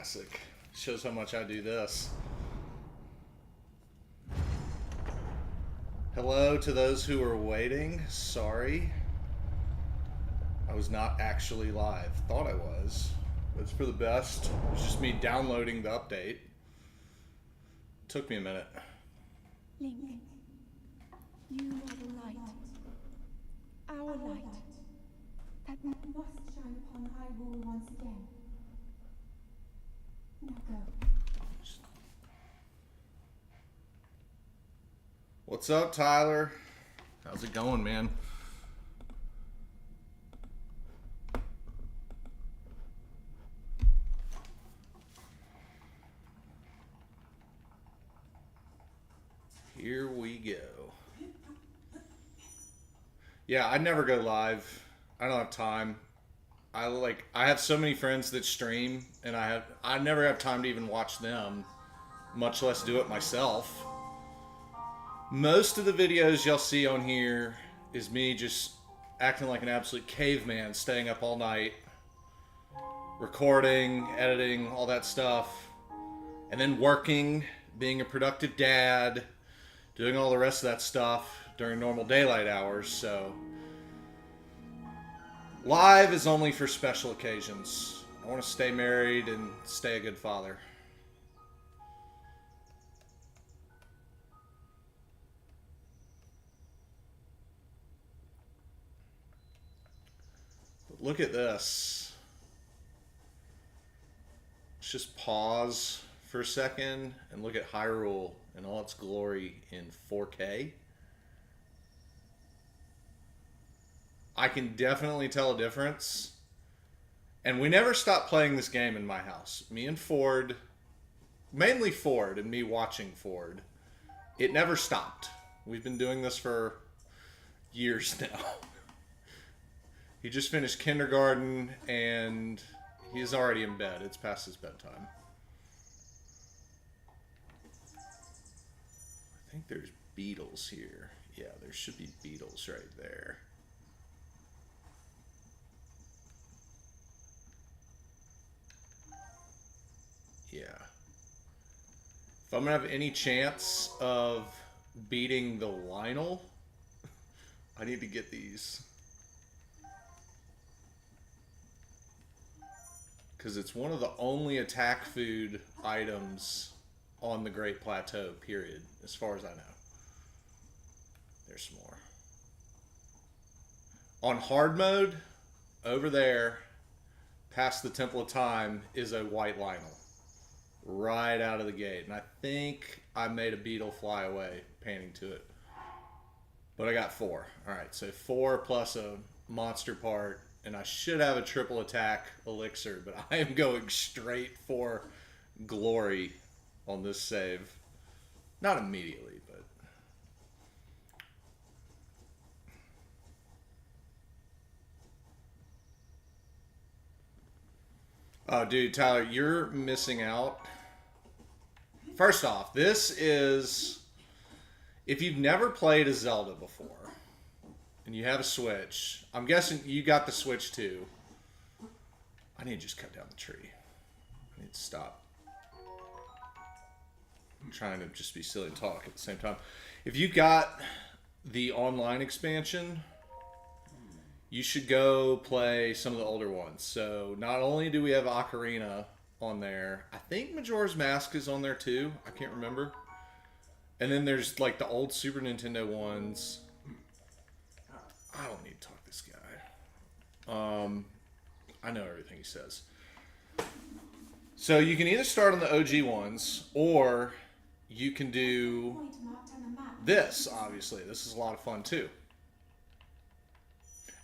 Classic. Shows how much I do this. Hello to those who are waiting. Sorry. I was not actually live. Thought I was. But it's for the best. It was just me downloading the update. Took me a minute. Link, you are the light. Our light. That must shine upon Hyrule once again. Now go. What's up, Tyler? How's it going, man? Here we go. Yeah, I never go live. I don't have time. I have so many friends that stream, and I never have time to even watch them, much less do it myself. Most of the videos y'all see on here is me just acting like an absolute caveman, staying up all night, recording, editing, all that stuff, and then working, being a productive dad, doing all the rest of that stuff during normal daylight hours. So live is only for special occasions. I want to stay married and stay a good father. Look at this. Let's just pause for a second and look at Hyrule in all its glory in 4K. I can definitely tell a difference. And we never stopped playing this game in my house. Me and Ford, mainly Ford and me watching Ford. It never stopped. We've been doing this for years now. He just finished kindergarten, and he's already in bed. It's past his bedtime. I think there's beetles here. Yeah, there should be beetles right there. Yeah. If I'm going to have any chance of beating the Lionel, I need to get these. Because it's one of the only attack food items on the Great Plateau, period, as far as I know. There's some more. On hard mode, over there, past the Temple of Time, is a white Lionel. Right out of the gate. And I think I made a beetle fly away, panning to it. But I got 4. Alright, so 4 plus a monster part. And I should have a triple attack elixir, but I am going straight for glory on this save. Not immediately, but... Oh, dude, Tyler, you're missing out. First off, this is... If you've never played a Zelda before, and you have a Switch, I'm guessing you got the Switch too. I need to just cut down the tree. I need to stop. I'm trying to just be silly and talk at the same time. If you got the online expansion, you should go play some of the older ones. So not only do we have Ocarina on there, I think Majora's Mask is on there too. I can't remember. And then there's like the old Super Nintendo ones. I don't need to talk to this guy. I know everything he says. So you can either start on the OG ones, or you can do this, obviously. This is a lot of fun, too.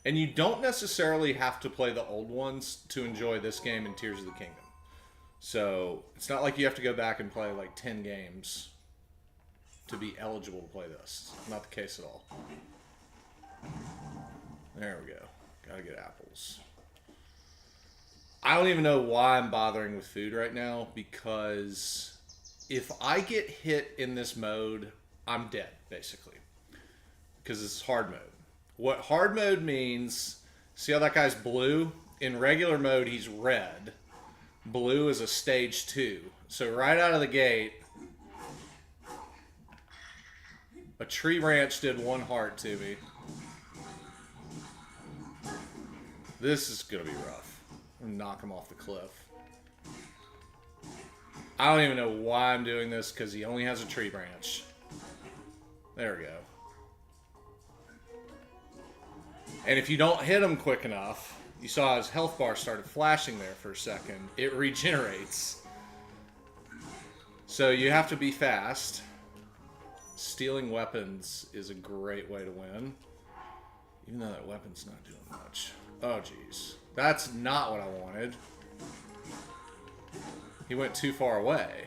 And you don't necessarily have to play the old ones to enjoy this game in Tears of the Kingdom. So it's not like you have to go back and play like 10 games to be eligible to play this. Not the case at all. There we go. Gotta get apples. I don't even know why I'm bothering with food right now, because if I get hit in this mode, I'm dead, basically. Because it's hard mode. What hard mode means, see how that guy's blue? In regular mode, he's red. Blue is a stage 2. So right out of the gate, a tree branch did 1 heart to me. This is going to be rough. I'm going to knock him off the cliff. I don't even know why I'm doing this because he only has a tree branch. There we go. And if you don't hit him quick enough, you saw his health bar started flashing there for a second. It regenerates. So you have to be fast. Stealing weapons is a great way to win. Even though that weapon's not doing much. Oh, jeez. That's not what I wanted. He went too far away.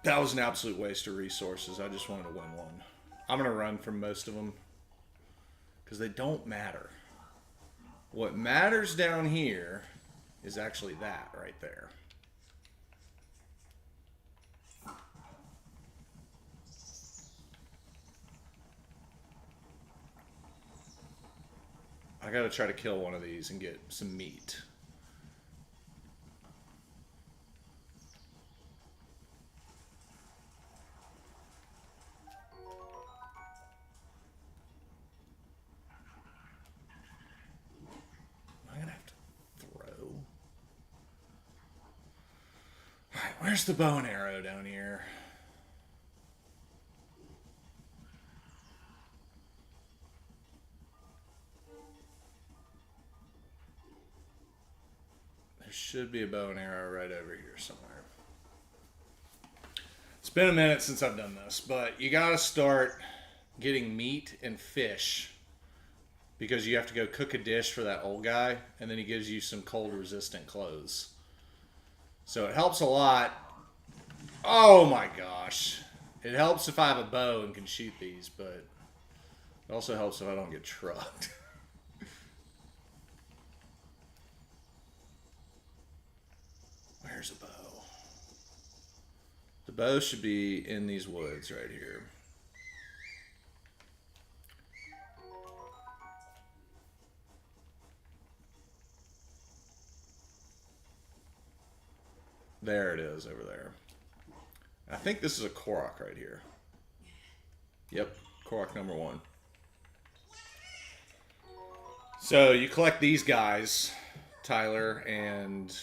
That was an absolute waste of resources. I just wanted to win one. I'm going to run from most of them because they don't matter. What matters down here is actually that right there. I got to try to kill one of these and get some meat. Where's the bow and arrow down here? There should be a bow and arrow right over here somewhere. It's been a minute since I've done this, but you gotta start getting meat and fish because you have to go cook a dish for that old guy, and then he gives you some cold resistant clothes. So it helps a lot. Oh my gosh. It helps if I have a bow and can shoot these, but it also helps if I don't get trucked. Where's a bow? The bow should be in these woods right here. There it is over there. I think this is a Korok right here. Yep, Korok number 1. So you collect these guys, Tyler, and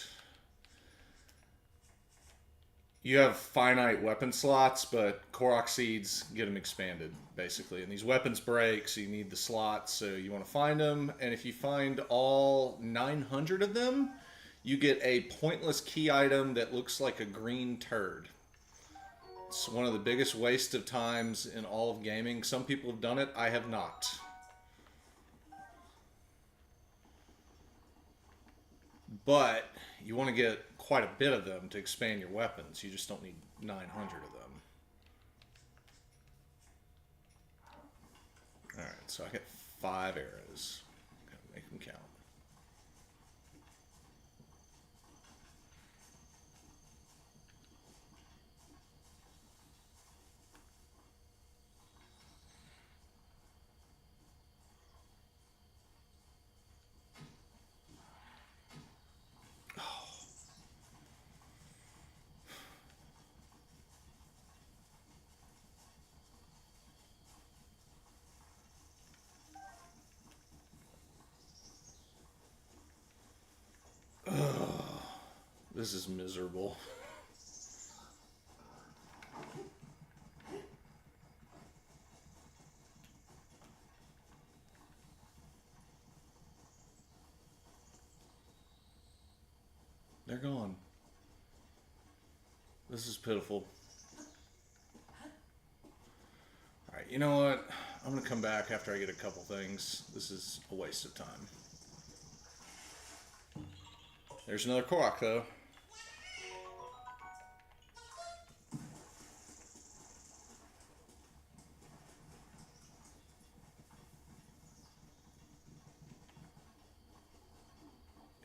you have finite weapon slots, but Korok seeds get them expanded, basically. And these weapons break, so you need the slots, so you want to find them. And if you find all 900 of them, you get a pointless key item that looks like a green turd. It's one of the biggest waste of times in all of gaming. Some people have done it. I have not. But you want to get quite a bit of them to expand your weapons. You just don't need 900 of them. Alright, so I got 5 arrows. Gotta make them count. This is miserable. They're gone. This is pitiful. Alright, you know what? I'm going to come back after I get a couple things. This is a waste of time. There's another Korok, though.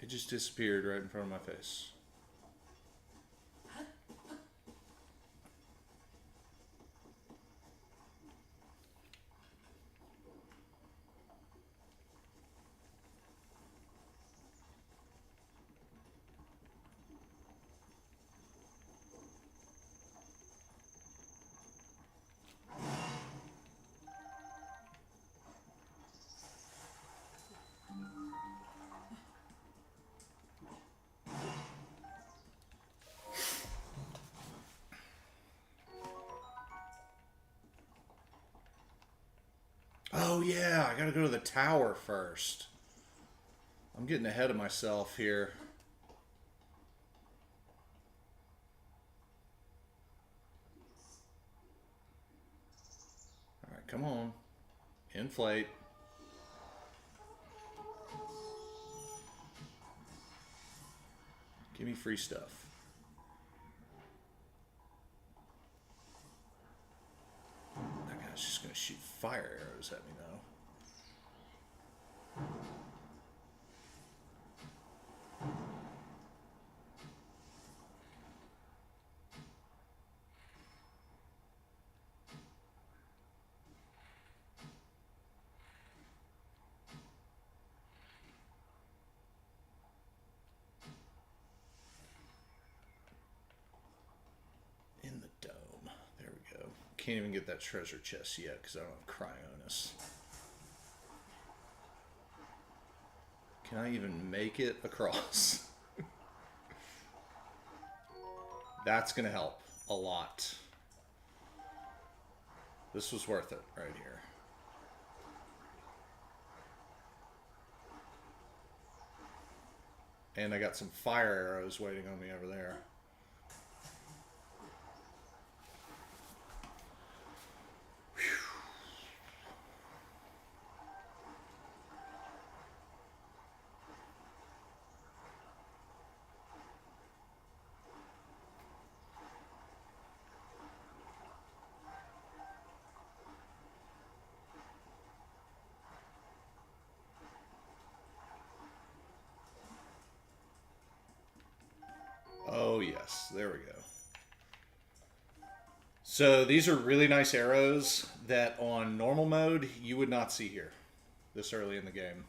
It just disappeared right in front of my face. Oh yeah, I gotta go to the tower first. I'm getting ahead of myself here. Alright, come on. Inflate. Give me free stuff. That guy's just gonna shoot fire arrows at me now. In the dome. There we go. Can't even get that treasure chest yet because I don't have Cryonis. Can I even make it across? That's going to help a lot. This was worth it right here. And I got some fire arrows waiting on me over there. Oh yes, there we go. So these are really nice arrows that on normal mode you would not see here this early in the game.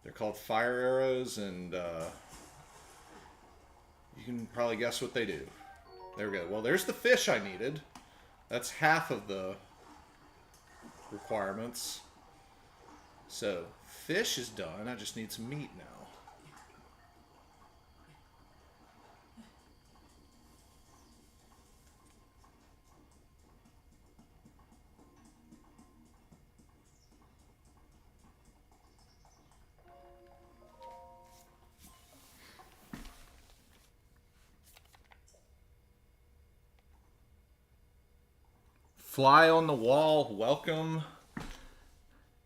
They're called fire arrows, and you can probably guess what they do. There we go. Well, there's the fish I needed. That's half of the requirements. So fish is done. I just need some meat now. Fly on the Wall, welcome.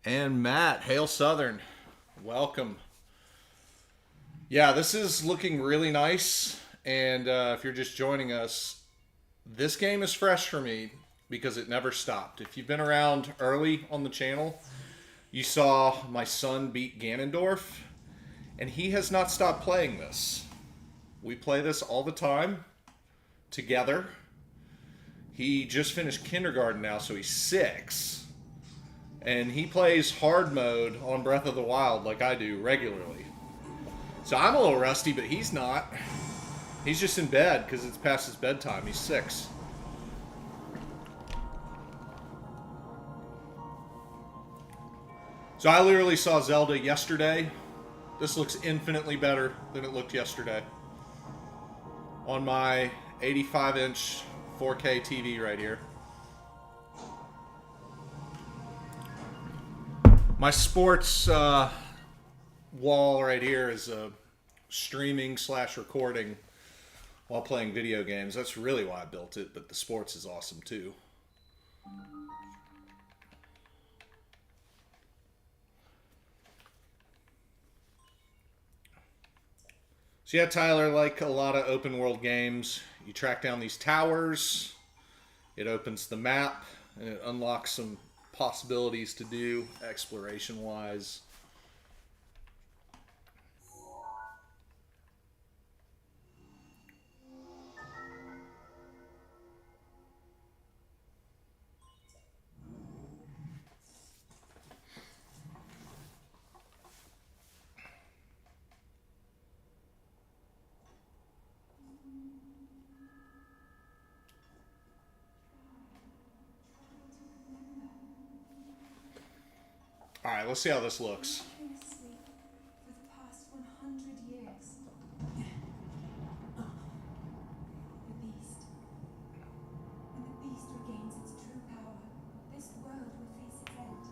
And Matt, Hail Southern, welcome. Yeah, this is looking really nice. And if you're just joining us, this game is fresh for me because it never stopped. If you've been around early on the channel, you saw my son beat Ganondorf, and he has not stopped playing this. We play this all the time together. He just finished kindergarten now, so he's 6. And he plays hard mode on Breath of the Wild like I do regularly. So I'm a little rusty, but he's not. He's just in bed because it's past his bedtime. He's 6. So I literally saw Zelda yesterday. This looks infinitely better than it looked yesterday. On my 85-inch 4K TV right here. My sports wall right here is streaming / recording while playing video games. That's really why I built it, but the sports is awesome too. So yeah, Tyler, like a lot of open world games, you track down these towers, it opens the map, and it unlocks some possibilities to do exploration-wise. Alright, let's see how this looks. I've been asleep for the past 100 years. The beast. When the beast regains its true power, this world will face its end.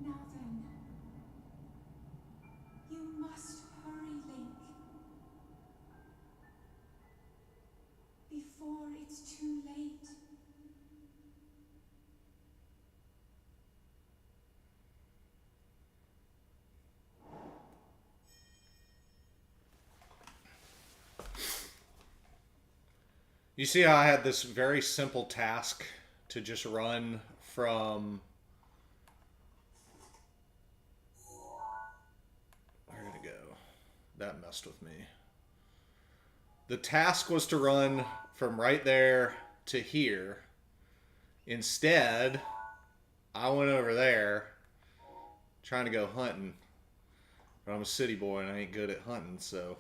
Now then, you must hurry, Link. Before it's too late. You see how I had this very simple task to just run from... Where did it go? That messed with me. The task was to run from right there to here. Instead, I went over there trying to go hunting. But I'm a city boy and I ain't good at hunting, so...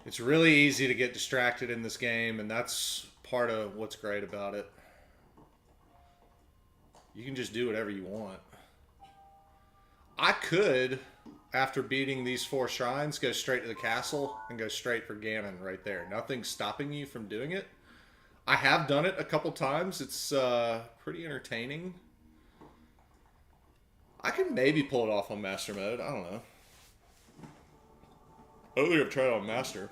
It's really easy to get distracted in this game, and that's part of what's great about it. You can just do whatever you want. I could, after beating these 4 shrines, go straight to the castle and go straight for Ganon right there. Nothing's stopping you from doing it. I have done it a couple times. It's pretty entertaining. I can maybe pull it off on Master Mode. I don't know. I don't think I've tried it on Master.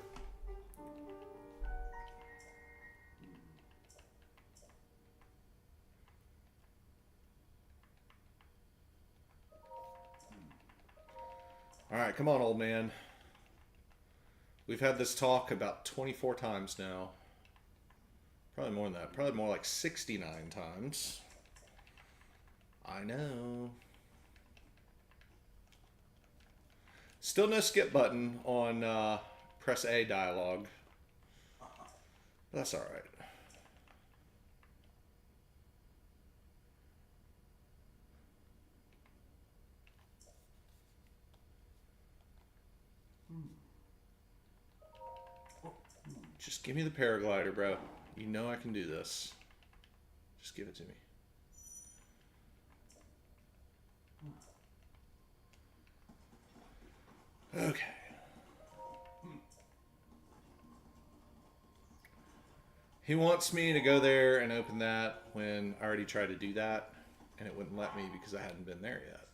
Alright, come on, old man. We've had this talk about 24 times now. Probably more than that. Probably more like 69 times. I know. Still no skip button on press A dialogue. That's alright. Just give me the paraglider, bro. You know I can do this. Just give it to me. Okay. He wants me to go there and open that when I already tried to do that, and it wouldn't let me because I hadn't been there yet.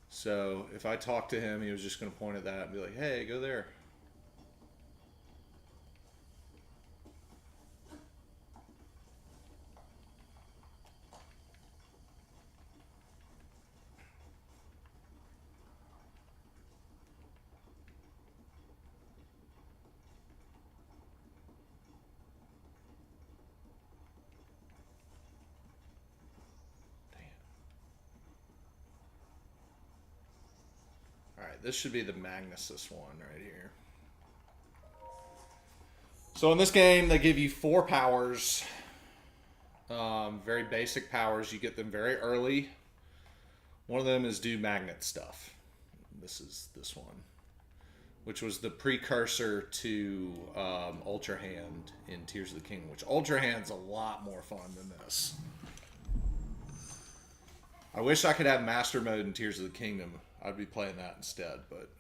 So if I talked to him, he was just going to point at that and be like, hey, go there. Alright, this should be the Magnusus one right here. So in this game, they give you 4 powers. Very basic powers. You get them very early. One of them is do magnet stuff. This is this one, which was the precursor to Ultra Hand in Tears of the Kingdom, which Ultra Hand's a lot more fun than this. I wish I could have Master Mode in Tears of the Kingdom. I'd be playing that instead, but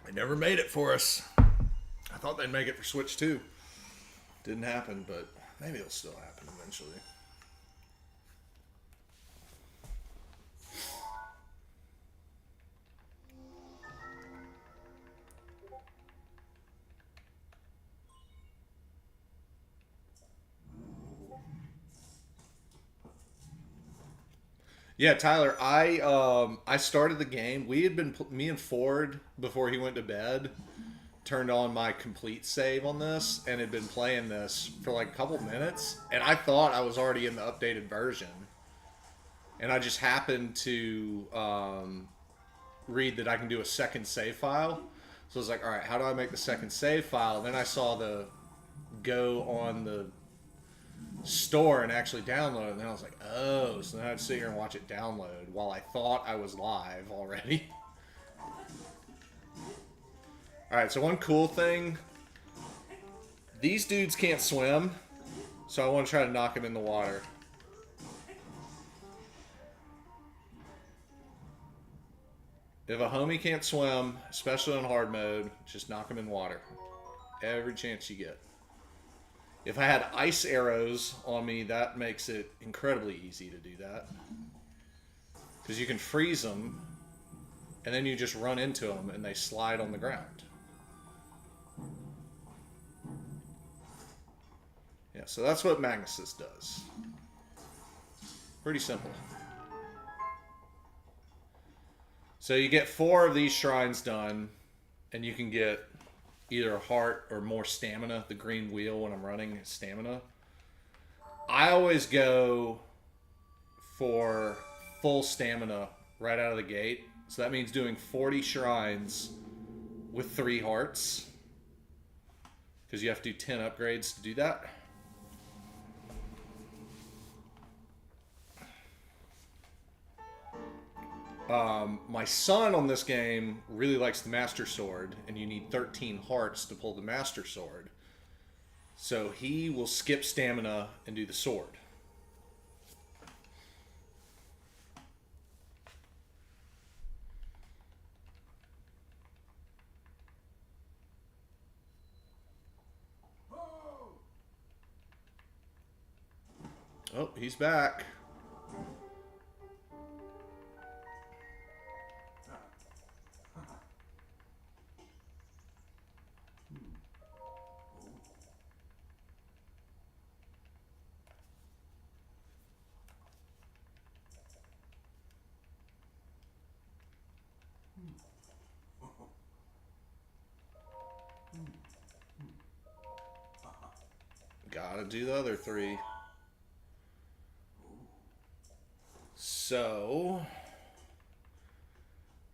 they never made it for us. I thought they'd make it for Switch 2. Didn't happen, but maybe it'll still happen eventually. Yeah, Tyler, I started the game. We had been, me and Ford, before he went to bed, turned on my complete save on this and had been playing this for like a couple minutes. And I thought I was already in the updated version. And I just happened to read that I can do a second save file. So I was like, all right, how do I make the second save file? And then I saw the go on the store and actually download it. And then I was like, oh, so then I had to sit here and watch it download while I thought I was live already. All right, so one cool thing, these dudes can't swim, so I want to try to knock them in the water. If a homie can't swim, especially on hard mode, just knock them in water. Every chance you get. If I had ice arrows on me, that makes it incredibly easy to do that. Because you can freeze them, and then you just run into them, and they slide on the ground. Yeah, so that's what Magnesis does. Pretty simple. So you get 4 of these shrines done, and you can get either a heart or more stamina. The green wheel when I'm running is stamina. I always go for full stamina right out of the gate. So that means doing 40 shrines with 3 hearts. Because you have to do 10 upgrades to do that. My son on this game really likes the Master Sword, and you need 13 hearts to pull the Master Sword. So he will skip stamina and do the sword. Oh, he's back. Gotta do the other 3. So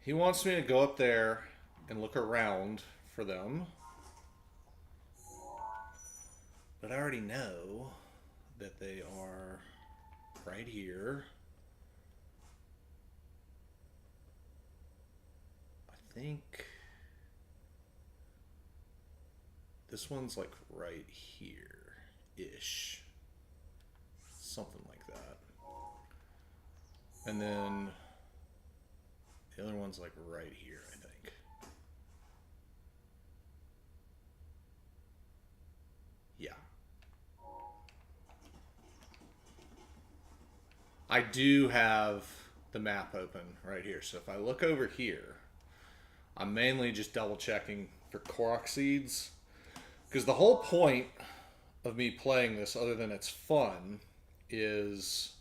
he wants me to go up there and look around for them. But I already know that they are right here. I think this one's like right here-ish. Something like that. And then the other one's like right here, I think. Yeah. I do have the map open right here. So if I look over here, I'm mainly just double checking for Korok seeds. Because the whole point of me playing this, other than it's fun, is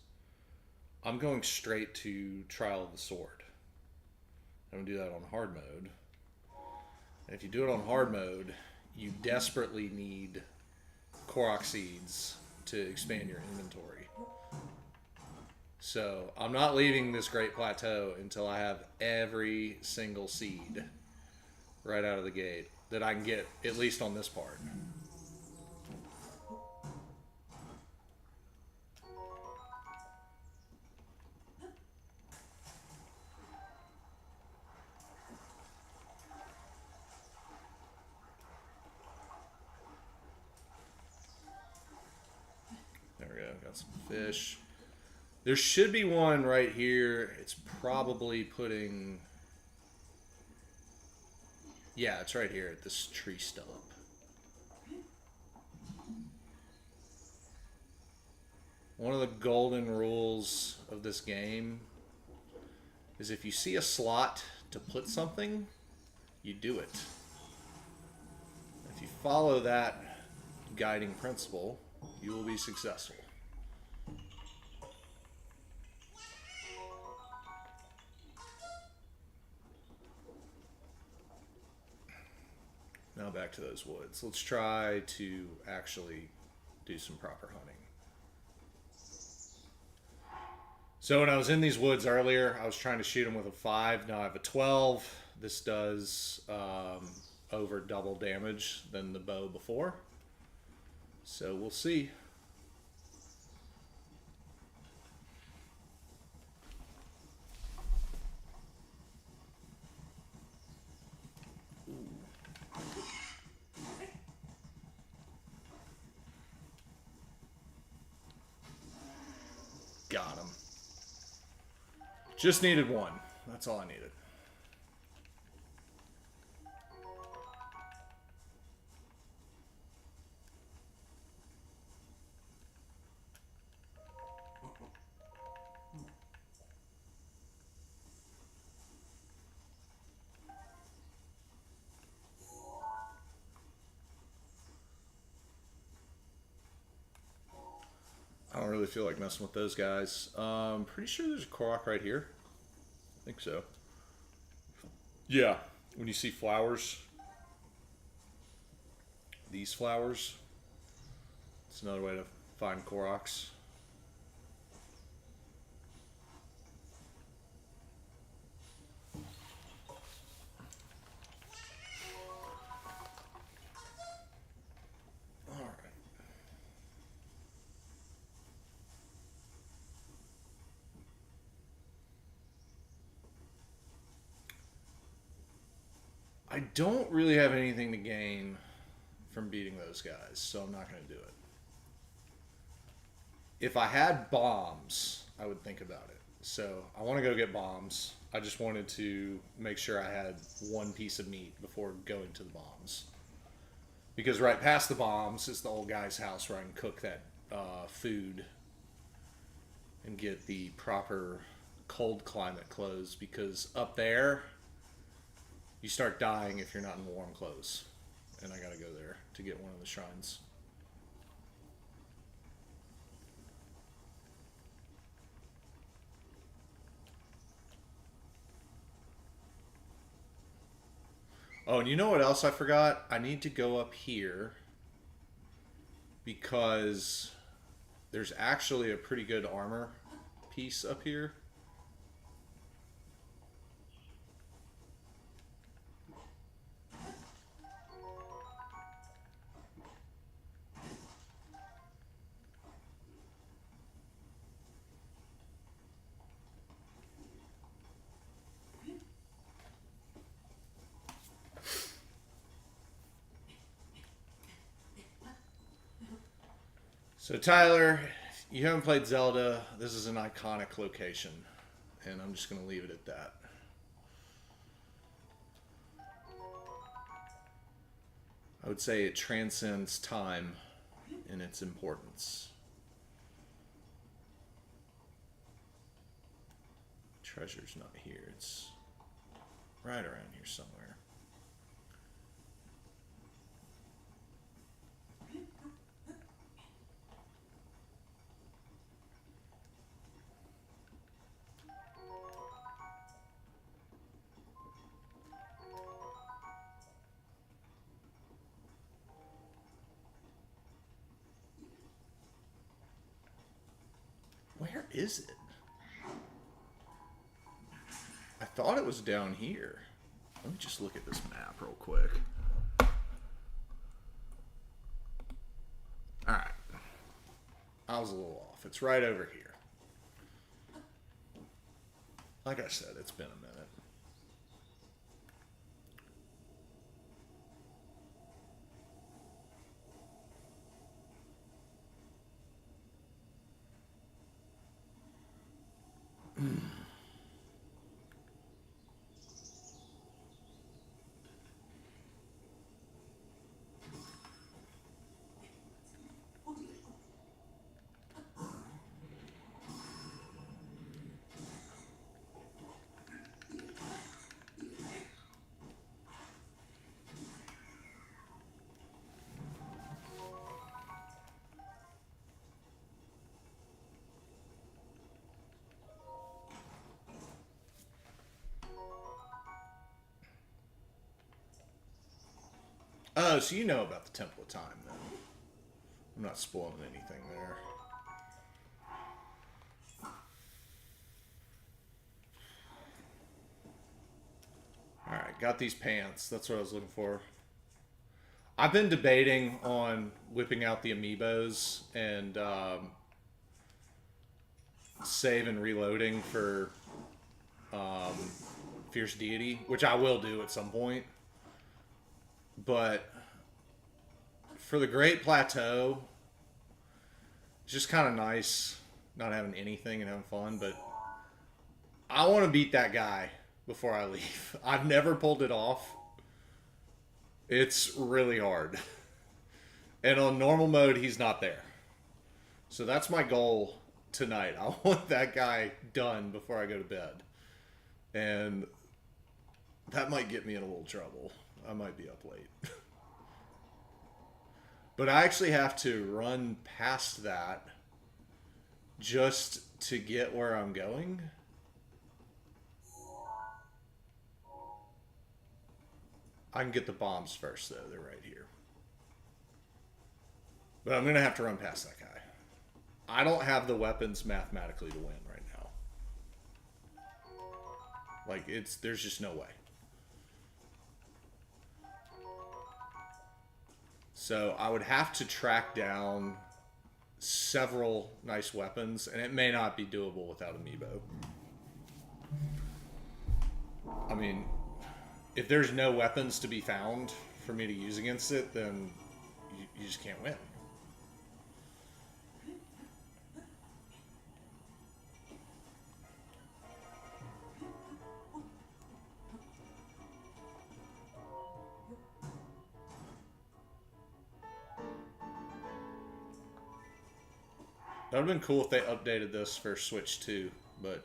I'm going straight to Trial of the Sword. I'm going to do that on hard mode. And if you do it on hard mode, you desperately need Korok seeds to expand your inventory. So I'm not leaving this Great Plateau until I have every single seed right out of the gate that I can get, at least on this part. There we go, got some fish. There should be one right here. It's probably putting... Yeah, it's right here at this tree stump. One of the golden rules of this game is if you see a slot to put something, you do it. If you follow that guiding principle, you will be successful. Now back to those woods. Let's try to actually do some proper hunting. So when I was in these woods earlier, I was trying to shoot them with a 5. Now I have a 12. This does over double damage than the bow before. So we'll see. Got him. Just needed one. That's all I needed. I don't really feel like messing with those guys. Pretty sure there's a Korok right here. I think so. Yeah, when you see flowers, these flowers, it's another way to find Koroks. All right. I don't really have anything to gain from beating those guys, so I'm not going to do it. If I had bombs, I would think about it. So I want to go get bombs. I just wanted to make sure I had one piece of meat before going to the bombs. Because right past the bombs is the old guy's house where I can cook that food and get the proper cold climate clothes. Because up there, you start dying if you're not in warm clothes. And I gotta go there to get one of the shrines. Oh, and you know what else I forgot? I need to go up here because there's actually a pretty good armor piece up here. So Tyler, you haven't played Zelda. This is an iconic location, and I'm just going to leave it at that. I would say it transcends time in its importance. Treasure's not here. It's right around here somewhere. Where is it? I thought it was down here. Let me just look at this map real quick. Alright. I was a little off. It's right over here. Like I said, it's been a minute. Oh, so you know about the Temple of Time, then. I'm not spoiling anything there. Alright, got these pants. That's what I was looking for. I've been debating on whipping out the amiibos and save and reloading for Fierce Deity, which I will do at some point. But for the Great Plateau, it's just kind of nice not having anything and having fun, but I want to beat that guy before I leave. I've never pulled it off. It's really hard. And on normal mode, he's not there. So that's my goal tonight. I want that guy done before I go to bed. And that might get me in a little trouble. I might be up late. But I actually have to run past that just to get where I'm going. I can get the bombs first, though. They're right here. But I'm going to have to run past that guy. I don't have the weapons mathematically to win right now. Like, there's just no way. So I would have to track down several nice weapons, and it may not be doable without Amiibo. I mean, if there's no weapons to be found for me to use against it, then you just can't win. That would have been cool if they updated this for Switch 2, but it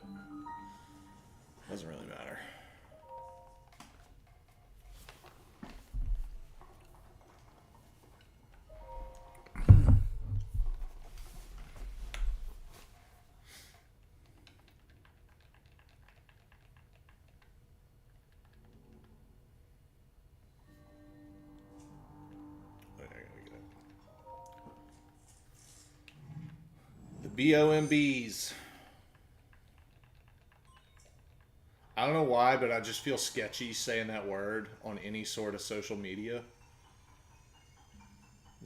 doesn't really matter. BOMBs. I don't know why, but I just feel sketchy saying that word on any sort of social media.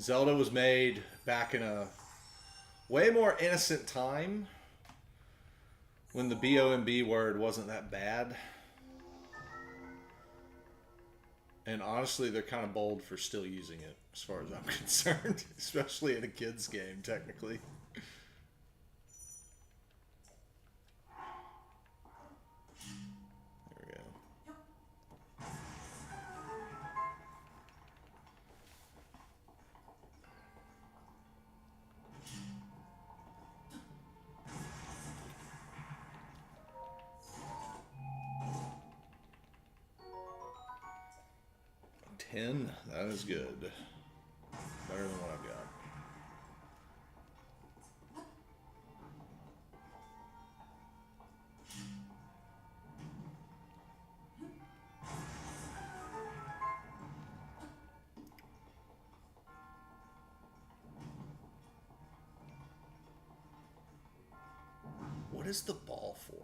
Zelda was made back in a way more innocent time when the BOMB word wasn't that bad. And honestly, they're kind of bold for still using it, as far as I'm concerned. Especially in a kid's game, technically. That is good. Better than what I've got. What is the ball for?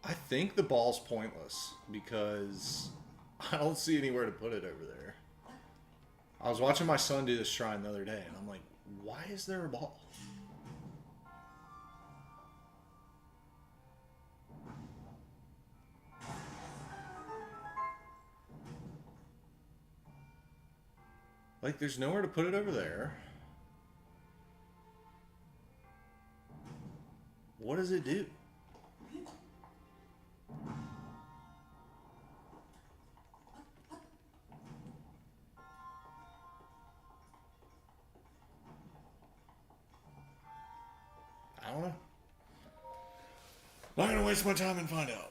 I think the ball's pointless because I don't see anywhere to put it over there. I was watching my son do this shrine the other day, and I'm like, why is there a ball? Like, there's nowhere to put it over there. What does it do? I don't know. Not gonna waste my time and find out.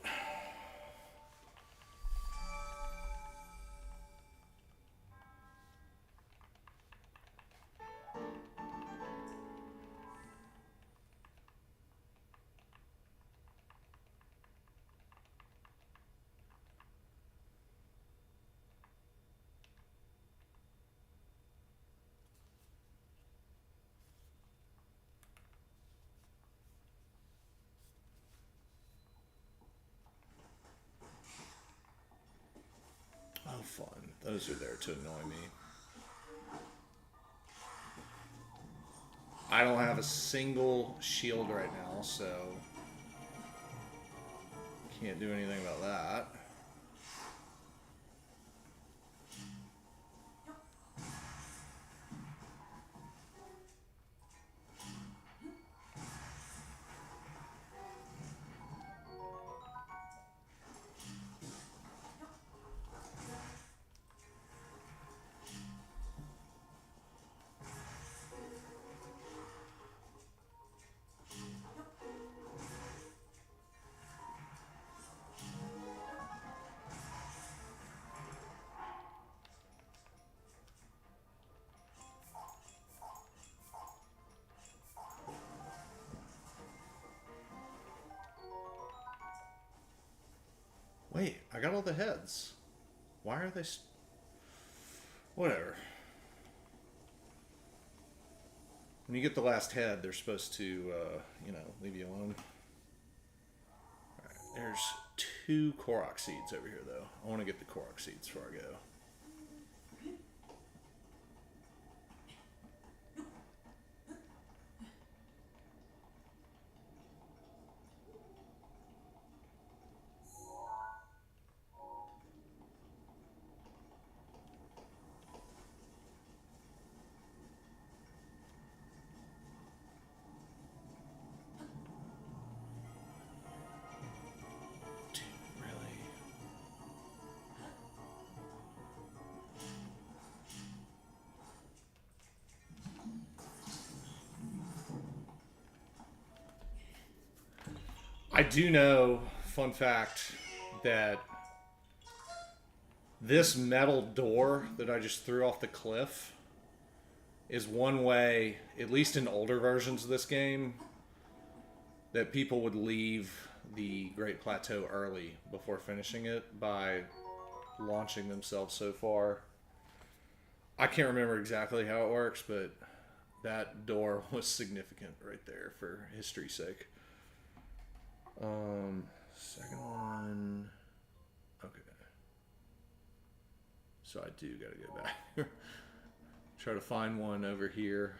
fun. Those are there to annoy me. I don't have a single shield right now, so can't do anything about that. Wait, I got all the heads. Why are they... Whatever. When you get the last head, they're supposed to, you know, leave you alone. Alright, there's 2 Korok seeds over here, though. I want to get the Korok seeds before I go. I do know, fun fact, that this metal door that I just threw off the cliff is one way, at least in older versions of this game, that people would leave the Great Plateau early before finishing it by launching themselves so far. I can't remember exactly how it works, but that door was significant right there for history's sake. Second one. Okay. So I do gotta go back. Try to find one over here.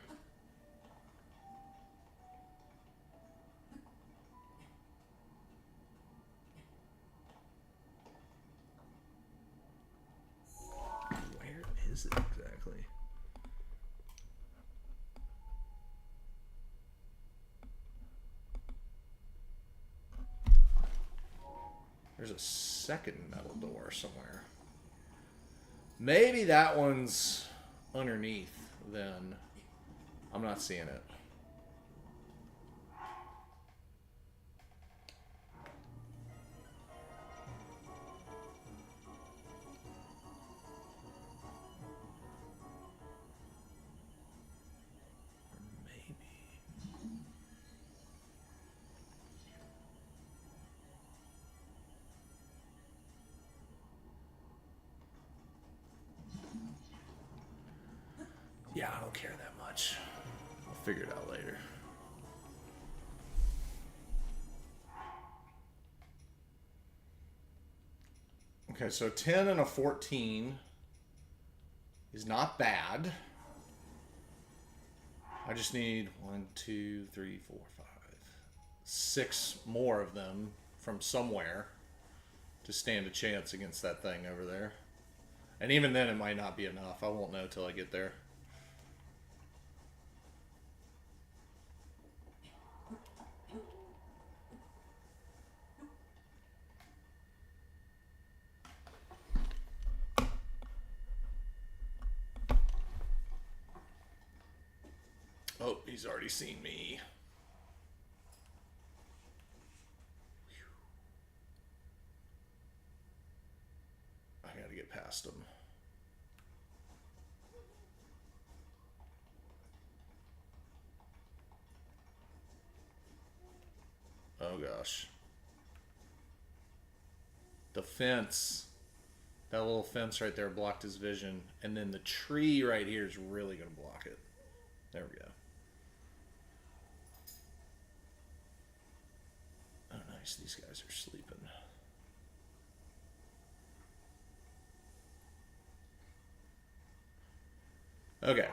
Where is it exactly? There's a second metal door somewhere. Maybe that one's underneath, then. I'm not seeing it. Yeah, I don't care that much. I'll figure it out later. Okay, so 10 and a 14 is not bad. I just need 1, 2, 3, 4, 5, 6 more of them from somewhere to stand a chance against that thing over there. And even then, it might not be enough. I won't know till I get there. Oh, he's already seen me. I gotta get past him. Oh gosh. The fence. That little fence right there blocked his vision. And then the tree right here is really gonna block it. There we go. Oh, nice. These guys are sleeping. Okay.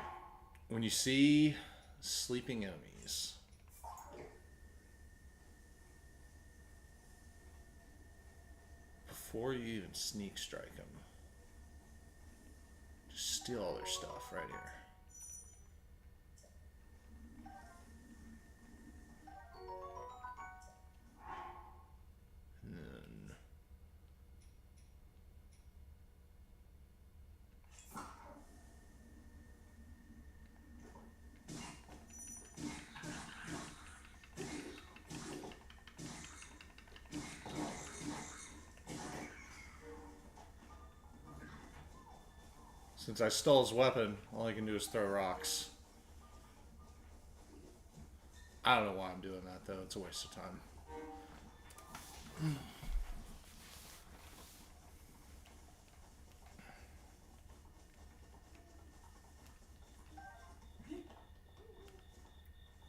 When you see sleeping enemies, before you even sneak strike them, just steal all their stuff right here. And then since I stole his weapon, all I can do is throw rocks. I don't know why I'm doing that, though. It's a waste of time.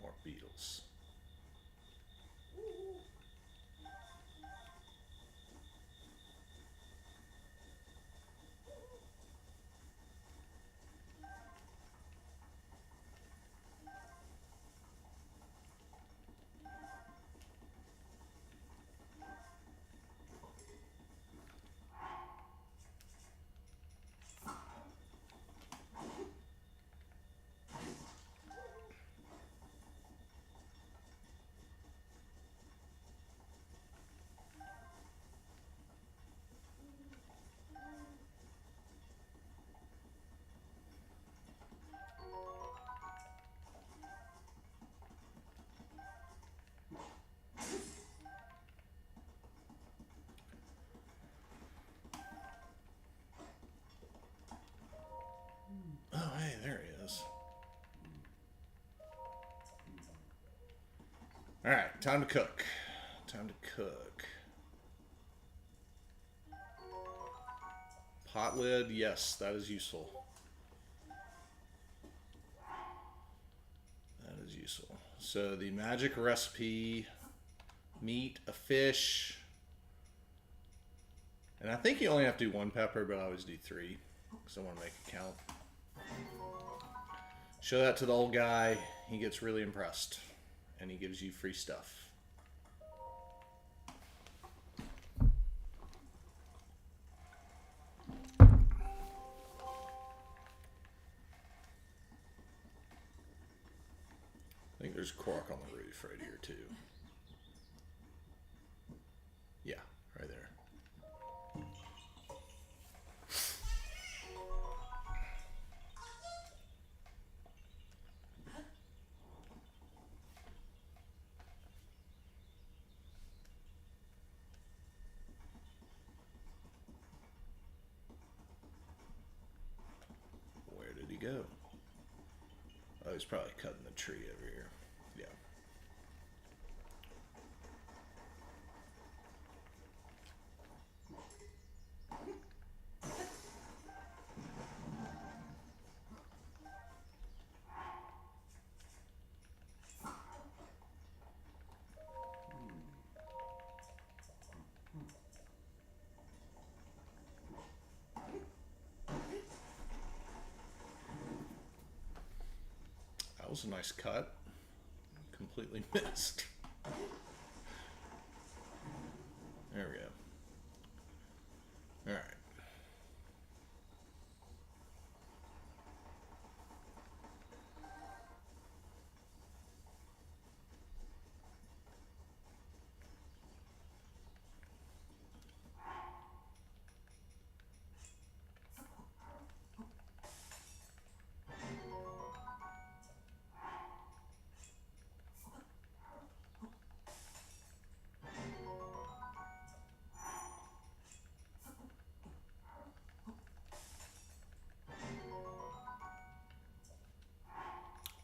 More beetles. Oh, hey, there he is. Alright, time to cook. Time to cook. Pot lid, yes, that is useful. That is useful. So the magic recipe, meat, a fish, and I think you only have to do 1 pepper, but I always do 3 because I want to make it count. Show that to the old guy, he gets really impressed, and he gives you free stuff. I think there's cork on the roof right here too. Yeah, right there. Where did he go? Oh, he's probably cutting the tree over here. Yeah. That was a nice cut. Completely missed. There we go. Alright.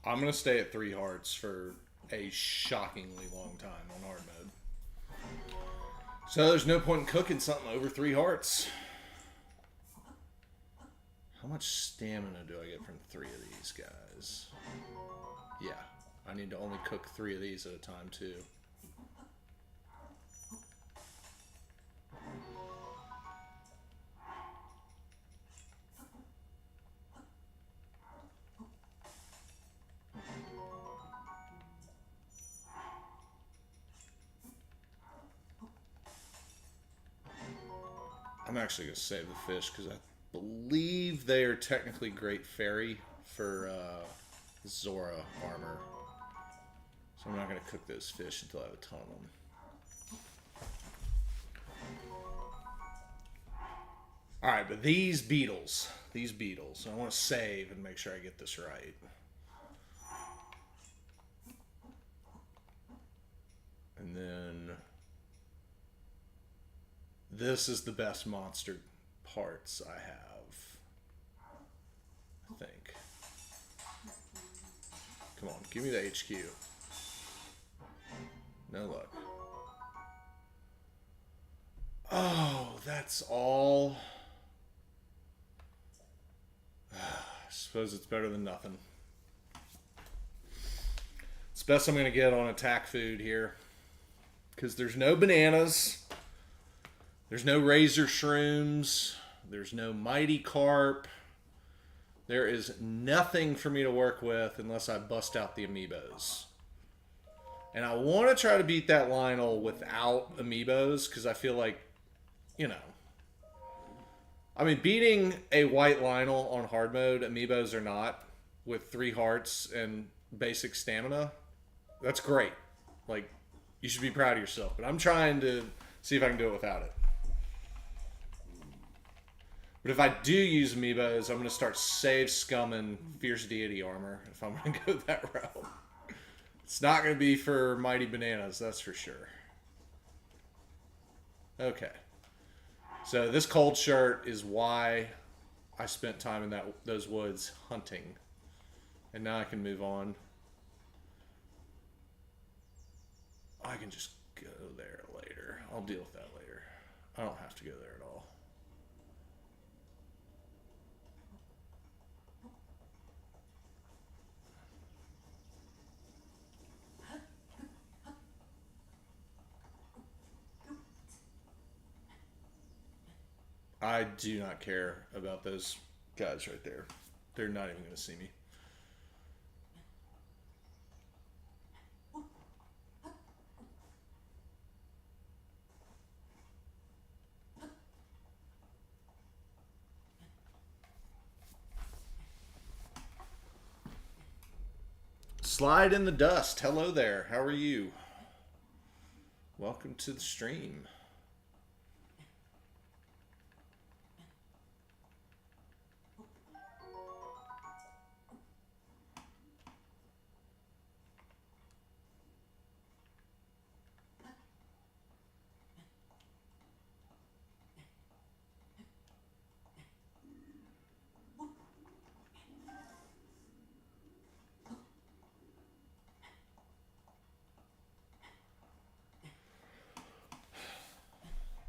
I'm going to stay at 3 hearts for a shockingly long time on hard mode. So there's no point in cooking something over 3 hearts. How much stamina do I get from 3 of these guys? Yeah, I need to only cook 3 of these at a time too. I'm actually going to save the fish because I believe they are technically great fairy for Zora armor. So I'm not going to cook those fish until I have a ton of them. Alright, but these beetles, I want to save and make sure I get this right. And then this is the best monster parts I have, I think. Come on, give me the HQ. No luck. Oh, that's all. I suppose it's better than nothing. It's best I'm going to get on attack food here. Because there's no bananas. There's no razor shrooms. There's no mighty carp. There is nothing for me to work with unless I bust out the amiibos. And I want to try to beat that Lionel without amiibos because I feel like, you know. I mean, beating a white Lionel on hard mode, amiibos or not, with 3 hearts and basic stamina, that's great. Like, you should be proud of yourself. But I'm trying to see if I can do it without it. But if I do use amiibos, I'm going to start save scumming Fierce Deity armor if I'm going to go that route. It's not going to be for Mighty Bananas, that's for sure. Okay. So this cold shirt is why I spent time in those woods hunting. And now I can move on. I can just go there later. I'll deal with that later. I don't have to go there at all. I do not care about those guys right there. They're not even going to see me. Slide in the dust. Hello there. How are you? Welcome to the stream.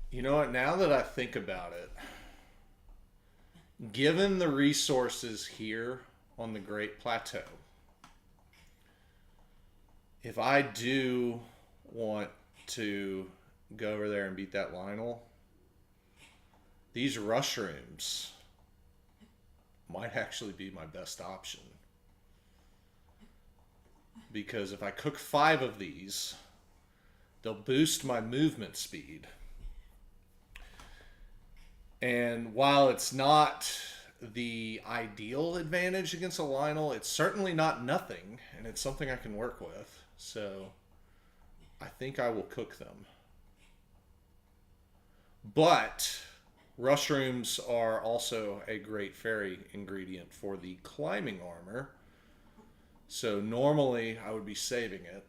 You know what? Now that I think about it, given the resources here on the Great Plateau, if I do want to go over there and beat that Lionel, these rushrooms might actually be my best option. Because if I cook 5 of these, they'll boost my movement speed. And while it's not the ideal advantage against a Lionel, it's certainly not nothing, and it's something I can work with. So I think I will cook them. But rushrooms are also a great fairy ingredient for the climbing armor. So normally I would be saving it.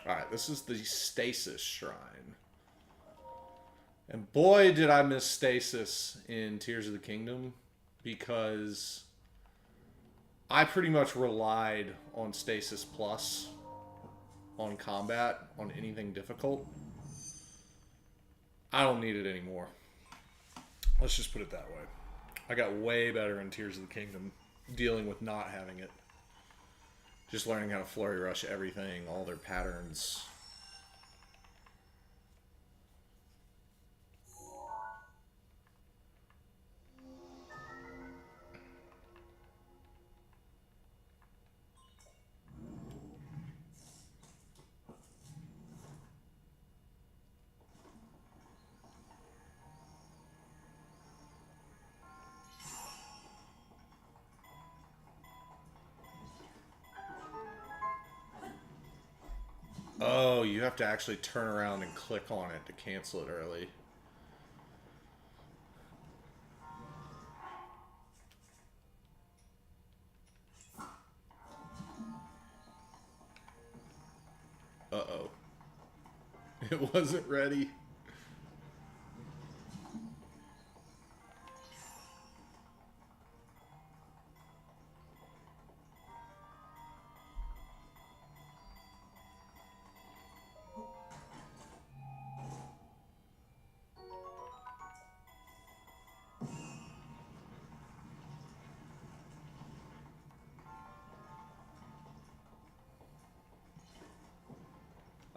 Alright, this is the Stasis Shrine. And boy, did I miss Stasis in Tears of the Kingdom, because I pretty much relied on Stasis Plus on combat, on anything difficult. I don't need it anymore. Let's just put it that way. I got way better in Tears of the Kingdom dealing with not having it. Just learning how to flurry rush everything, all their patterns. Oh, you have to actually turn around and click on it to cancel it early. Uh-oh. It wasn't ready.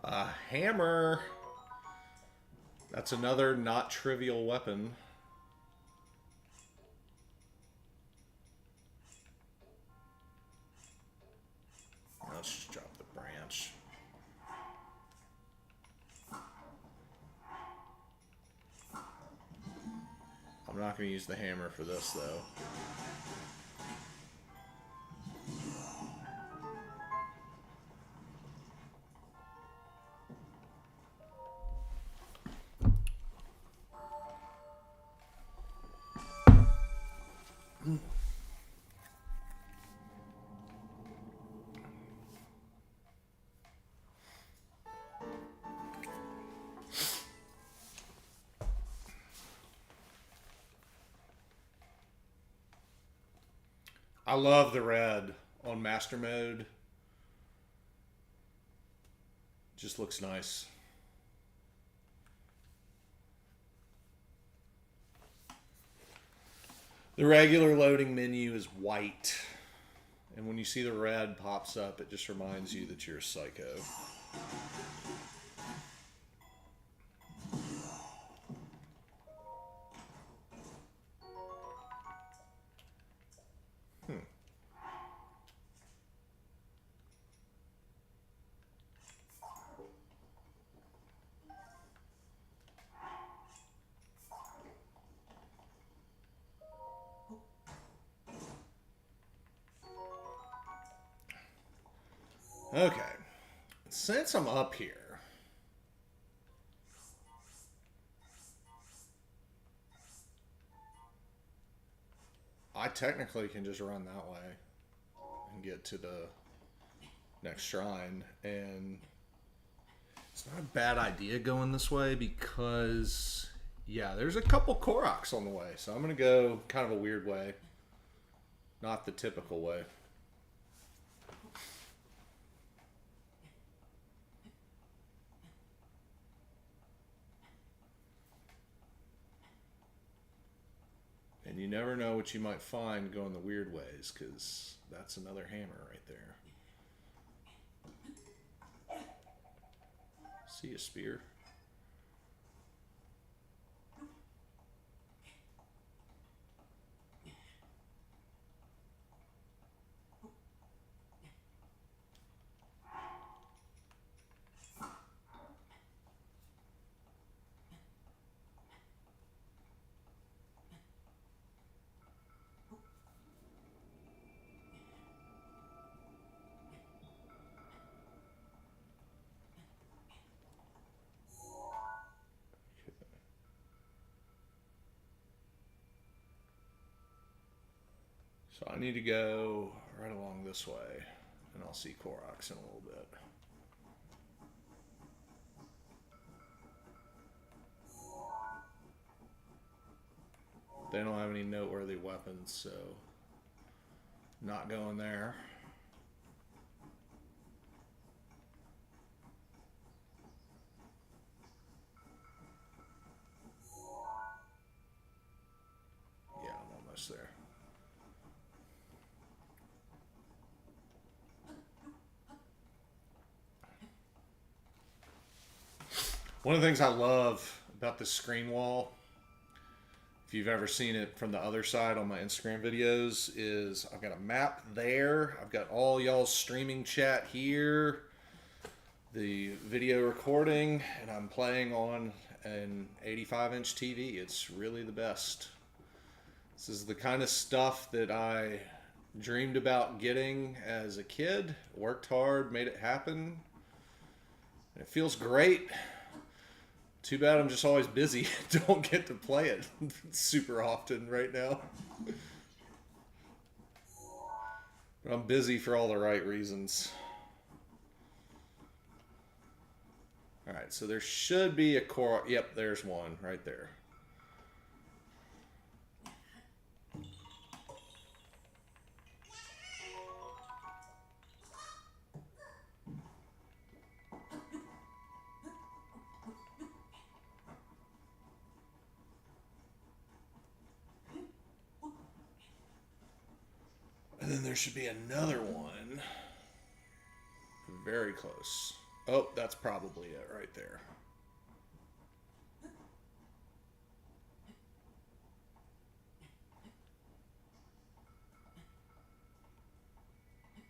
A hammer. That's another not trivial weapon. Let's just drop the branch. I'm not going to use the hammer for this, though. I love the red on master mode. Just looks nice. The regular loading menu is white. And when you see the red pops up, it just reminds you that you're a psycho. Okay. Since I'm up here, I technically can just run that way and get to the next shrine. And it's not a bad idea going this way because, yeah, there's a couple Koroks on the way. So I'm going to go kind of a weird way. Not the typical way. And you never know what you might find going the weird ways, because that's another hammer right there. See a spear? So I need to go right along this way, and I'll see Koroks in a little bit. They don't have any noteworthy weapons, so not going there. Yeah, I'm almost there. One of the things I love about this screen wall, if you've ever seen it from the other side on my Instagram videos, is I've got a map there. I've got all y'all's streaming chat here, the video recording, and I'm playing on an 85-inch TV. It's really the best. This is the kind of stuff that I dreamed about getting as a kid. Worked hard, made it happen. And it feels great. Too bad I'm just always busy. Don't get to play it super often right now. But I'm busy for all the right reasons. Alright, so there should be a core. Yep, there's one right there. And then there should be another one. Very close. Oh, that's probably it right there.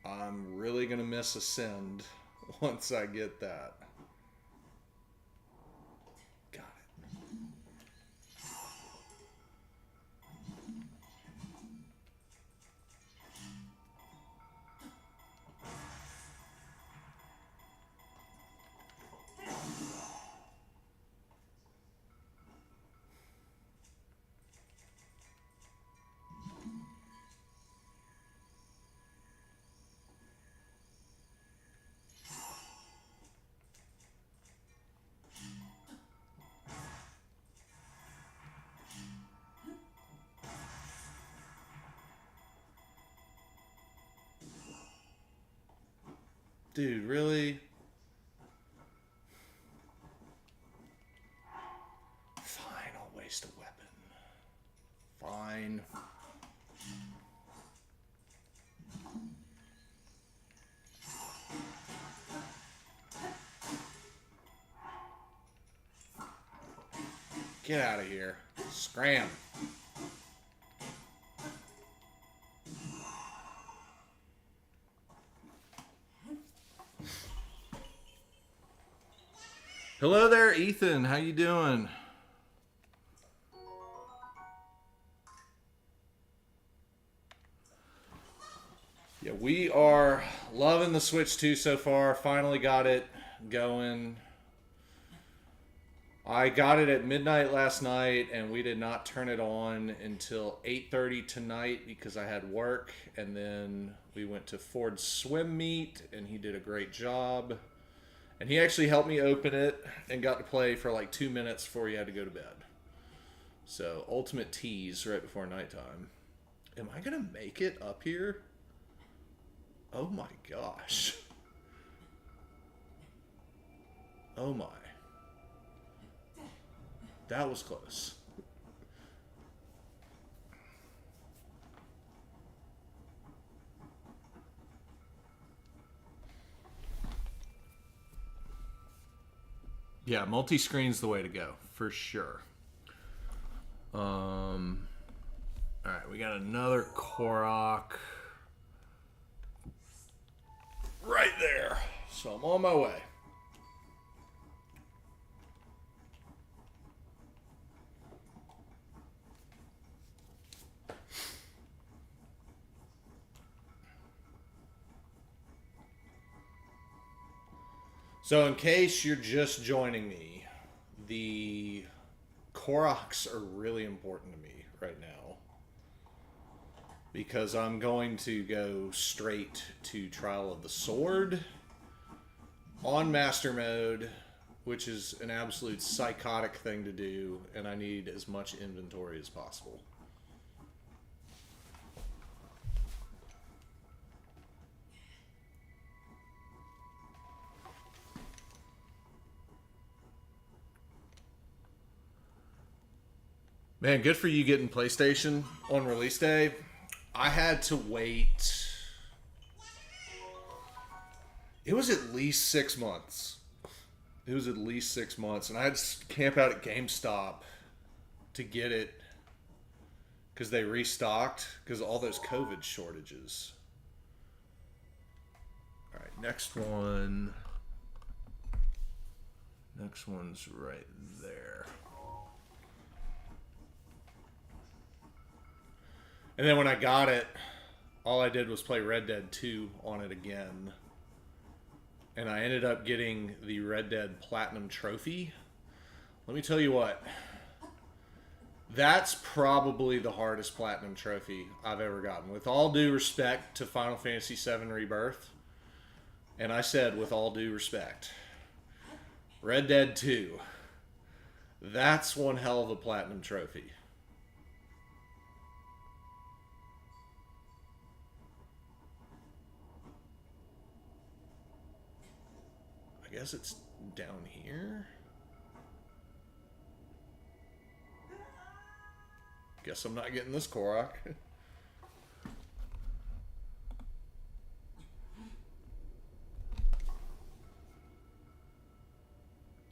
I'm really going to miss Ascend once I get that. Got it. Dude, really? Fine, I'll waste a weapon. Fine. Get out of here. Scram. Hello there, Ethan. How you doing? Yeah, we are loving the Switch 2 so far. Finally got it going. I got it at midnight last night, and we did not turn it on until 8:30 tonight because I had work. And then we went to Ford's swim meet, and he did a great job. And he actually helped me open it and got to play for like 2 minutes before he had to go to bed. So, ultimate tease right before nighttime. Am I going to make it up here? Oh my gosh. Oh my. That was close. Yeah, multi-screen's the way to go, for sure. Alright, we got another Korok right there. So I'm on my way. So in case you're just joining me, the Koroks are really important to me right now. Because I'm going to go straight to Trial of the Sword on Master Mode, which is an absolute psychotic thing to do, and I need as much inventory as possible. Man, good for you getting PlayStation on release day. I had to wait. It was at least 6 months It was at least 6 months, and I had to camp out at GameStop to get it because they restocked because of all those COVID shortages. All right, next one. Next one's right there. And then when I got it, all I did was play Red Dead 2 on it again. And I ended up getting the Red Dead Platinum Trophy. Let me tell you what. That's probably the hardest Platinum Trophy I've ever gotten. With all due respect to Final Fantasy VII Rebirth, and I said with all due respect, Red Dead 2, that's one hell of a Platinum Trophy. I guess it's down here. Guess I'm not getting this Korok.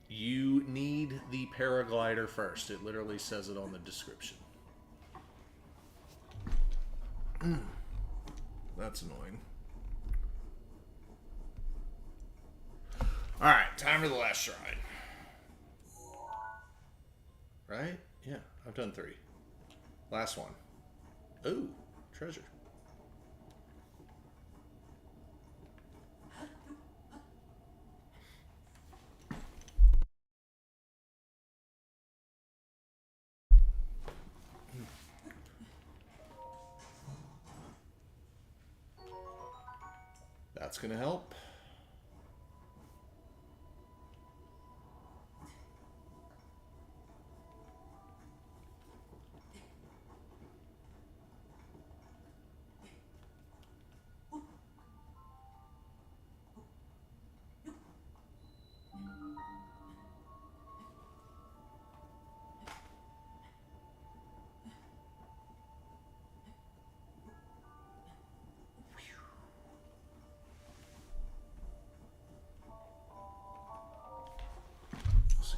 You need the paraglider first. It literally says it on the description. That's annoying. Alright, time for the last shrine. Right? Yeah, I've done 3. Last one. Ooh, treasure. That's gonna help.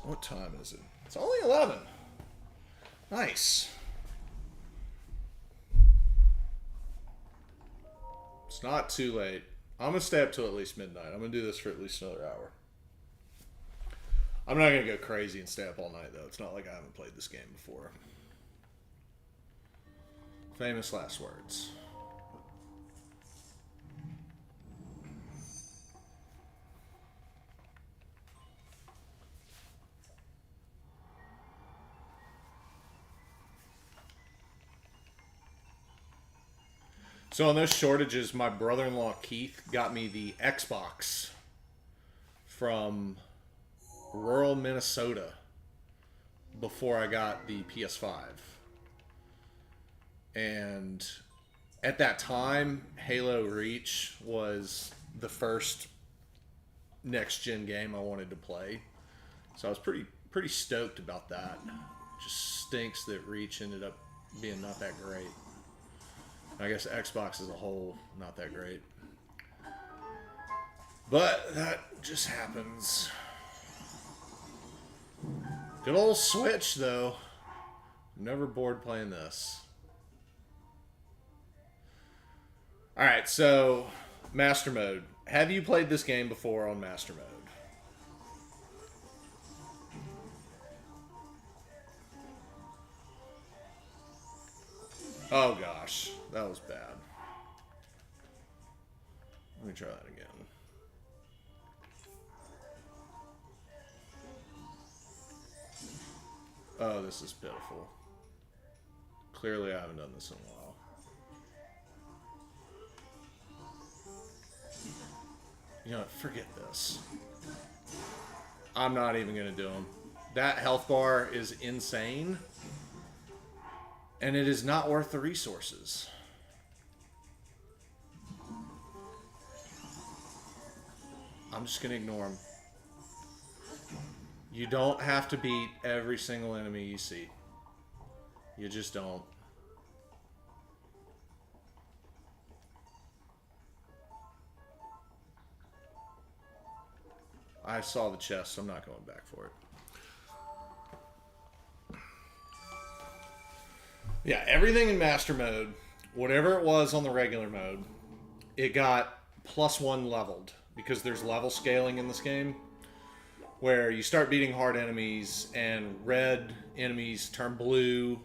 What time is it? It's only 11. Nice. It's not too late. I'm going to stay up till at least midnight. I'm going to do this for at least another hour. I'm not going to go crazy and stay up all night, though. It's not like I haven't played this game before. Famous last words. So on those shortages, my brother-in-law Keith got me the Xbox from rural Minnesota before I got the PS5. And at that time, Halo Reach was the first next-gen game I wanted to play. So I was pretty stoked about that. Just stinks that Reach ended up being not that great. I guess Xbox as a whole, not that great. But that just happens. Good old Switch, though. Never bored playing this. Alright, so Master Mode. Have you played this game before on Master Mode? Oh gosh, that was bad. Let me try that again. Oh, this is pitiful. Clearly I haven't done this in a while. You know what, forget this. I'm not even going to do them. That health bar is insane. And it is not worth the resources. I'm just going to ignore them. You don't have to beat every single enemy you see. You just don't. I saw the chest, so I'm not going back for it. Yeah, everything in master mode, whatever it was on the regular mode, it got +1 leveled because there's level scaling in this game where you start beating hard enemies and red enemies turn blue,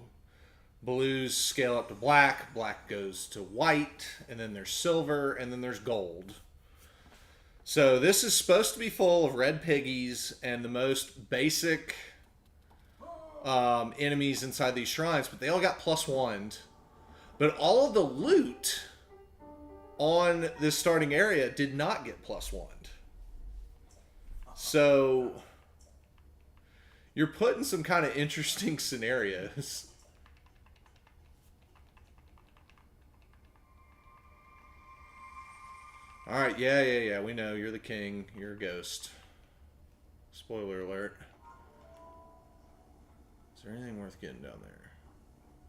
blues scale up to black, black goes to white, and then there's silver, and then there's gold. So this is supposed to be full of red piggies and the most basic enemies inside these shrines, but they all got +1. But all of the loot on this starting area did not get +1. So you're put in some kind of interesting scenarios. Alright, yeah, we know. You're the king. You're a ghost. Spoiler alert. Is there anything worth getting down there?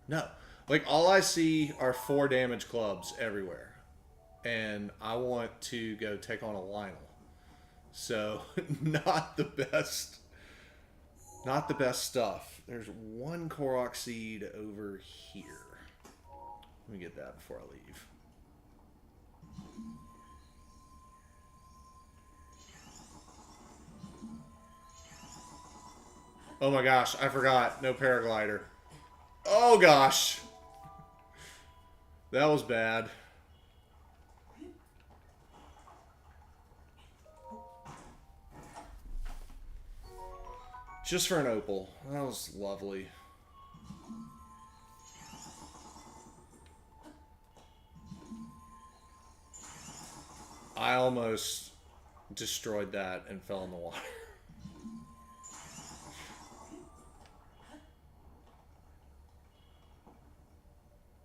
No. Like, all I see are 4 damage clubs everywhere. And I want to go take on a Lionel. So, not the best. Not the best stuff. There's 1 Korok seed over here. Let me get that before I leave. Oh my gosh, I forgot. No paraglider. Oh gosh. That was bad. Just for an opal. That was lovely. I almost destroyed that and fell in the water.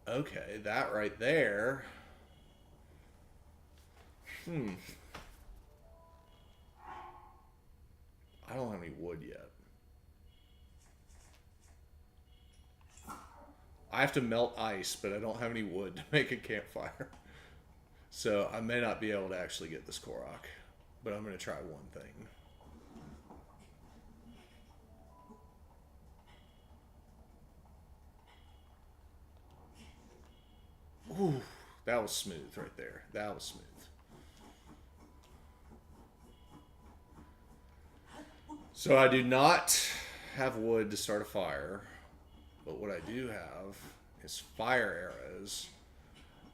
Okay, that right there. I don't have any wood yet. I have to melt ice, but I don't have any wood to make a campfire. So I may not be able to actually get this Korok. But I'm going to try one thing. Ooh, that was smooth right there. That was smooth. So I do not have wood to start a fire, but what I do have is fire arrows.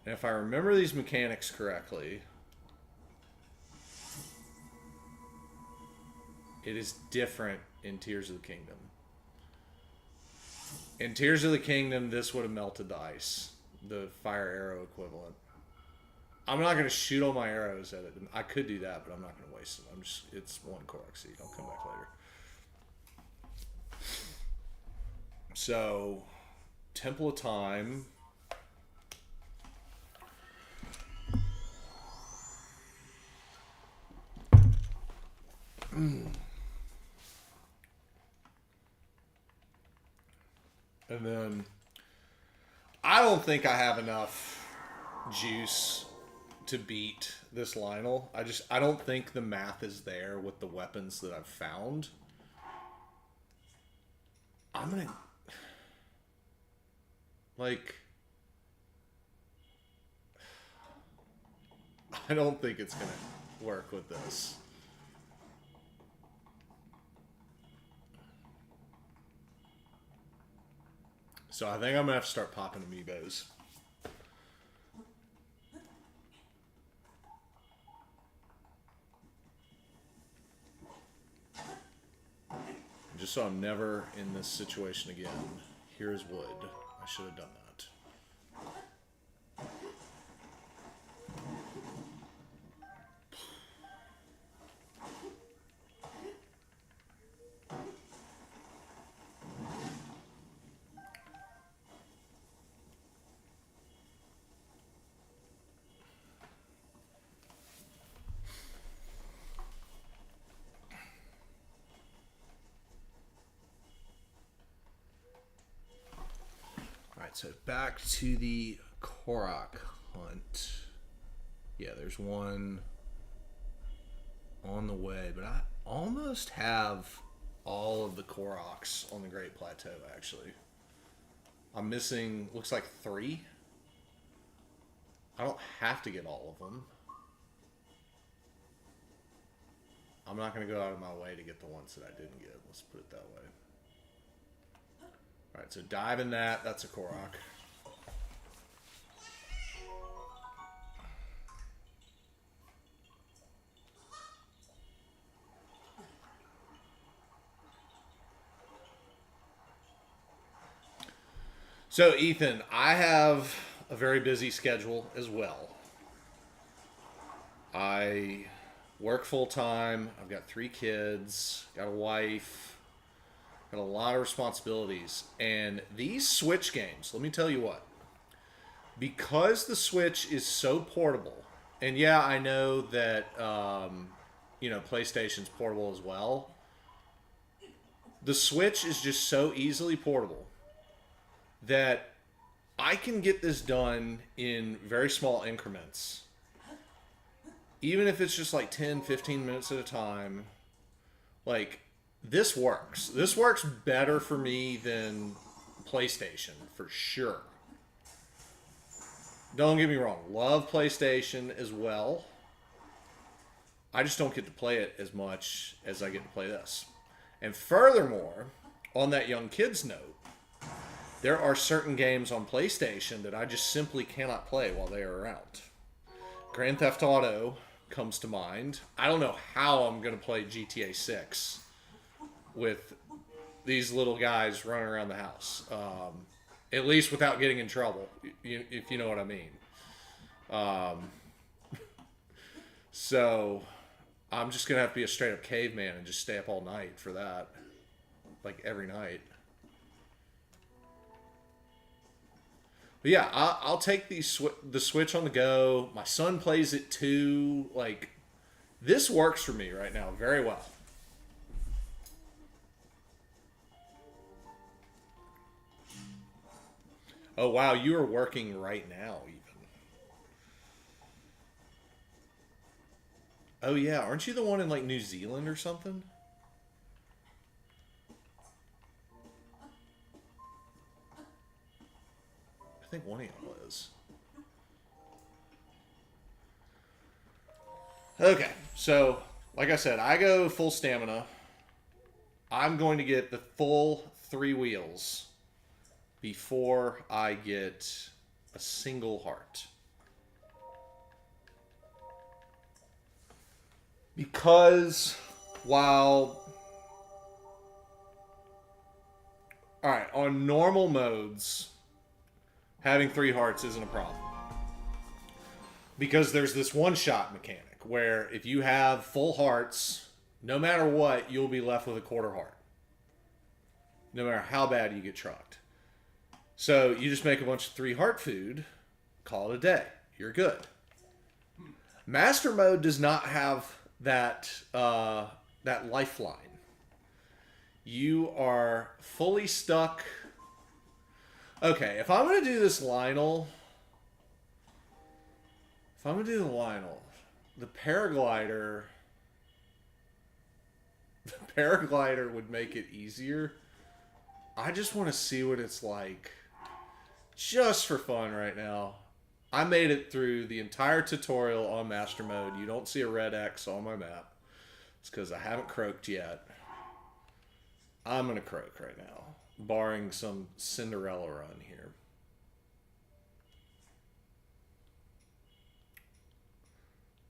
And if I remember these mechanics correctly, it is different in Tears of the Kingdom. In Tears of the Kingdom, this would have melted the ice. The fire arrow equivalent. I'm not going to shoot all my arrows at it. I could do that, but I'm not going to waste them. It's 1 Korok seed. I'll come back later. So, Temple of Time. And then I don't think I have enough juice to beat this Lionel. I don't think the math is there with the weapons that I've found. I'm gonna I don't think it's gonna work with this. So I think I'm gonna have to start popping amiibos. Just so I'm never in this situation again. Here's wood. I should have done that. So back to the Korok hunt. Yeah, there's one on the way, but I almost have all of the Koroks on the Great Plateau, actually. I'm missing, looks like 3. I don't have to get all of them. I'm not going to go out of my way to get the ones that I didn't get. Let's put it that way. Alright, so dive in that. That's a Korok. So, Ethan, I have a very busy schedule as well. I work full time. I've got 3 kids, got a wife, got a lot of responsibilities. And these Switch games, let me tell you what, because the Switch is so portable, and yeah, I know that, PlayStation's portable as well. The Switch is just so easily portable that I can get this done in very small increments. Even if it's just like 10, 15 minutes at a time. Like, this works. This works better for me than PlayStation, for sure. Don't get me wrong. Love PlayStation as well. I just don't get to play it as much as I get to play this. And furthermore, on that young kids note, there are certain games on PlayStation that I just simply cannot play while they are around. Grand Theft Auto comes to mind. I don't know how I'm going to play GTA 6 with these little guys running around the house. At least without getting in trouble, if you know what I mean. So I'm just going to have to be a straight up caveman and just stay up all night for that. Like every night. But yeah, I'll take the Switch on the go. My son plays it too. Like, this works for me right now very well. Oh, wow, you are working right now, even. Oh, yeah, aren't you the one in, like, New Zealand or something? I think one of y'all is. Okay, so, like I said, I go full stamina. I'm going to get the full 3 wheels before I get a single heart. Because while... Alright, on normal modes, having 3 hearts isn't a problem. Because there's this one-shot mechanic where if you have full hearts, no matter what, you'll be left with a quarter heart. No matter how bad you get trucked. So you just make a bunch of 3 heart food, call it a day. You're good. Master mode does not have that lifeline. You are fully stuck. Okay, if I'm going to do this Lionel... If I'm going to do the Lionel, the paraglider... The paraglider would make it easier. I just want to see what it's like. Just for fun right now. I made it through the entire tutorial on Master Mode. You don't see a red X on my map. It's because I haven't croaked yet. I'm going to croak right now. Barring some Cinderella run here.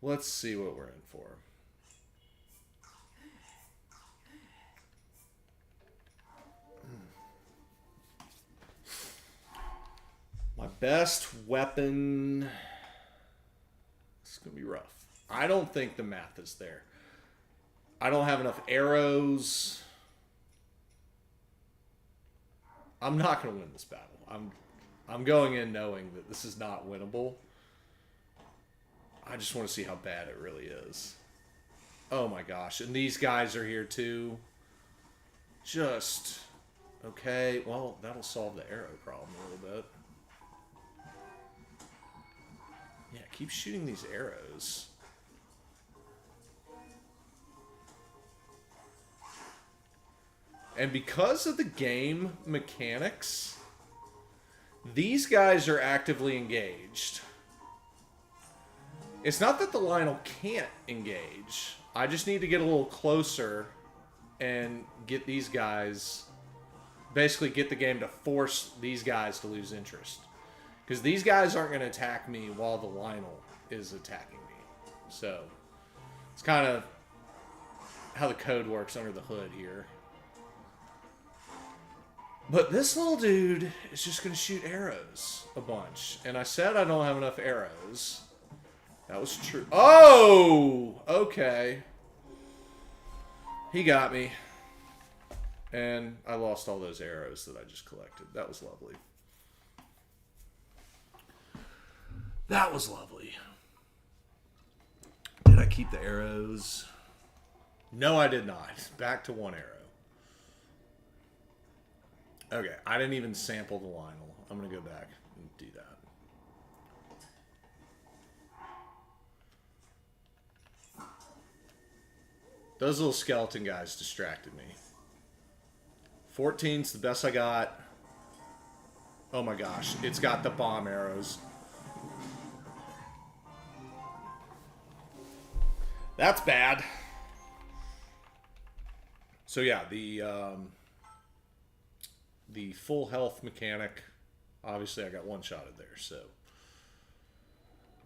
Let's see what we're in for. My best weapon... It's going to be rough. I don't think the math is there. I don't have enough arrows. I'm not going to win this battle. I'm going in knowing that this is not winnable. I just want to see how bad it really is. Oh my gosh. And these guys are here too. Just... Okay. Well, that'll solve the arrow problem a little bit. Yeah, keep shooting these arrows. And because of the game mechanics, these guys are actively engaged. It's not that the Lionel can't engage. I just need to get a little closer and get these guys... Basically get the game to force these guys to lose interest. Because these guys aren't going to attack me while the Lionel is attacking me. So, it's kind of how the code works under the hood here. But this little dude is just going to shoot arrows a bunch. And I said I don't have enough arrows. That was true. Oh! Okay. He got me. And I lost all those arrows that I just collected. That was lovely. That was lovely. Did I keep the arrows? No, I did not. Back to one arrow. Okay, I didn't even sample the Lionel. I'm going to go back and do that. Those little skeleton guys distracted me. 14's the best I got. Oh my gosh, it's got the bomb arrows. That's bad. So yeah, the full health mechanic, obviously I got one shotted there, so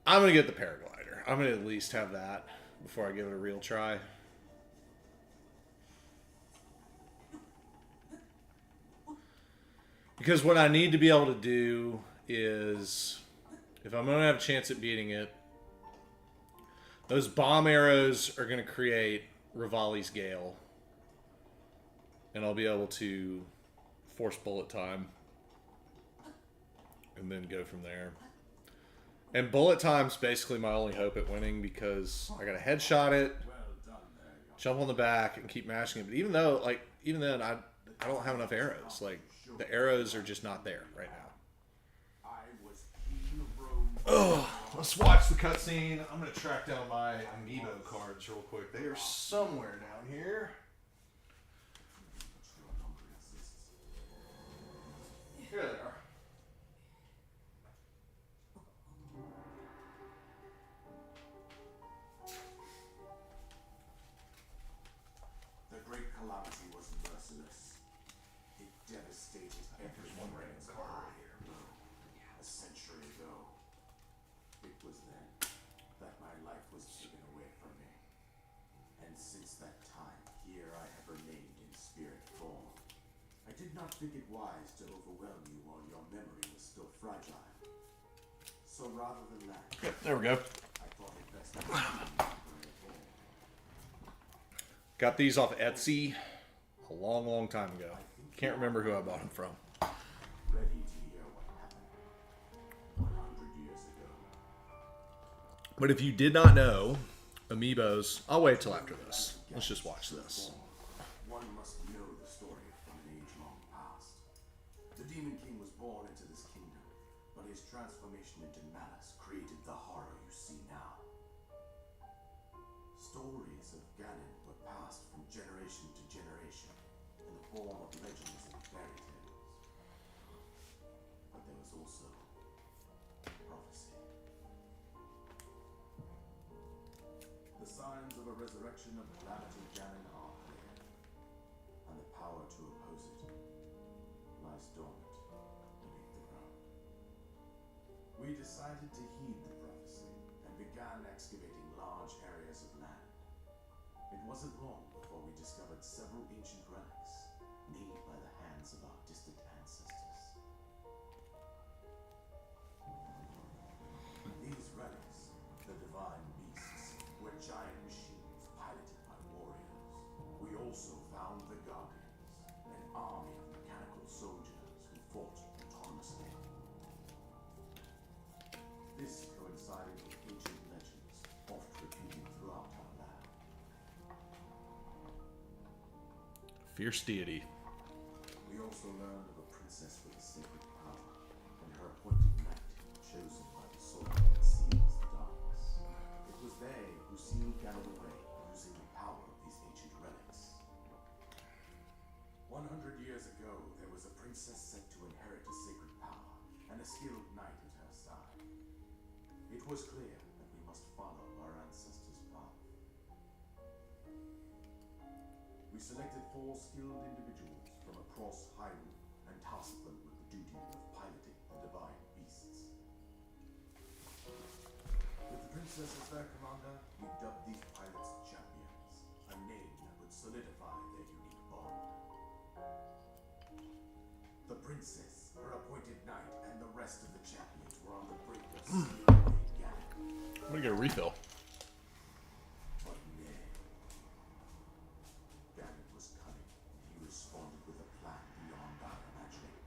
I'm gonna get the paraglider. I'm gonna at least have that before I give it a real try. Because what I need to be able to do is, if I'm going to have a chance at beating it, those bomb arrows are going to create Rivali's Gale. And I'll be able to force bullet time. And then go from there. And bullet time's basically my only hope at winning because I got to headshot it, jump on the back, and keep mashing it. But even then, I don't have enough arrows. Like, the arrows are just not there right now. Oh, let's watch the cutscene. I'm going to track down my amiibo cards real quick. They are somewhere down here. Here they are. The great calamity was merciless. It devastated everyone in its path. A century ago, it was then that my life was taken away from me. And since that time, here I have remained in spirit form. I did not think it wise to overwhelm you while your memory was still fragile. So rather than that, There we go. I thought it best to bring it home. Got these off Etsy a long, long time ago. Can't remember who I bought them from. Ready to hear what happened 100 years ago. But if you did not know, amiibos... I'll wait till after this. Let's just watch this. One must know the story from an age-long past. The Demon King was born into this kingdom, but his transformation into malice created the horror you see now. Stories of Ganon were passed from generation to generation in the form of legends and fairy tales. But there was also prophecy. The signs of a resurrection of calamity Ganon are clear, and the power to oppose it lies dormant beneath the ground. We decided to heed the prophecy and began excavating large areas of land. It wasn't long before we discovered several ancient relics made by the hands of our distant ancestors. These relics, the divine beasts, were giant machines piloted by warriors. We also found the Guardians, an army of mechanical soldiers who fought autonomously. This coincided with ancient legends, oft repeated throughout our land. Fierce deity. We also learned of a princess with a sacred power, and her appointed knight, chosen by the sword that seals the darkness. It was they who sealed Ganon away using the power of these ancient relics. One princess set to inherit a sacred power and a skilled knight at her side. It was clear that we must follow our ancestors' path. We selected 4 skilled individuals from across Hyrule and tasked them with the duty of piloting the divine beasts. With the princess as their commander, we dubbed these pilots champions, a name that would solidify their unique bond. The princess, her appointed knight, and the rest of the champions were on the brink of sealing Ganon. I'm gonna get a refill. But nay. Ganon was cunning, and he responded with a plan beyond our imagining.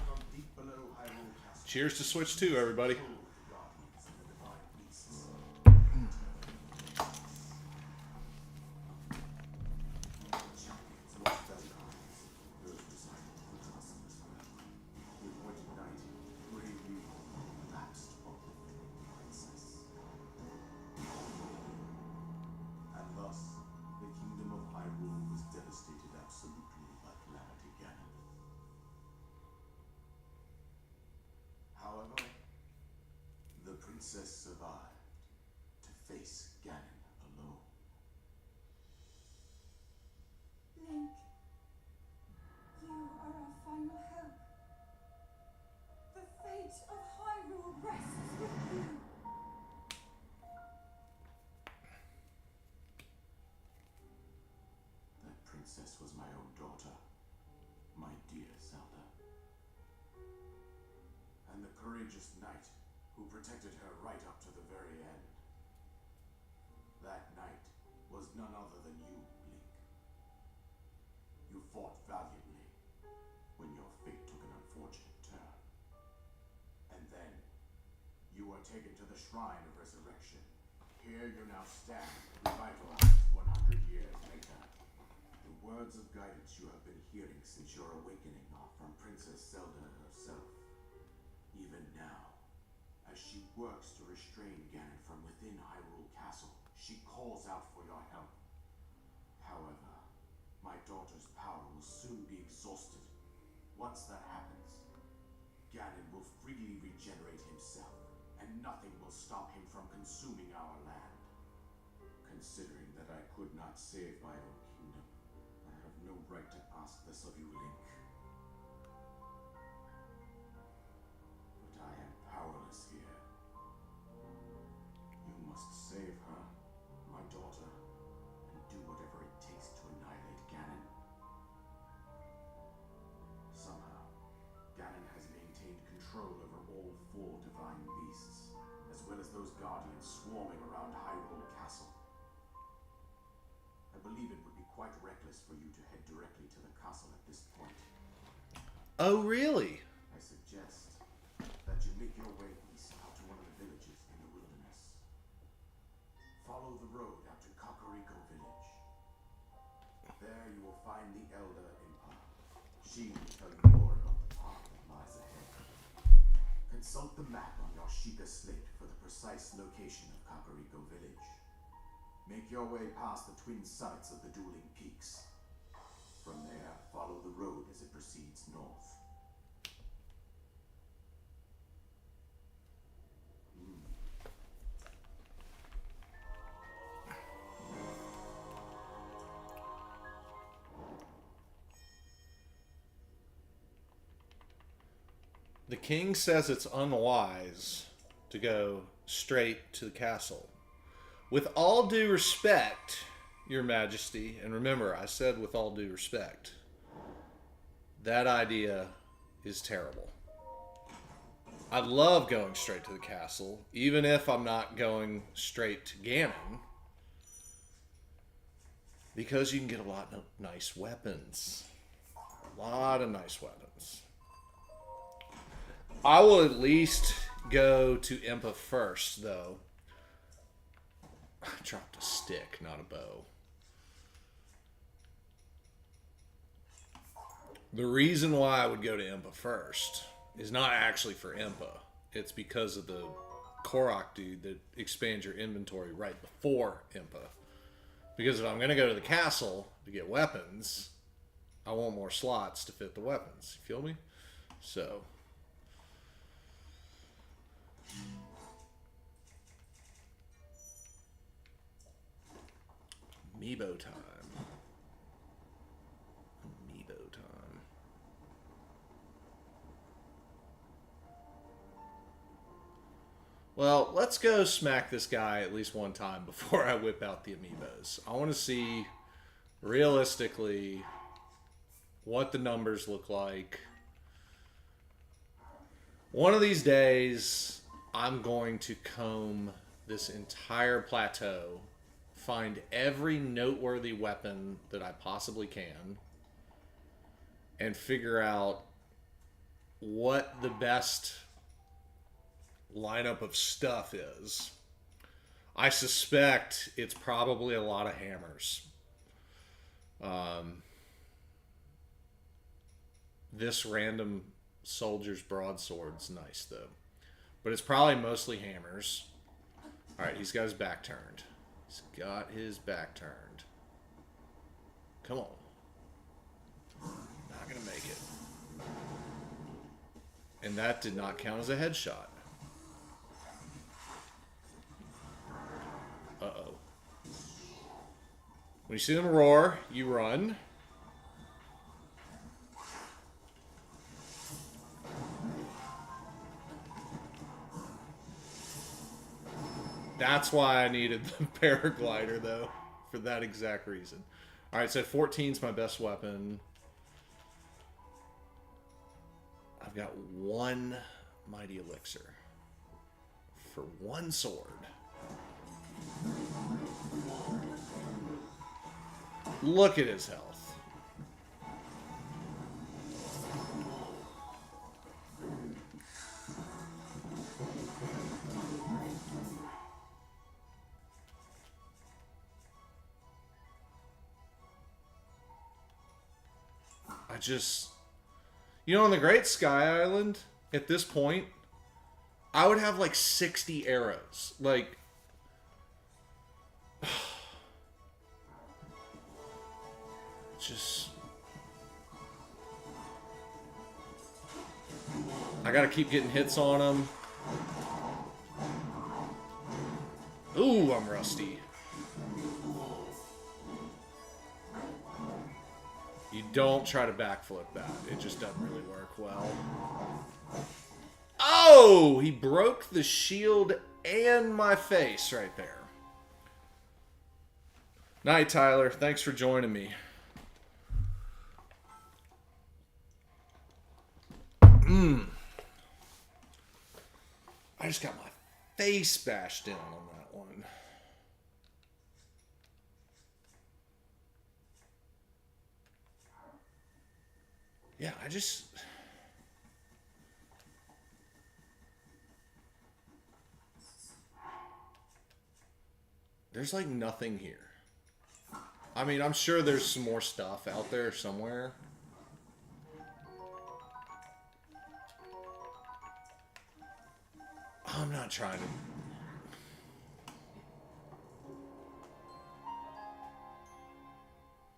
From deep below Hyrule Castle, Cheers to Switch 2, everybody. the guardians and the divine beasts. Champions lost their lives. Those decided to trust us. The appointed knight, bravely lapsed on the princess. And thus, the kingdom of Hyrule was devastated absolutely by Calamity Ganon. However, the princess survived to face Ganon alone. Link, you are our final hope. The fate of Hyrule rests with you. That princess was my own daughter, my dear Zelda. And the courageous knight who protected her right up to the very end. That knight was none other than you, Link. You fought valiantly when your fate took an unfortunate turn. And then you were taken to the Shrine of Resurrection. Here you now stand, revitalized 100 years later. The words of guidance you have been hearing since your awakening are from Princess Zelda herself. Even now, as she works to restrain Ganon from within Hyrule Castle, she calls out for your help. However, my daughter's power will soon be exhausted. Once that happens, Ganon will freely regenerate himself, and nothing will stop him from consuming our land. Considering that I could not save my own kingdom, I have no right to ask this of you, Link. But I am powerless here. You must save her, my daughter, and do whatever it takes to annihilate Ganon. Somehow, Ganon has maintained control over all 4 divine beasts, as well as those guardians swarming around Hyrule Castle. I believe it would be quite reckless for you to head directly to the castle at this point. Oh, really? I suggest that you make your way east out to one of the villages in the wilderness. Follow the road out to Kakariko Village. There you will find the Elder Impa. She will tell you more about the path that lies ahead. Consult the map on your Sheikah slate for the precise location of Kakariko Village. Make your way past the twin summits of the dueling peaks. From there, follow the road as it proceeds north. The king says it's unwise to go straight to the castle. With all due respect, Your Majesty, and remember, I said with all due respect, that idea is terrible. I love going straight to the castle, even if I'm not going straight to Ganon, because you can get a lot of nice weapons. A lot of nice weapons. I will at least go to Impa first, though. I dropped a stick, not a bow. The reason why I would go to Impa first is not actually for Impa. It's because of the Korok dude that expands your inventory right before Impa. Because if I'm going to go to the castle to get weapons, I want more slots to fit the weapons. You feel me? So. Amiibo time. Amiibo time. Well, let's go smack this guy at least one time before I whip out the amiibos. I want to see realistically what the numbers look like. One of these days, I'm going to comb this entire plateau, find every noteworthy weapon that I possibly can, and figure out what the best lineup of stuff is. I suspect it's probably a lot of hammers. This random soldier's broadsword's nice though, but it's probably mostly hammers. All right, he's got his back turned. He's got his back turned. Come on. Not gonna make it. And that did not count as a headshot. Uh-oh. When you see them roar, you run. That's why I needed the paraglider, though, for that exact reason. Alright, so 14's my best weapon. I've got one mighty elixir for one sword. Look at his health. I just... You know, on the Great Sky Island, at this point, I would have like 60 arrows. Like... Just... I gotta keep getting hits on them. Ooh, I'm rusty. You don't try to backflip that. It just doesn't really work well. Oh! He broke the shield and my face right there. Night, Tyler. Thanks for joining me. I just got my face bashed in on that one. Yeah, I just... There's like nothing here. I mean, I'm sure there's some more stuff out there somewhere. I'm not trying to...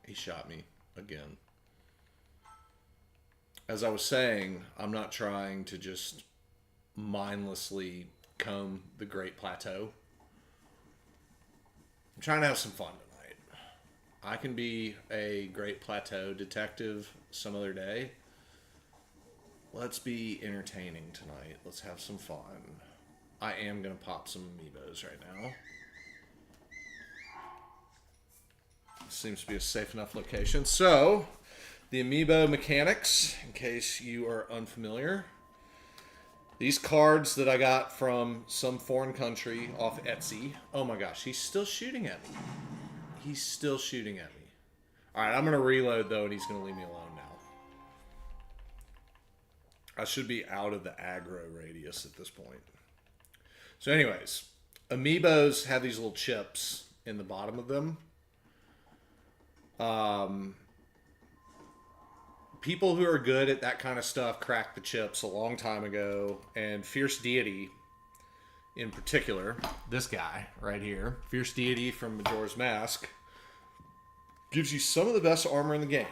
He shot me again. As I was saying, I'm not trying to just mindlessly comb the Great Plateau. I'm trying to have some fun tonight. I can be a Great Plateau detective some other day. Let's be entertaining tonight. Let's have some fun. I am going to pop some amiibos right now. Seems to be a safe enough location. So, the amiibo mechanics, in case you are unfamiliar. These cards that I got from some foreign country off Etsy. Oh my gosh, he's still shooting at me. He's still shooting at me. Alright, I'm going to reload though, and he's going to leave me alone now. I should be out of the aggro radius at this point. So anyways, amiibos have these little chips in the bottom of them. people who are good at that kind of stuff cracked the chips a long time ago, and Fierce Deity in particular, this guy right here, Fierce Deity from Majora's Mask, gives you some of the best armor in the game.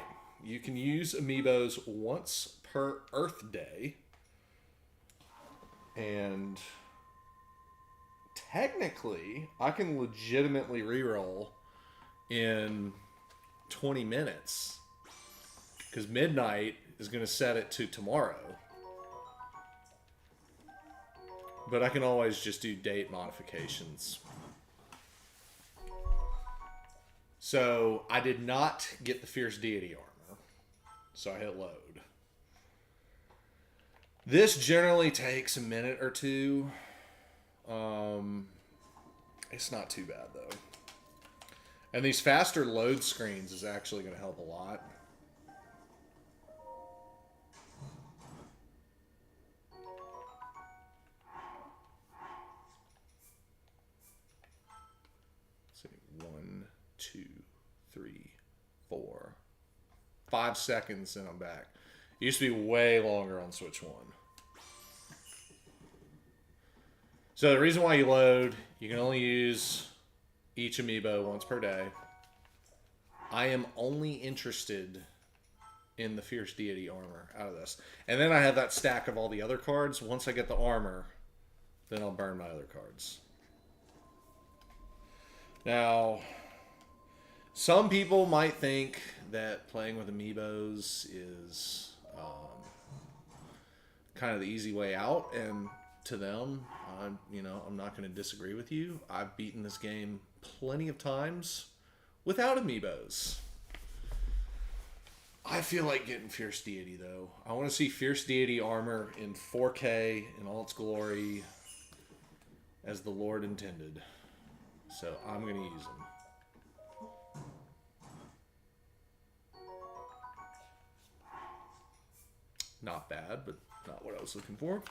You can use amiibos once per Earth Day, and technically I can legitimately reroll in 20 minutes because midnight is going to set it to tomorrow. But I can always just do date modifications. So I did not get the Fierce Deity armor. So I hit load. This generally takes a minute or two. It's not too bad though. And these faster load screens is actually going to help a lot. Let's see, 1, 2, 3, 4, 5 seconds, and I'm back. It used to be way longer on Switch 1. So the reason why you load, you can only use each amiibo once per day. I am only interested in the Fierce Deity armor out of this. And then I have that stack of all the other cards. Once I get the armor, then I'll burn my other cards. Now, some people might think that playing with amiibos is kind of the easy way out, and to them, I'm not going to disagree with you. I've beaten this game plenty of times without amiibos. I feel like getting Fierce Deity, though. I want to see Fierce Deity armor in 4K in all its glory as the Lord intended. So I'm going to use them. Not bad, but not what I was looking for.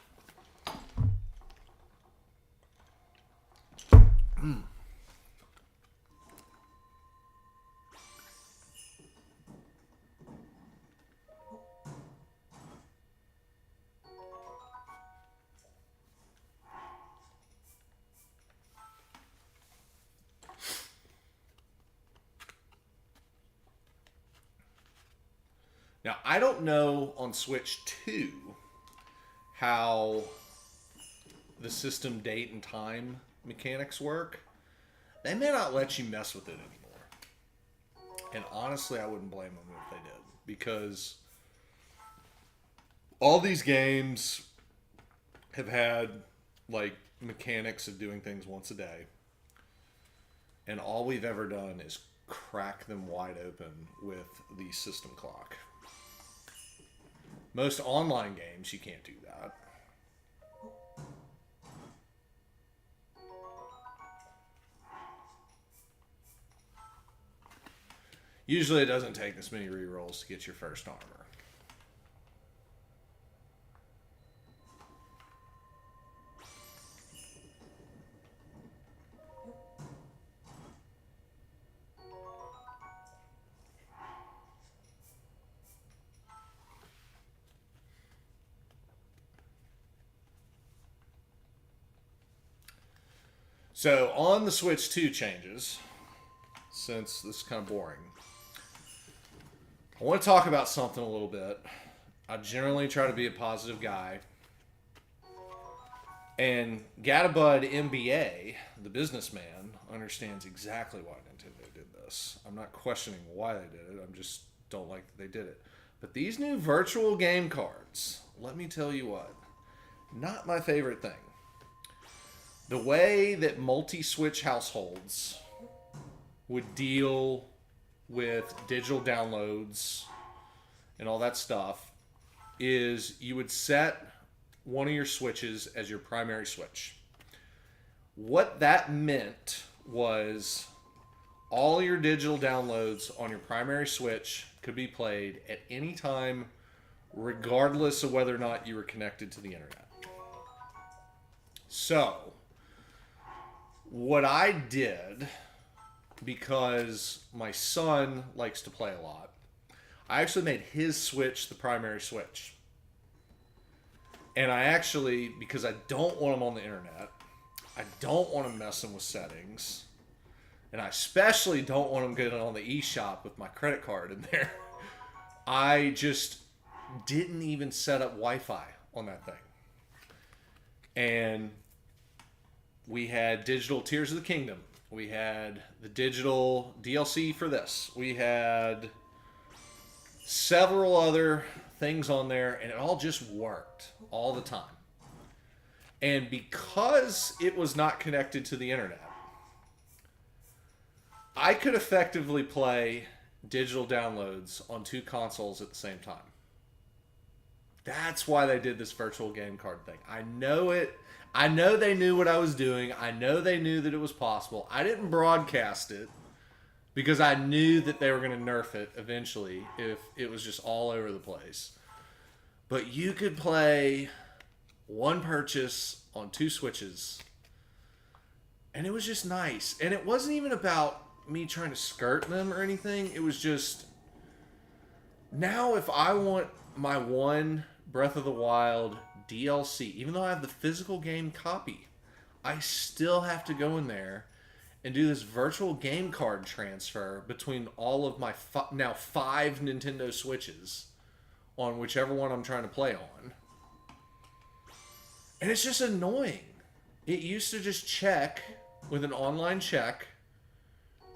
Now, I don't know on Switch 2 how the system date and time mechanics work. They may not let you mess with it anymore. And honestly, I wouldn't blame them if they did. Because all these games have had, like, mechanics of doing things once a day. And all we've ever done is crack them wide open with the system clock. Most online games, you can't do that. Usually it doesn't take this many rerolls to get your first armor. So on the Switch 2 changes, since this is kind of boring, I want to talk about something a little bit. I generally try to be a positive guy. And Gatabud MBA, the businessman, understands exactly why Nintendo did this. I'm not questioning why they did it. I just don't like that they did it. But these new virtual game cards, let me tell you what, not my favorite thing. The way that multi-Switch households would deal with digital downloads and all that stuff is you would set one of your Switches as your primary Switch. What that meant was all your digital downloads on your primary Switch could be played at any time, regardless of whether or not you were connected to the internet. So, what I did, because my son likes to play a lot, I actually made his Switch the primary Switch. And I actually, because I don't want him on the internet, I don't want him messing with settings, and I especially don't want him getting on the eShop with my credit card in there, I just didn't even set up Wi-Fi on that thing. And we had digital Tears of the Kingdom. We had the digital DLC for this. We had several other things on there, and it all just worked all the time. And because it was not connected to the internet, I could effectively play digital downloads on 2 consoles at the same time. That's why they did this virtual game card thing. I know it. I know they knew what I was doing. I know they knew that it was possible. I didn't broadcast it because I knew that they were going to nerf it eventually if it was just all over the place. But you could play one purchase on 2 Switches, and it was just nice. And it wasn't even about me trying to skirt them or anything. It was just, now if I want my one Breath of the Wild DLC, even though I have the physical game copy, I still have to go in there and do this virtual game card transfer between all of my now 5 Nintendo Switches on whichever one I'm trying to play on. And it's just annoying. It used to just check with an online check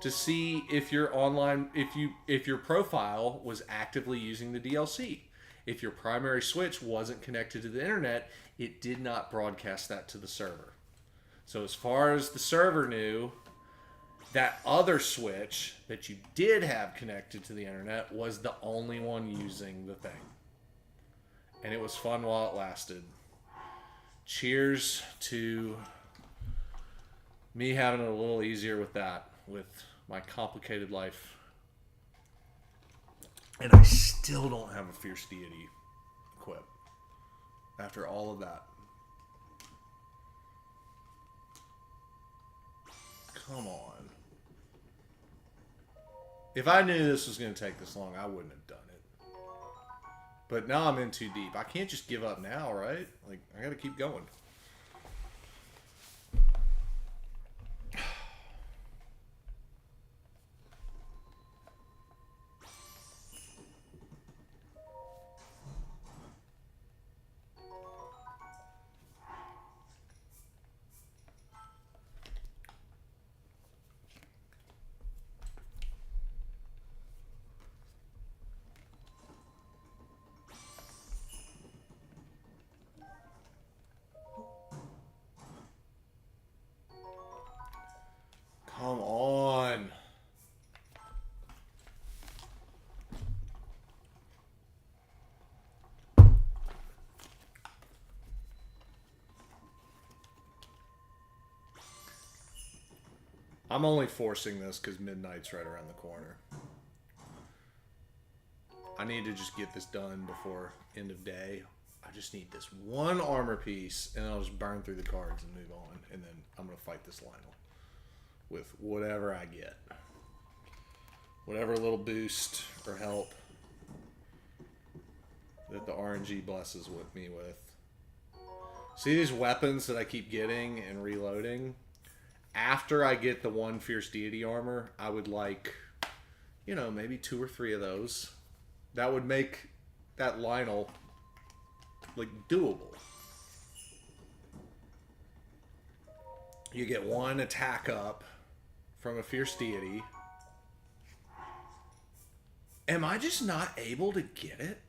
to see if your online, if your profile was actively using the DLC. If your primary Switch wasn't connected to the internet, it did not broadcast that to the server. So as far as the server knew, that other Switch that you did have connected to the internet was the only one using the thing. And it was fun while it lasted. Cheers to me having it a little easier with that, with my complicated life. And I still don't have a Fierce Deity equipped after all of that. Come on. If I knew this was going to take this long, I wouldn't have done it. But now I'm in too deep. I can't just give up now, right? Like, I got to keep going. Come on. I'm only forcing this because midnight's right around the corner. I need to just get this done before end of day. I just need this one armor piece, and I'll just burn through the cards and move on. And then I'm going to fight this Lionel with whatever I get. Whatever little boost or help that the RNG blesses with me with. See these weapons that I keep getting and reloading? After I get the one Fierce Deity armor, I would like, you know, maybe 2 or 3 of those. That would make that Lionel, like, doable. You get 1 attack up from a Fierce Deity. Am I just not able to get it?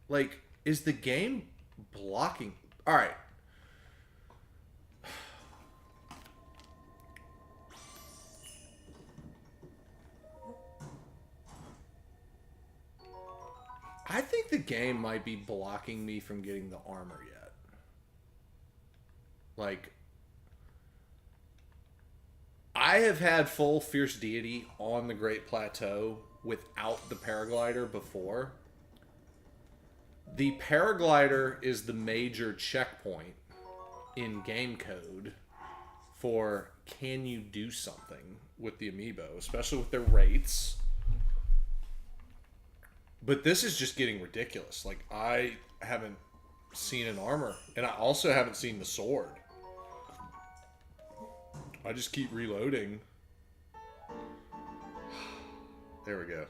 Like, is the game blocking? Alright. I think the game might be blocking me from getting the armor yet. Like, I have had full Fierce Deity on the Great Plateau without the paraglider before. The paraglider is the major checkpoint in game code for can you do something with the amiibo, especially with their rates. But this is just getting ridiculous. Like, I haven't seen an armor, and I also haven't seen the sword. I just keep reloading. There we go.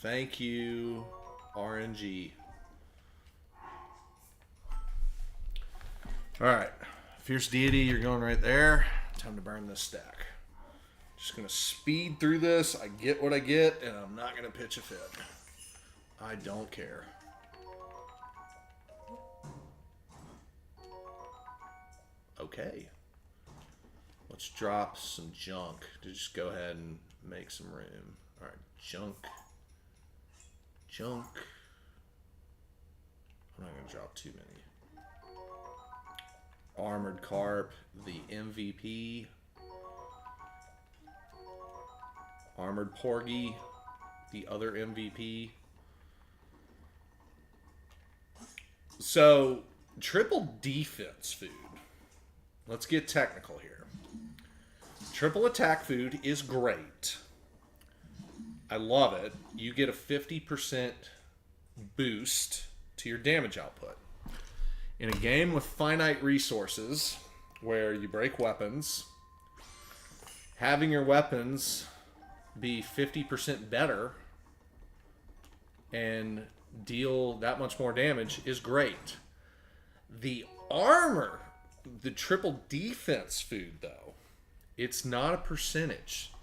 Thank you, RNG. Alright. Fierce Deity, you're going right there. Time to burn this stack. Just going to speed through this. I get what I get, and I'm not going to pitch a fit. I don't care. Okay. Let's drop some junk to just go ahead and make some room. Alright, junk. Junk. I'm not going to drop too many. Armored Carp, the MVP. Armored Porgy, the other MVP. So, triple defense food. Let's get technical here. Triple attack food is great. I love it. You get a 50% boost to your damage output. In a game with finite resources, where you break weapons, having your weapons be 50% better and deal that much more damage is great. The armor, the triple defense food, though, it's not a percentage.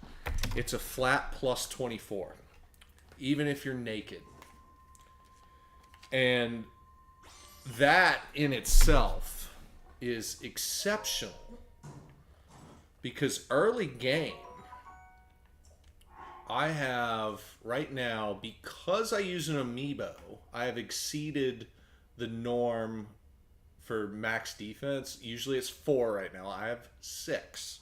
It's a flat plus 24, even if you're naked. And that in itself is exceptional, because early game, I have right now, because I use an amiibo, I have exceeded the norm for max defense. Usually it's 4 right now. I have 6.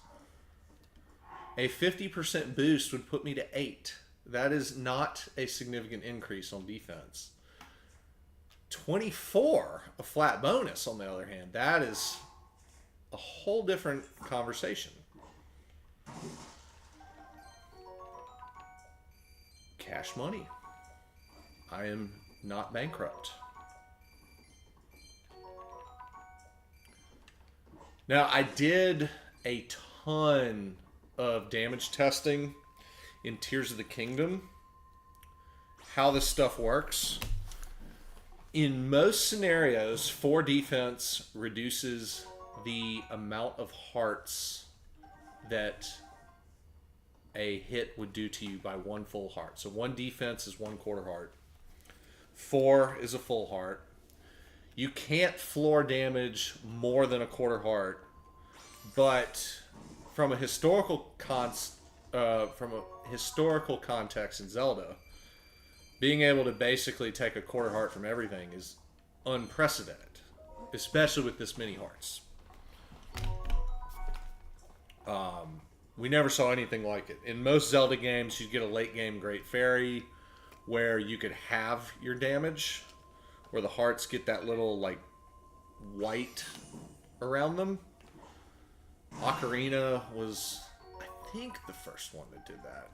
A 50% boost would put me to 8. That is not a significant increase on defense. 24, a flat bonus, on the other hand, that is a whole different conversation. Cash money. I am not bankrupt. Now, I did a ton of damage testing in Tears of the Kingdom. How this stuff works. In most scenarios, 4 defense reduces the amount of hearts that a hit would do to you by 1 full heart. So 1 defense is 1 quarter heart. 4 is a full heart. You can't floor damage more than a quarter heart, but from a historical context in Zelda, being able to basically take a quarter heart from everything is unprecedented, especially with this many hearts. We never saw anything like it. In most Zelda games, you get a late game Great Fairy where you could have your damage, where the hearts get that little like white around them. Ocarina was, I think, the first one that did that.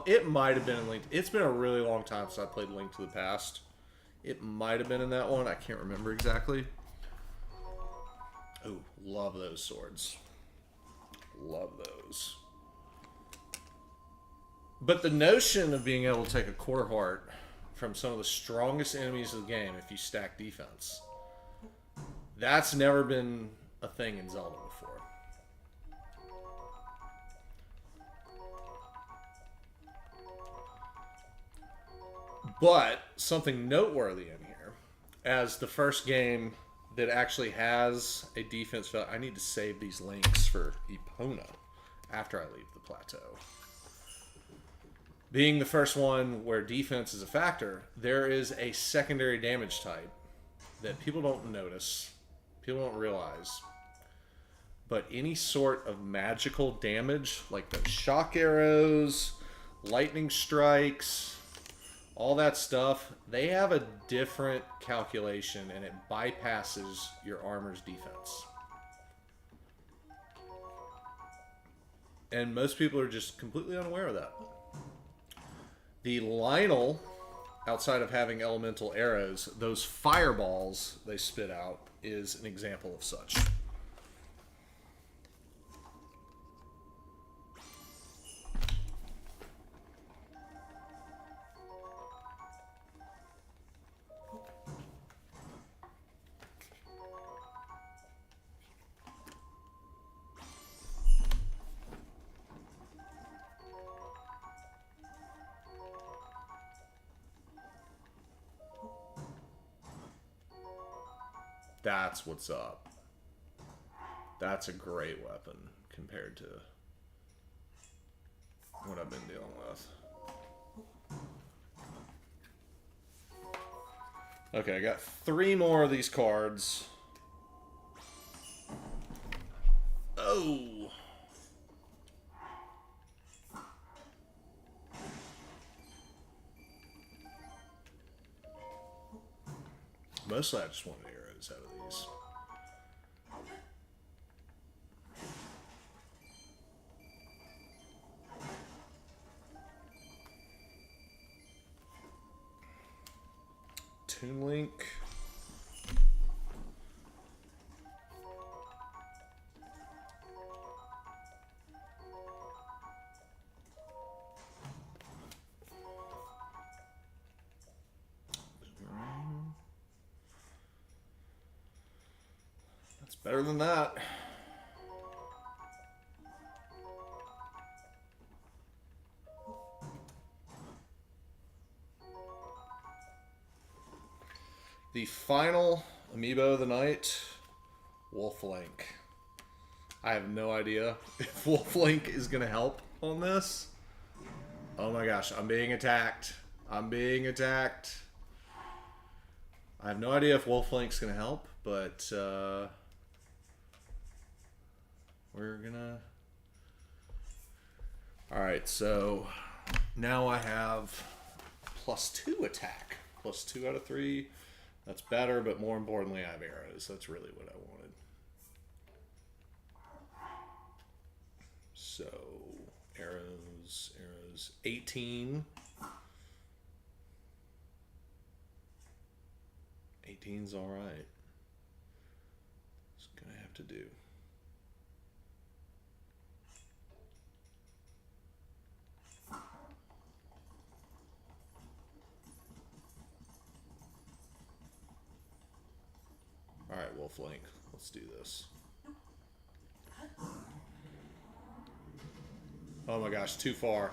It might have been in Link. It's been a really long time since I played Link to the Past. It might have been in that one. I can't remember exactly. Oh, love those swords. Love those. But the notion of being able to take a quarter heart from some of the strongest enemies of the game if you stack defense, that's never been a thing in Zelda before. But something noteworthy in here, as the first game that actually has a defense value, I need to save these links for Epona after I leave the plateau. Being the first one where defense is a factor, there is a secondary damage type that people don't notice, people don't realize. But any sort of magical damage, like those shock arrows, lightning strikes, all that stuff, they have a different calculation, and it bypasses your armor's defense. And most people are just completely unaware of that. The Lionel, outside of having elemental arrows, those fireballs they spit out is an example of such. That's what's up. That's a great weapon compared to what I've been dealing with. Okay, I got 3 more of these cards. Oh! Mostly I just wanted arrows out of these. Toon Link. That's better than that. The final amiibo of the night, Wolf Link. I have no idea if Wolf Link is going to help on this. Oh my gosh, I'm being attacked. I'm being attacked. I have no idea if Wolf Link's going to help, but we're going to... Alright, so now I have +2 attack. +2 out of 3. That's better, but more importantly, I have arrows. That's really what I wanted. So, arrows. 18. 18's alright. It's gonna have to do. Alright, Wolf Link. Let's do this. Oh my gosh, too far.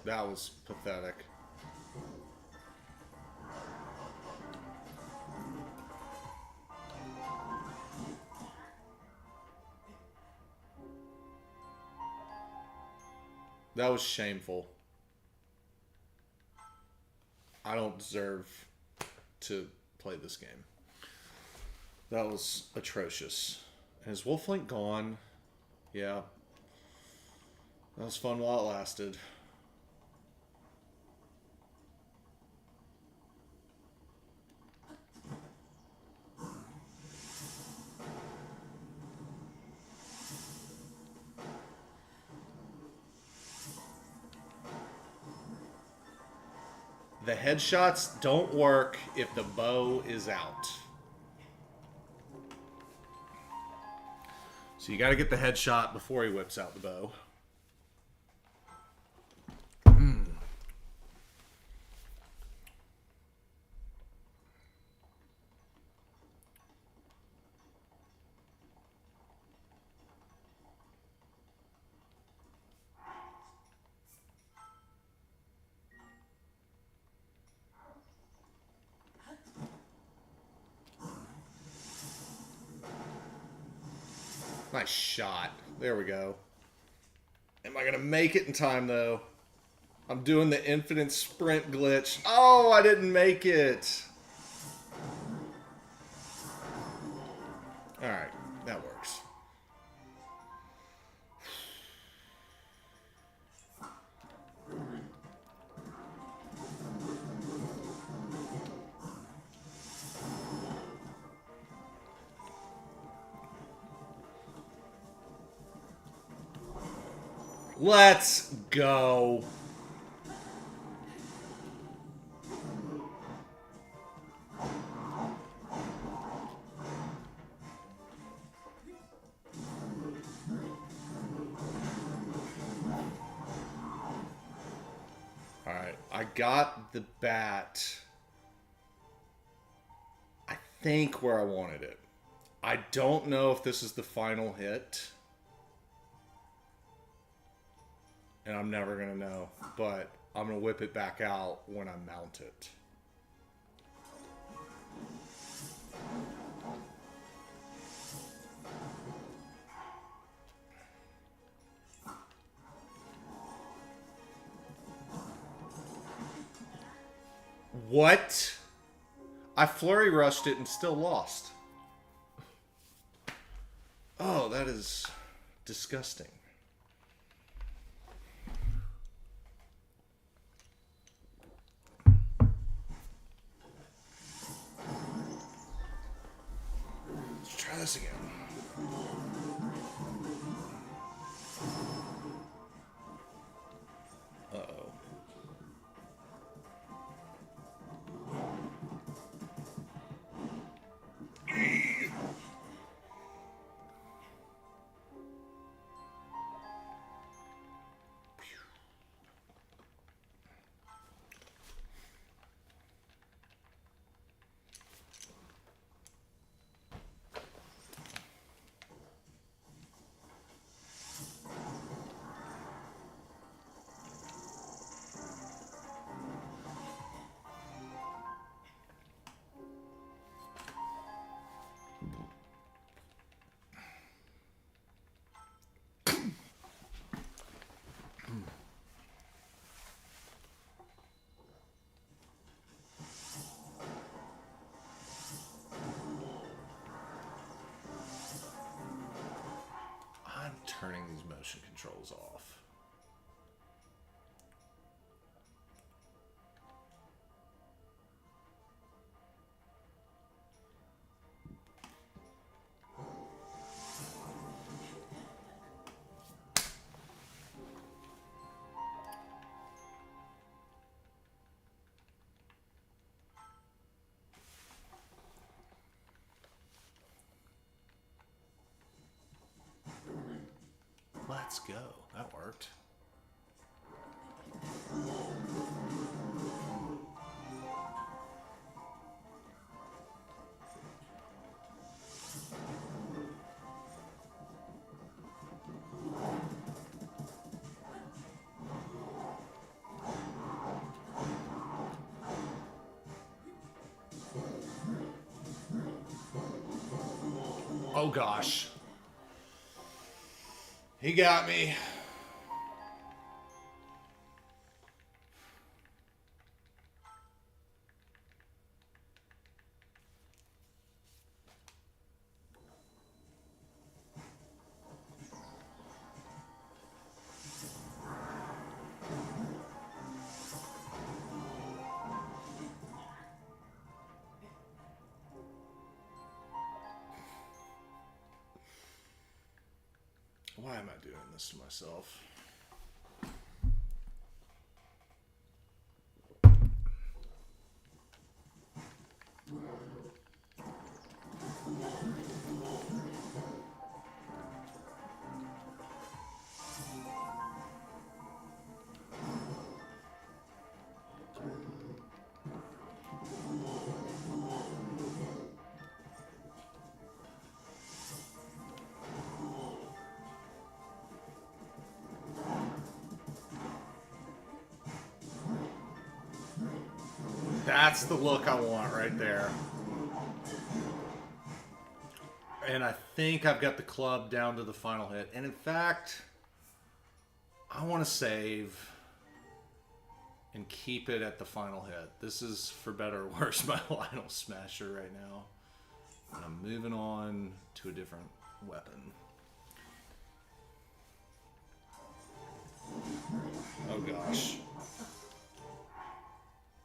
That was pathetic. That was shameful. I don't deserve to play this game. That was atrocious. Is Wolf Link gone? Yeah. That was fun while it lasted. The headshots don't work if the bow is out. So you got to get the headshot before he whips out the bow. Nice shot. There we go. Am I going to make it in time, though? I'm doing the infinite sprint glitch. Oh, I didn't make it. Alright, that works. Let's go. Alright, I got the bat, I think, where I wanted it. I don't know if this is the final hit. And I'm never going to know. But I'm going to whip it back out when I mount it. What? I flurry rushed it and still lost. Oh, that is disgusting. Let's try this again. Uh-oh. I'm turning these motion controls off. Let's go. That worked. Oh gosh. He got me. Why am I doing this to myself? That's the look I want right there. And I think I've got the club down to the final hit. And in fact, I want to save and keep it at the final hit. This is, for better or worse, my Lionel Smasher right now. And I'm moving on to a different weapon. Oh gosh.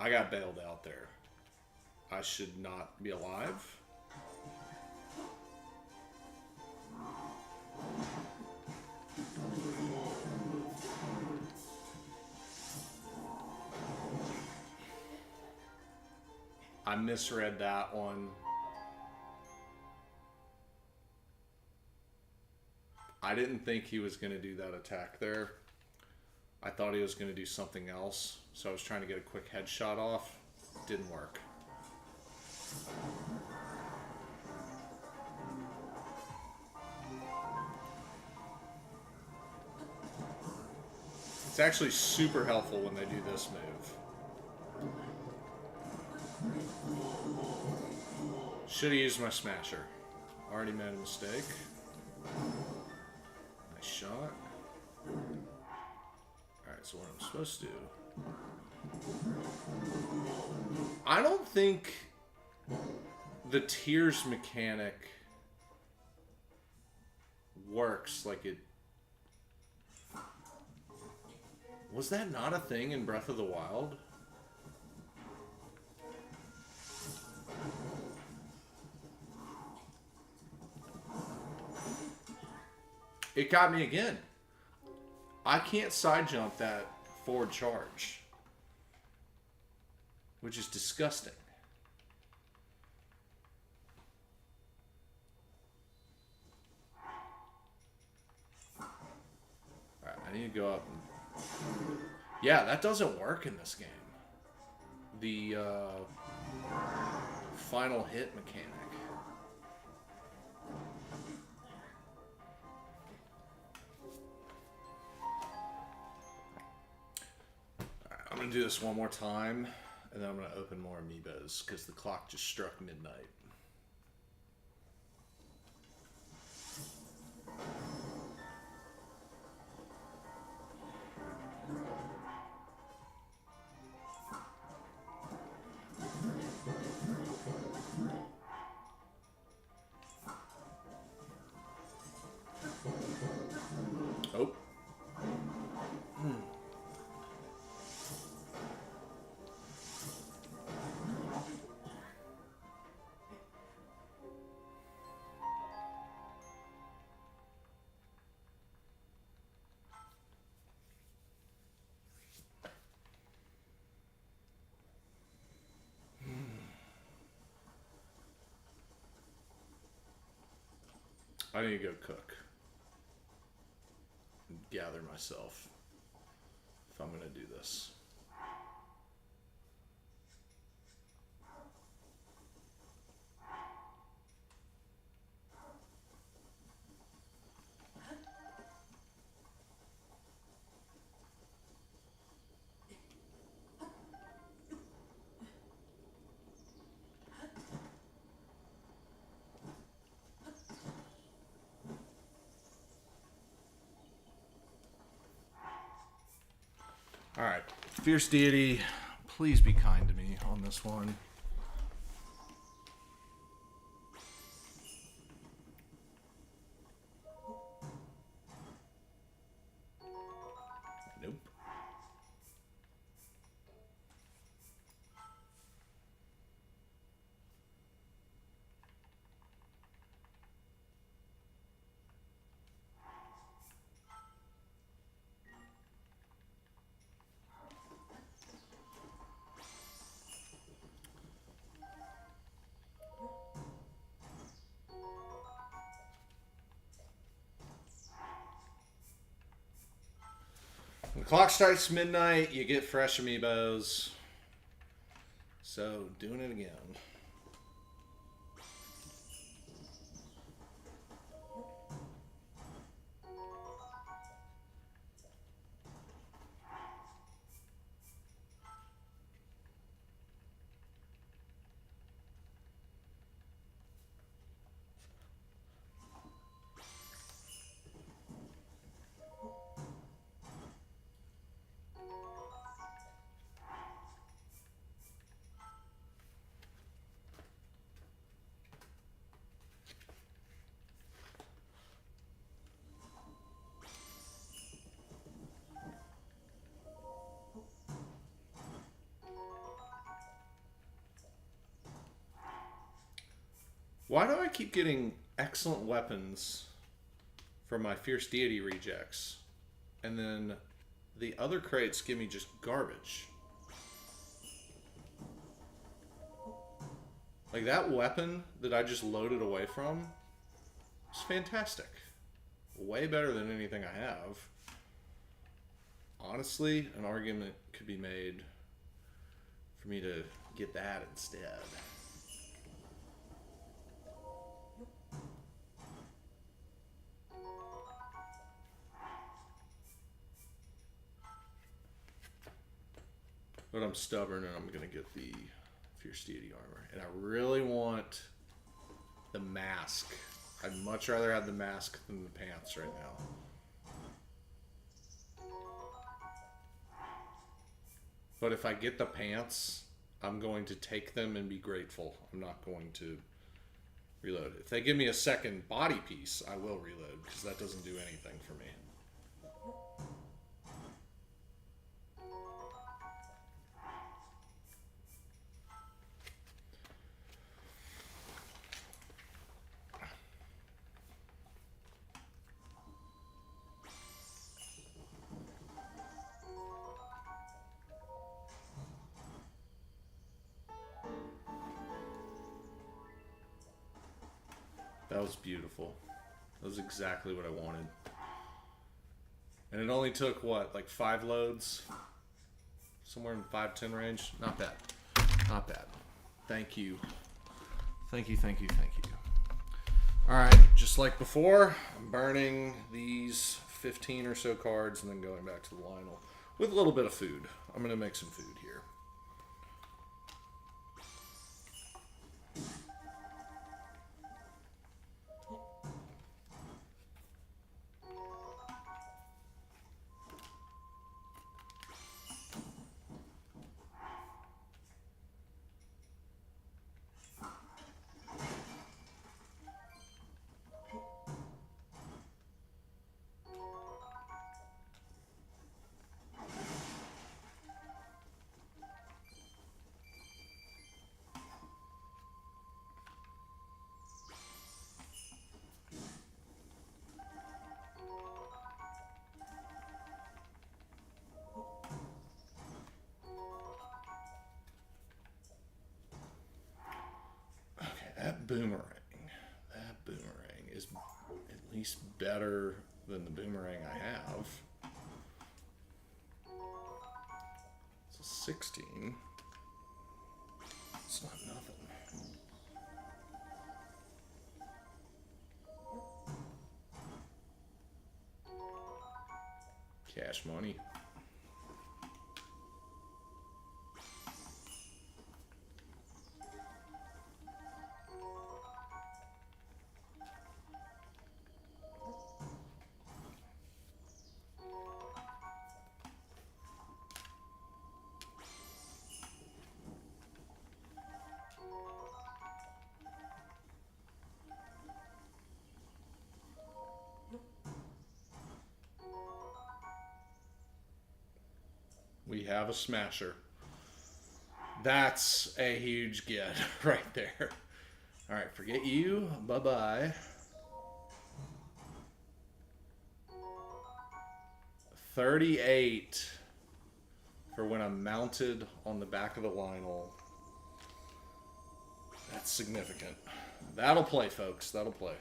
I got bailed out there. I should not be alive. I misread that one. I didn't think he was going to do that attack there. I thought he was going to do something else. So I was trying to get a quick headshot off. Didn't work. It's actually super helpful when they do this move. Should have used my smasher. Already made a mistake. Nice shot. Alright, so what I'm supposed to do... I don't think the tears mechanic works like it... Was that not a thing in Breath of the Wild? It got me again. I can't side jump that forward charge, which is disgusting. Alright, I need to go up and... Yeah, that doesn't work in this game. The final hit mechanic. Alright, I'm going to do this one more time, and then I'm going to open more amiibos, because the clock just struck midnight. Oh. I need to go cook. Gather myself if I'm going to do this. Alright, Fierce Deity, please be kind to me on this one. Nope. When the clock strikes midnight, you get fresh amiibos. So, doing it again. Why do I keep getting excellent weapons from my Fierce Deity rejects, and then the other crates give me just garbage? Like, that weapon that I just loaded away from is fantastic. Way better than anything I have. Honestly, an argument could be made for me to get that instead. But I'm stubborn and I'm going to get the Fierce Deity armor. And I really want the mask. I'd much rather have the mask than the pants right now. But if I get the pants, I'm going to take them and be grateful. I'm not going to reload. If they give me a second body piece, I will reload, because that doesn't do anything for me. That was beautiful. That was exactly what I wanted. And it only took, what, like 5 loads? Somewhere in 5-10 range? Not bad. Not bad. Thank you. Thank you, thank you, thank you. Alright, just like before, I'm burning these 15 or so cards and then going back to the Lionel with a little bit of food. I'm going to make some food here. That boomerang is at least better than the boomerang I have. It's a 16. It's not nothing. Cash money. We have a smasher. That's a huge get right there. All right, forget you. Bye-bye. 38 for when I'm mounted on the back of the Lionel. That's significant. That'll play, folks. That'll play.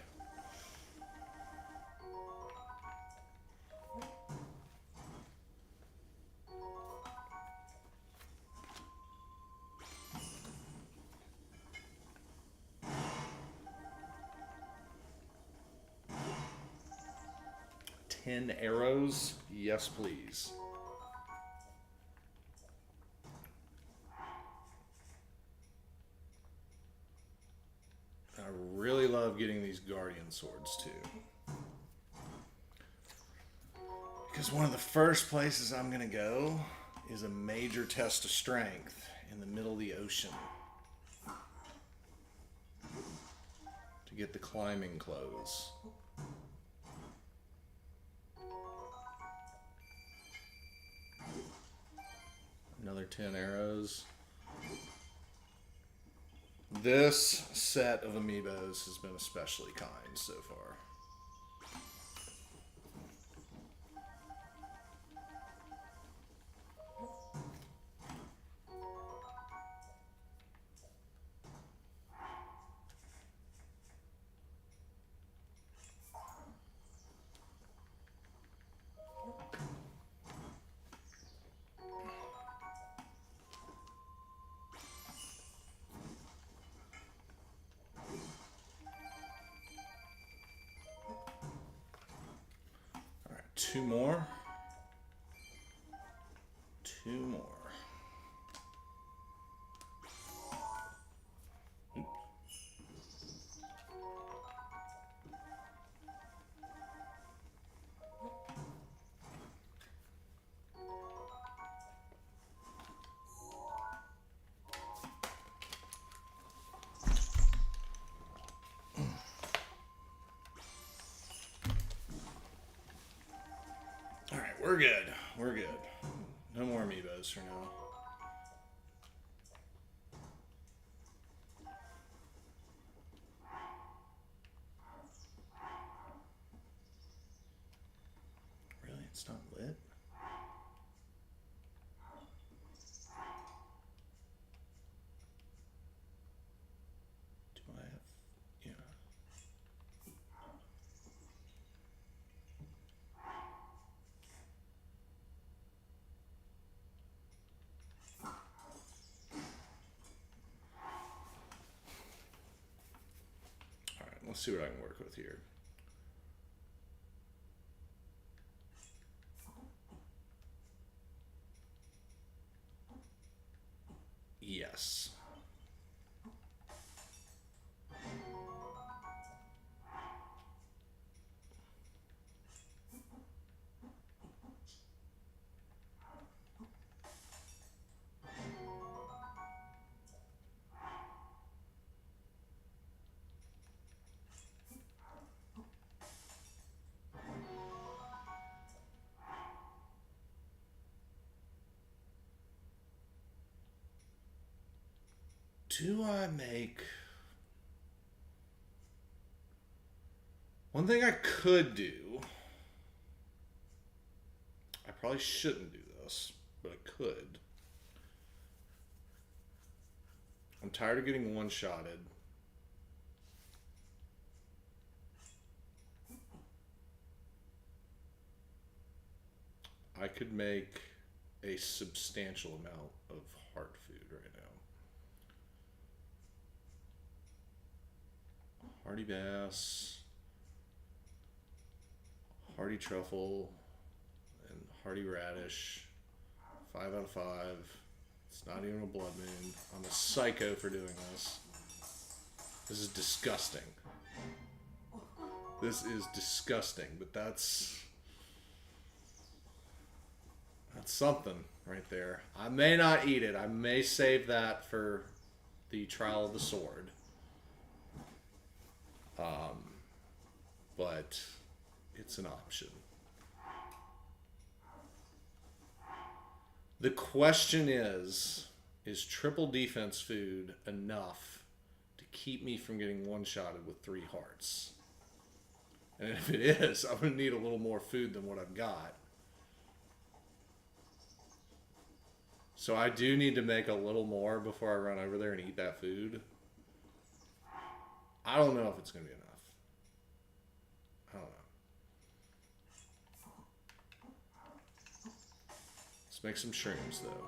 Ten arrows? Yes, please. I really love getting these Guardian Swords, too. Because one of the first places I'm going to go is a major test of strength in the middle of the ocean. To get the climbing clothes. Another 10 arrows. This set of amiibos has been especially kind so far. 2 more. 2 more. Alright, we're good. We're good. No more amiibos for now. Really? It's not lit? Do I have... Yeah. Alright, let's see what I can work with here. Yes. Do I make... One thing I could do... I probably shouldn't do this, but I could. I'm tired of getting one-shotted. I could make a substantial amount of heart food right now. Hearty bass, hearty truffle, and hearty radish. 5 out of 5. It's not even a blood moon. I'm a psycho for doing this. This is disgusting. This is disgusting, but that's something right there. I may not eat it. I may save that for the trial of the sword. But it's an option. The question is triple defense food enough to keep me from getting one-shotted with 3 hearts? And if it is, I'm going to need a little more food than what I've got. So I do need to make a little more before I run over there and eat that food. I don't know if it's going to be enough. I don't know. Let's make some shrooms, though.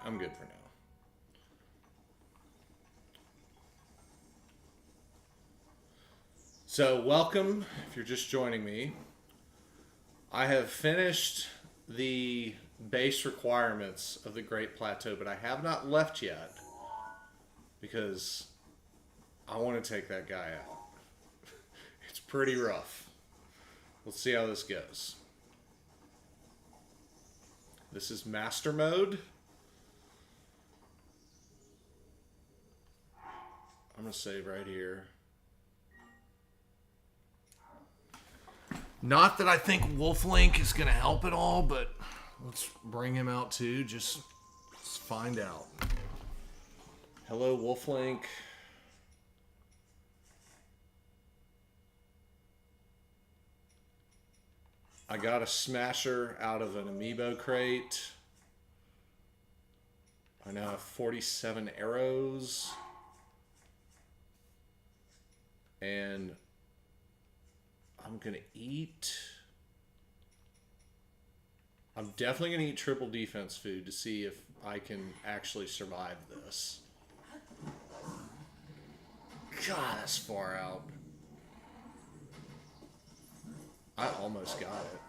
I'm good for now. So, welcome, if you're just joining me. I have finished the base requirements of the Great Plateau, but I have not left yet because I want to take that guy out. It's pretty rough. Let's see how this goes. This is master mode. I'm going to save right here. Not that I think Wolf Link is going to help at all, but let's bring him out too. Just let's find out. Hello, Wolf Link. I got a smasher out of an amiibo crate. I now have 47 arrows. And I'm going to eat... I'm definitely going to eat triple defense food to see if I can actually survive this. God, that's far out. I almost got it.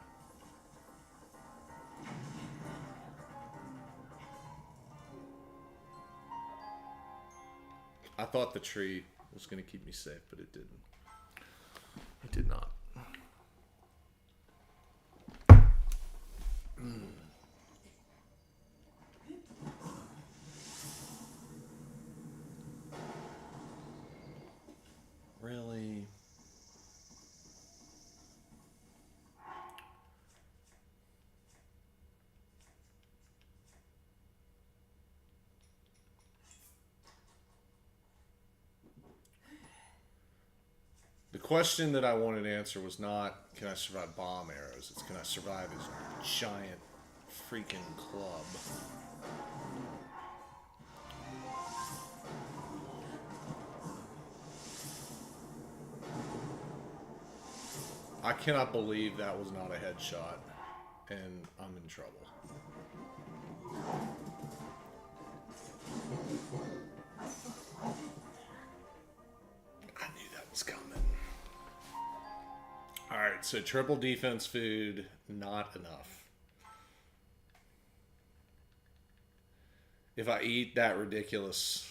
I thought the tree was going to keep me safe, but it didn't. It did not. Really? The question that I wanted to answer was not, can I survive bomb arrows? It's, can I survive his giant freaking club? I cannot believe that was not a headshot, and I'm in trouble. I knew that was coming. Alright, so triple defense food, not enough. If I eat that ridiculous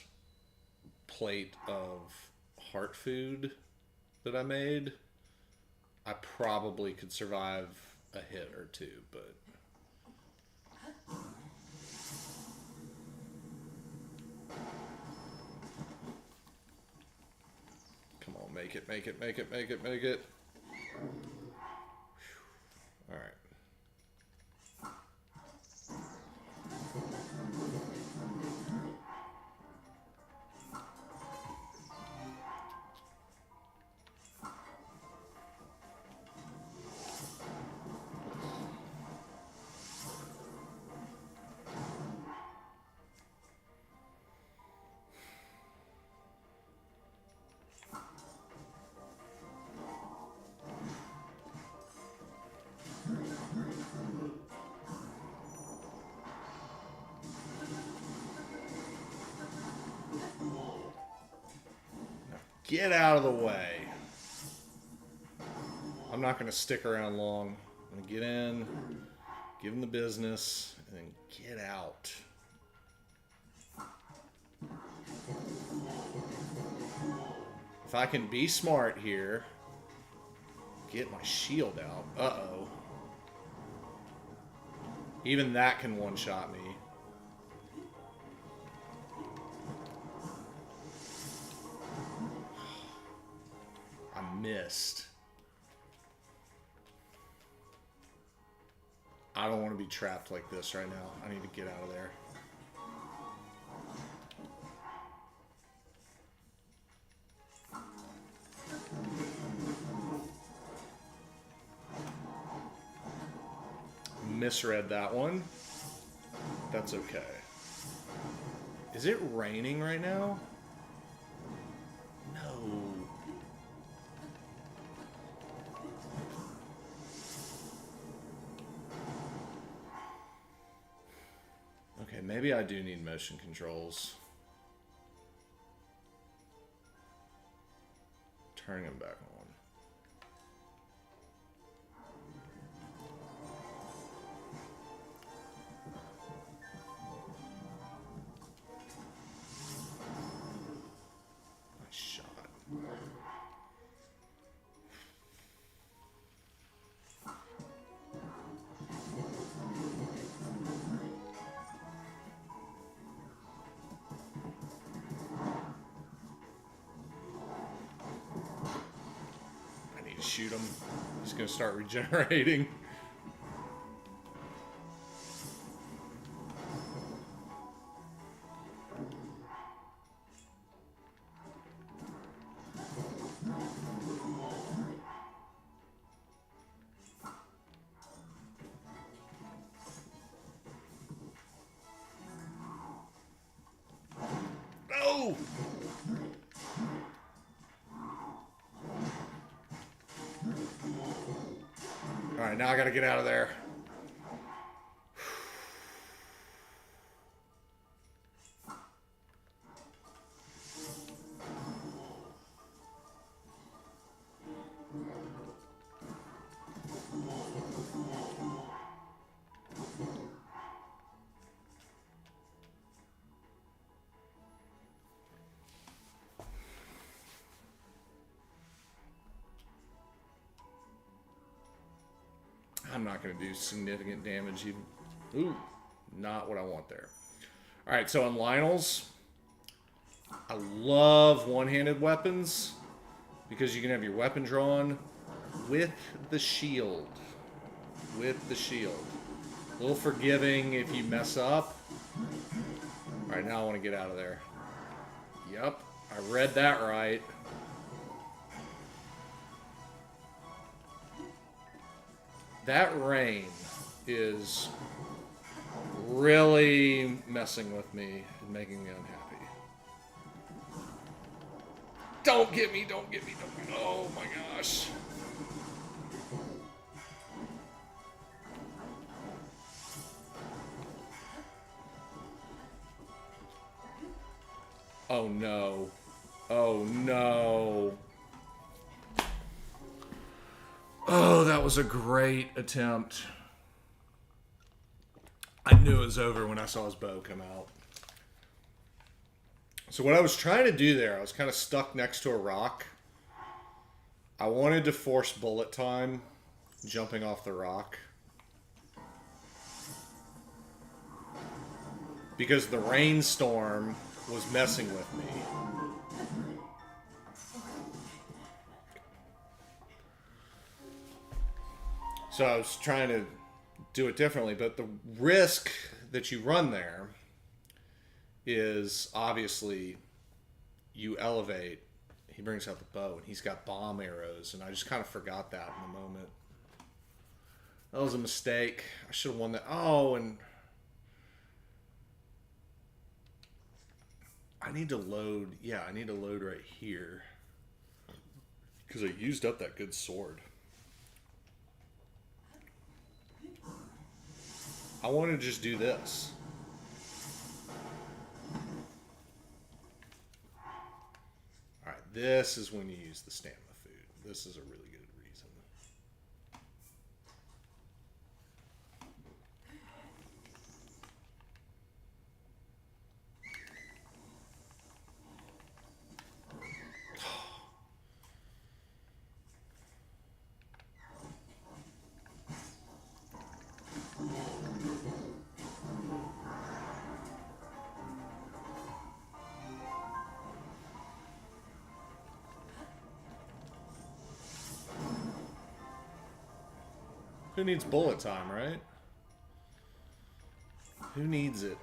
plate of heart food that I made, I probably could survive a hit or two, but... Come on, make it, make it, make it, make it, make it. All right. Get out of the way. I'm not going to stick around long. I'm going to get in, give him the business, and then get out. If I can be smart here, get my shield out. Uh-oh. Even that can one-shot me. Missed. I don't want to be trapped like this right now. I need to get out of there. Misread that one. That's okay. Is it raining right now? No. Okay, maybe I do need motion controls. Turning them back on. Nice shot. shoot him, he's gonna start regenerating. No! Alright, now I gotta get out of there. I'm not going to do significant damage even. Ooh, not what I want there. All right, so on Lionel's, I love one-handed weapons because you can have your weapon drawn with the shield. With the shield. A little forgiving if you mess up. All right, now I want to get out of there. Yep, I read that right. That rain is really messing with me and making me unhappy. Don't get me, don't get me, don't get me. Oh my gosh. Oh no. Oh no. Oh, that was a great attempt. I knew it was over when I saw his bow come out. So what I was trying to do there, I was kind of stuck next to a rock. I wanted to force bullet time, jumping off the rock. Because the rainstorm was messing with me. So I was trying to do it differently, but the risk that you run there is obviously you elevate. He brings out the bow, and he's got bomb arrows, and I just kind of forgot that in the moment. That was a mistake. I should have won that. Oh, and I need to load. Yeah, I need to load right here because I used up that good sword. I want to just do this. Alright, this is when you use the stamina food. This is a really good reason. Who needs bullet time, right? Who needs it?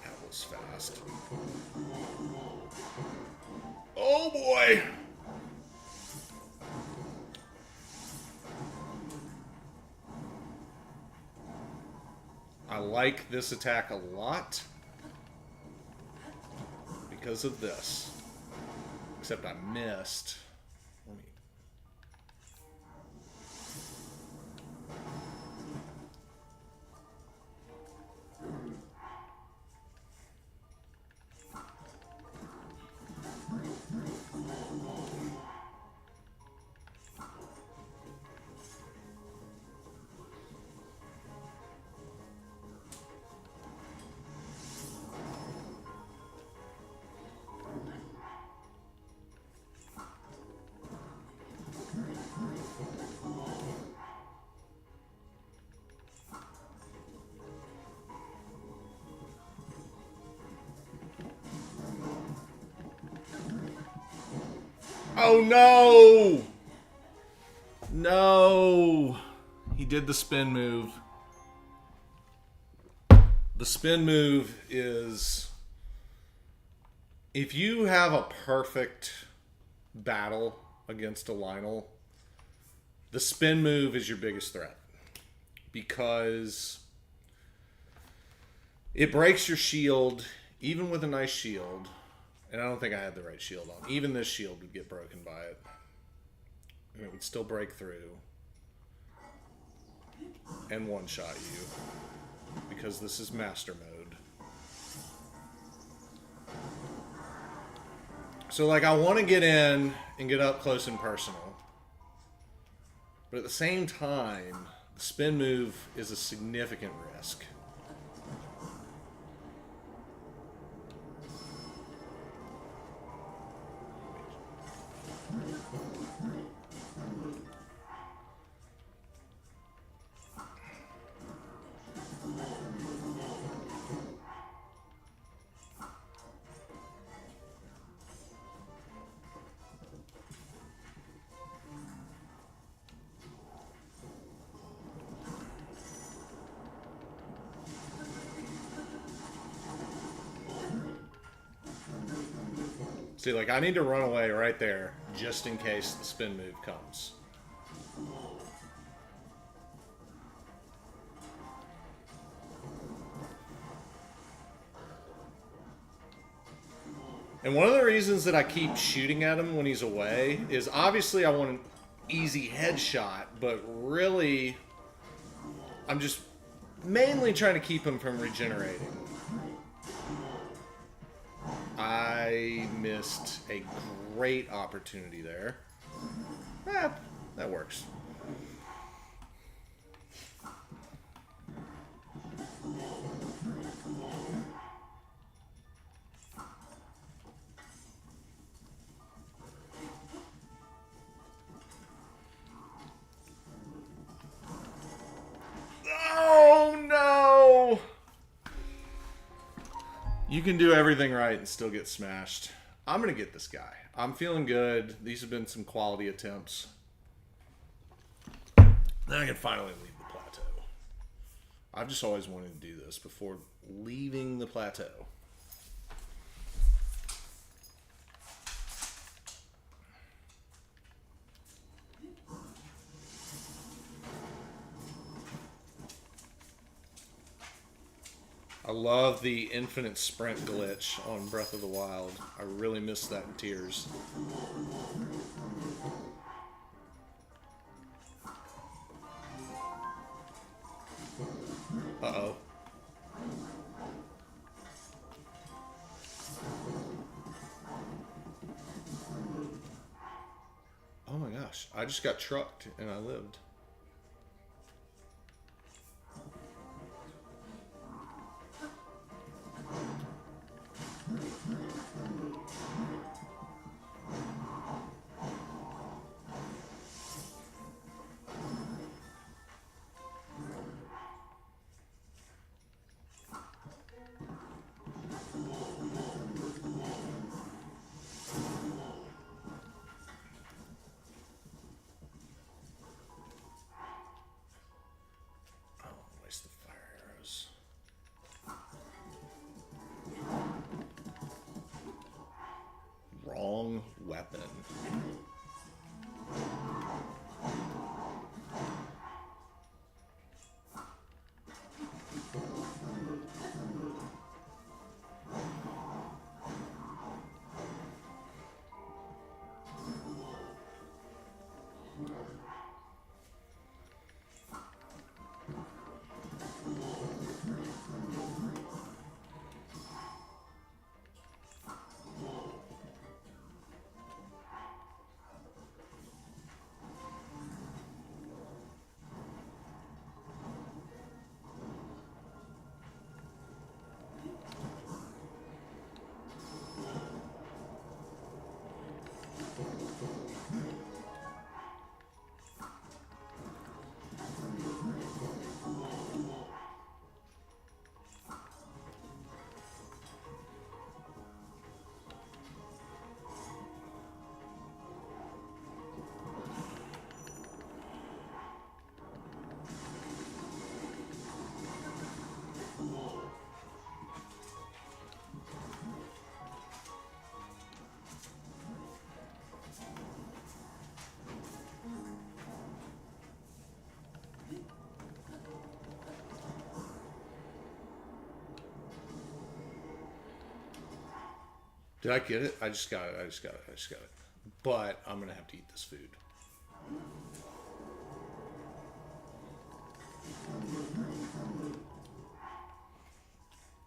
That was fast. Oh boy! I like this attack a lot. Because of this. Except I missed. Let me... Oh no! No! He did the spin move. The spin move is... If you have a perfect battle against a Lionel, the spin move is your biggest threat. Because it breaks your shield, even with a nice shield. And I don't think I had the right shield on. Even this shield would get broken by it. And it would still break through. And one-shot you. Because this is master mode. So, like, I want to get in and get up close and personal. But at the same time, the spin move is a significant risk. See, like, I need to run away right there, just in case the spin move comes. And one of the reasons that I keep shooting at him when he's away is obviously I want an easy headshot, but really, I'm just mainly trying to keep him from regenerating. I missed a great opportunity there. That works. Oh no! You can do everything right and still get smashed. I'm going to get this guy. I'm feeling good. These have been some quality attempts. Then I can finally leave the plateau. I've just always wanted to do this before leaving the plateau. I love the infinite sprint glitch on Breath of the Wild. I really miss that in Tears. Uh-oh. Oh my gosh. I just got trucked and I lived. Waste the fire arrows. Wrong weapon. Did I get it? I just got it. I just got it. But I'm going to have to eat this food.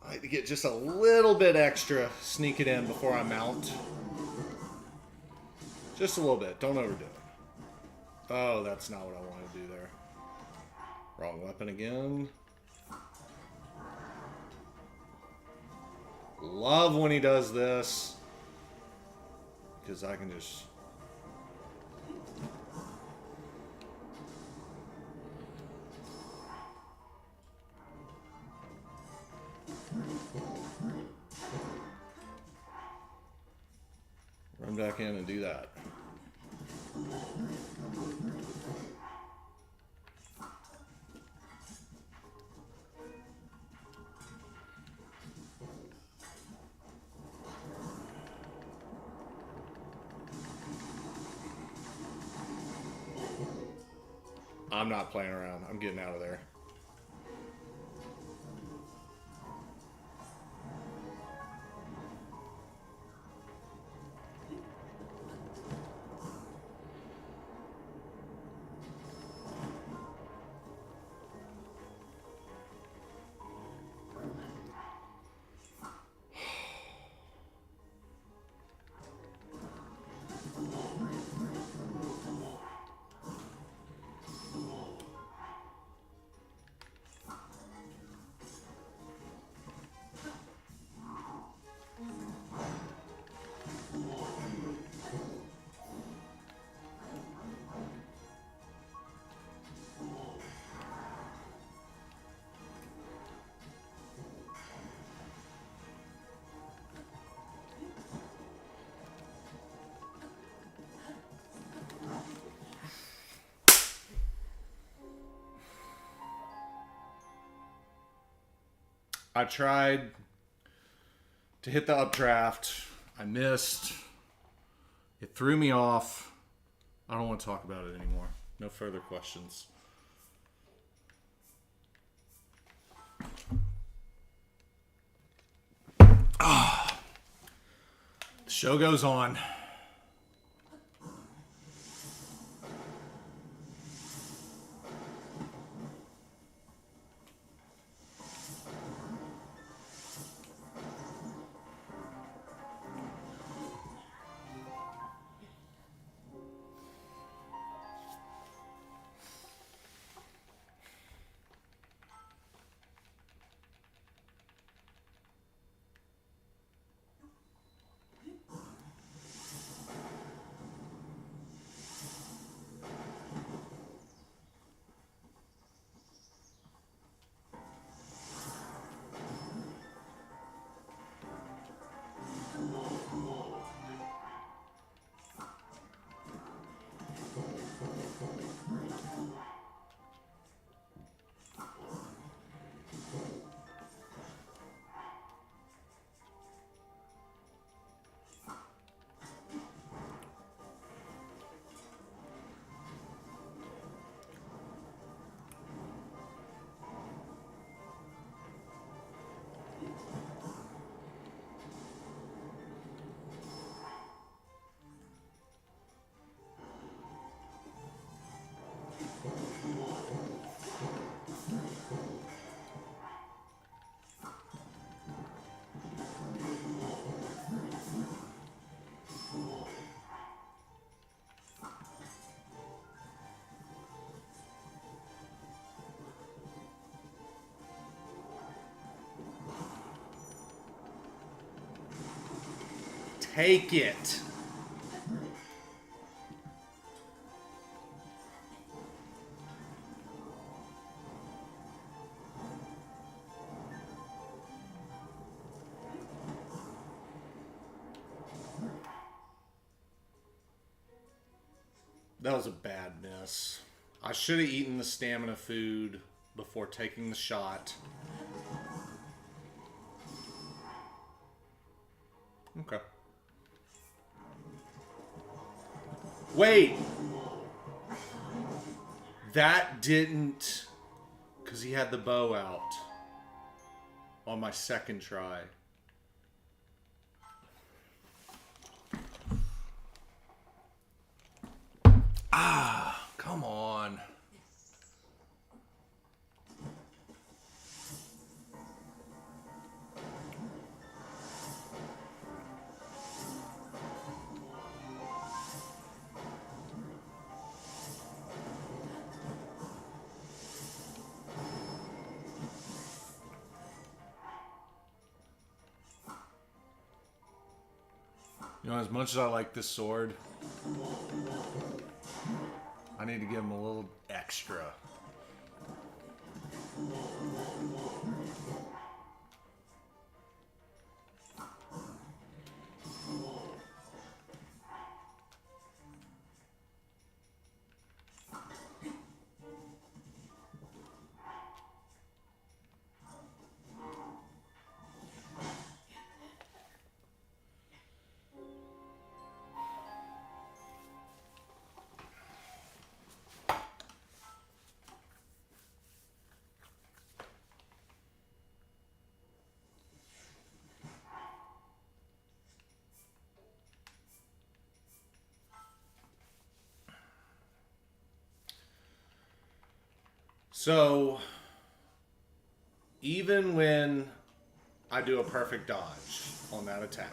I like to get just a little bit extra, sneak it in before I mount. Just a little bit. Don't overdo it. Oh, that's not what I want to do there. Wrong weapon again. Love when he does this. Because I can just... run back in and do that. I'm not playing around. I'm getting out of there. I tried to hit the updraft. I missed. It threw me off. I don't want to talk about it anymore. No further questions. The show goes on. Take it. That was a bad miss. I should have eaten the stamina food before taking the shot. Okay. Wait. That didn't... Because he had the bow out on my second try. Ah, come on. You know, as much as I like this sword, I need to give him a little extra. So, even when I do a perfect dodge on that attack,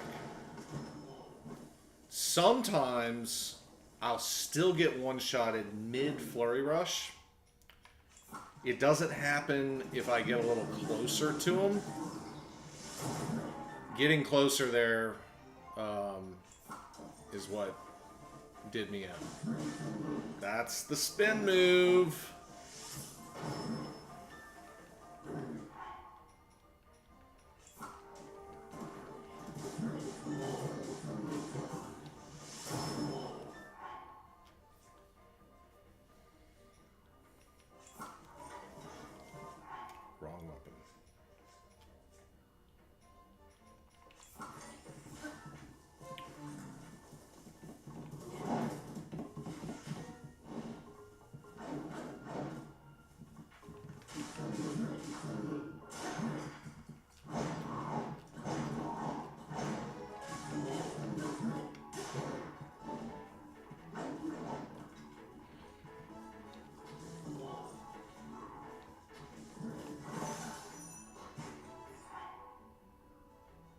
sometimes I'll still get one-shotted mid-flurry rush. It doesn't happen if I get a little closer to him. Getting closer there is what did me in. That's the spin move. Wrong weapon.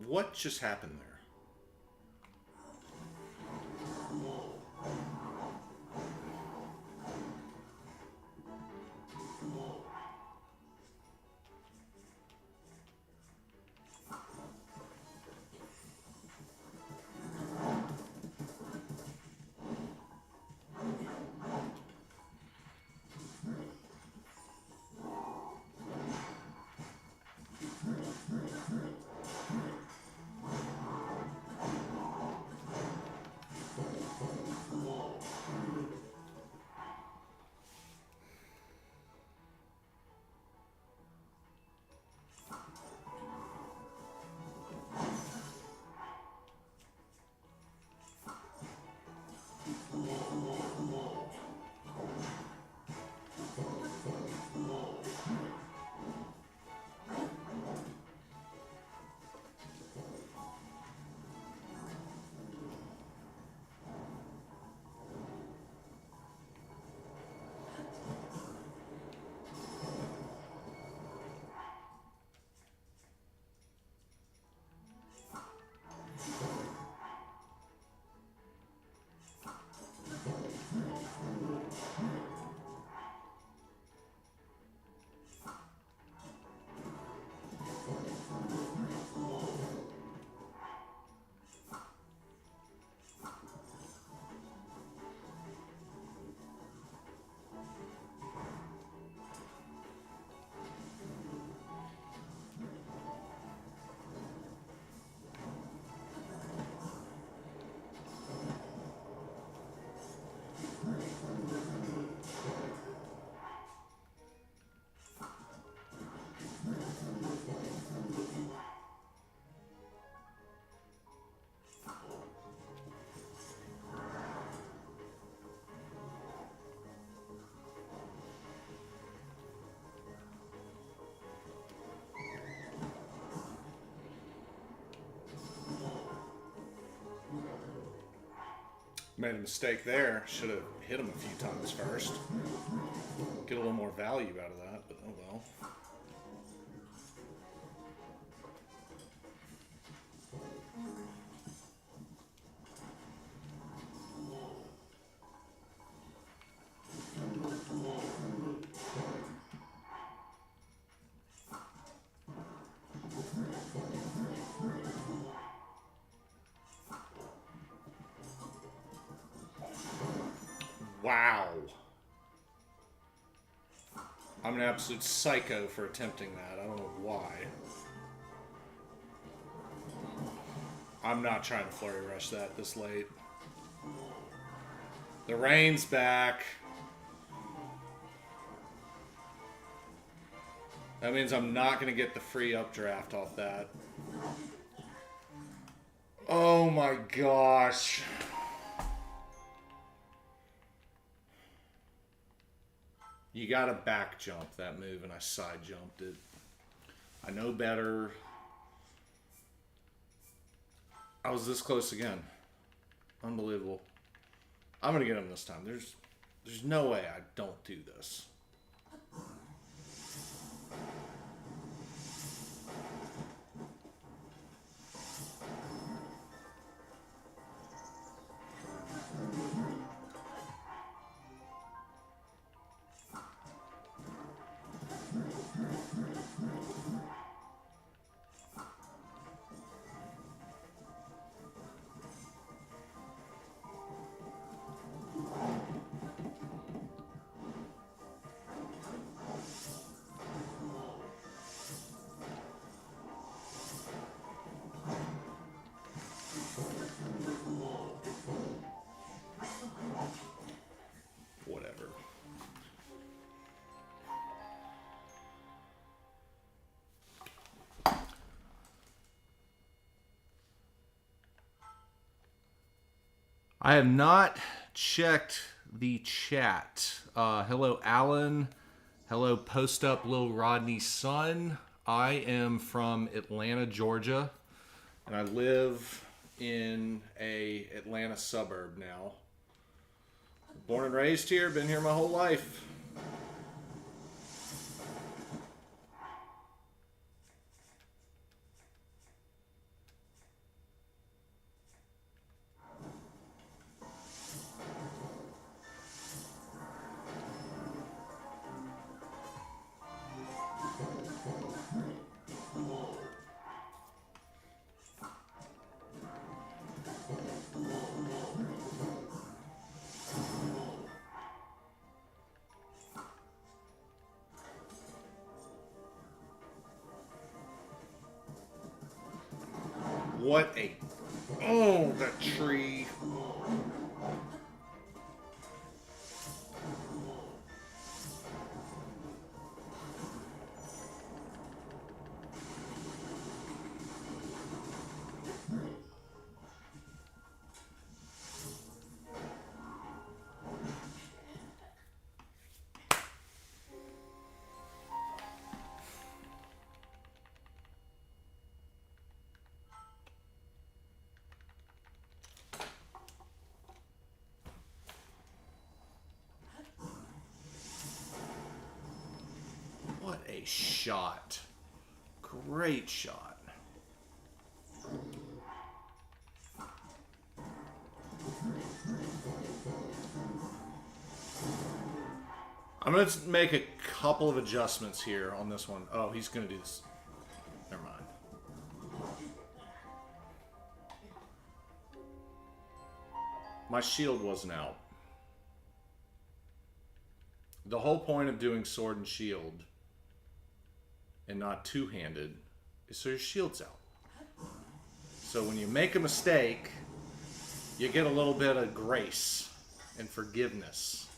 What just happened there? Made a mistake there. Should have hit him a few times first. Get a little more value out of that, but oh well. Wow. I'm an absolute psycho for attempting that. I don't know why. I'm not trying to flurry rush that this late. The rain's back. That means I'm not going to get the free updraft off that. Oh my gosh. You gotta back jump that move, and I side jumped it. I know better. I was this close again. Unbelievable. I'm gonna get him this time. There's no way I don't do this. Whatever. I have not checked the chat. Hello, Alan. Hello, Post Up Lil Rodney's son. I am from Atlanta, Georgia, and I live in a Atlanta suburb now. Born and raised here, been here my whole life. What a... Oh, that tree. What a shot. Great shot. I'm going to make a couple of adjustments here on this one. Oh, he's going to do this. Never mind. My shield wasn't out. The whole point of doing sword and shield and not two-handed is so your shield's out. So when you make a mistake, you get a little bit of grace and forgiveness.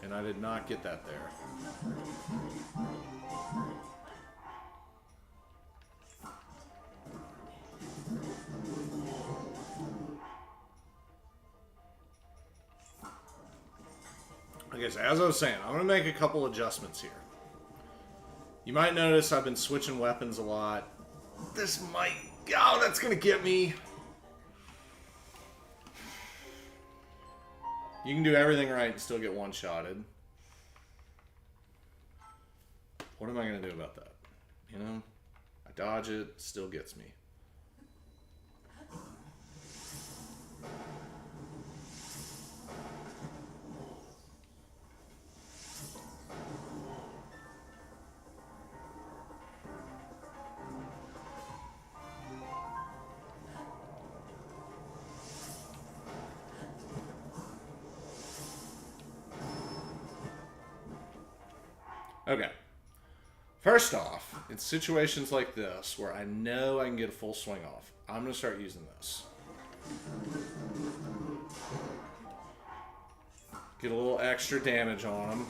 And I did not get that there. Okay, so as I was saying, I'm going to make a couple adjustments here. You might notice I've been switching weapons a lot. This might... Oh, that's going to get me. You can do everything right and still get one-shotted. What am I going to do about that? You know? I dodge it, still gets me. Okay. First off, in situations like this where I know I can get a full swing off, I'm going to start using this. Get a little extra damage on him.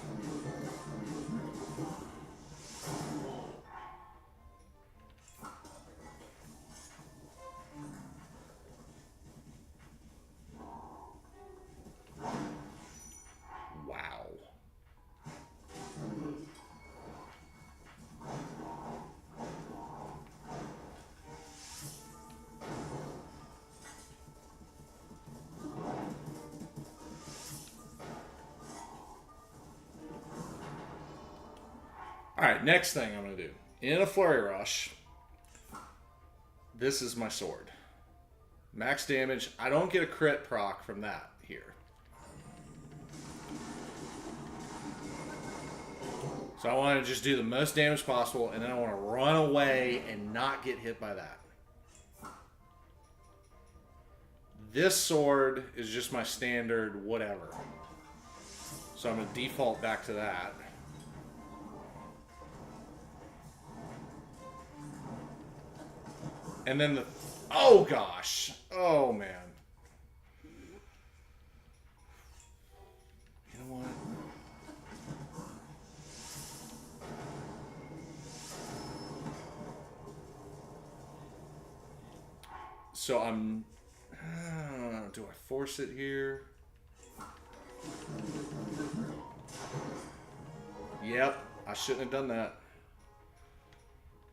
Wow. Alright, next thing I'm going to do. In a flurry rush, this is my sword. Max damage. I don't get a crit proc from that here. So I want to just do the most damage possible, and then I want to run away and not get hit by that. This sword is just my standard whatever. So I'm going to default back to that. And then the... Oh, gosh. Oh, man. You know what? So I'm... do I force it here? Yep. I shouldn't have done that.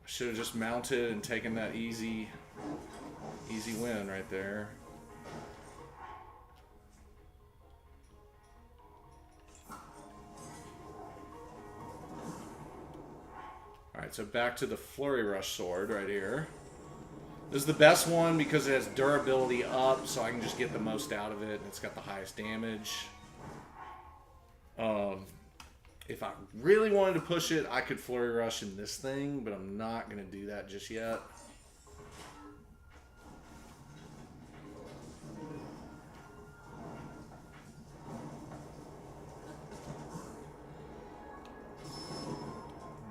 I should have just mounted and taken that easy win right there. Alright, so back to the Flurry Rush sword right here. This is the best one because it has durability up, so I can just get the most out of it, and it's got the highest damage. If I really wanted to push it, I could Flurry Rush in this thing, but I'm not going to do that just yet.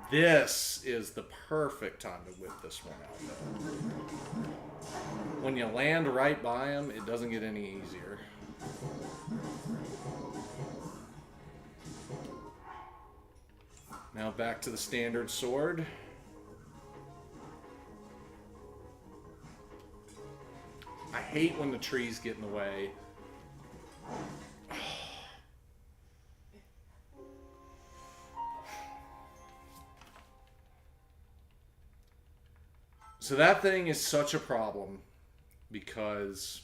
This is the perfect time to whip this one out, though. When you land right by him, it doesn't get any easier. Now back to the standard sword. I hate when the trees get in the way. So that thing is such a problem because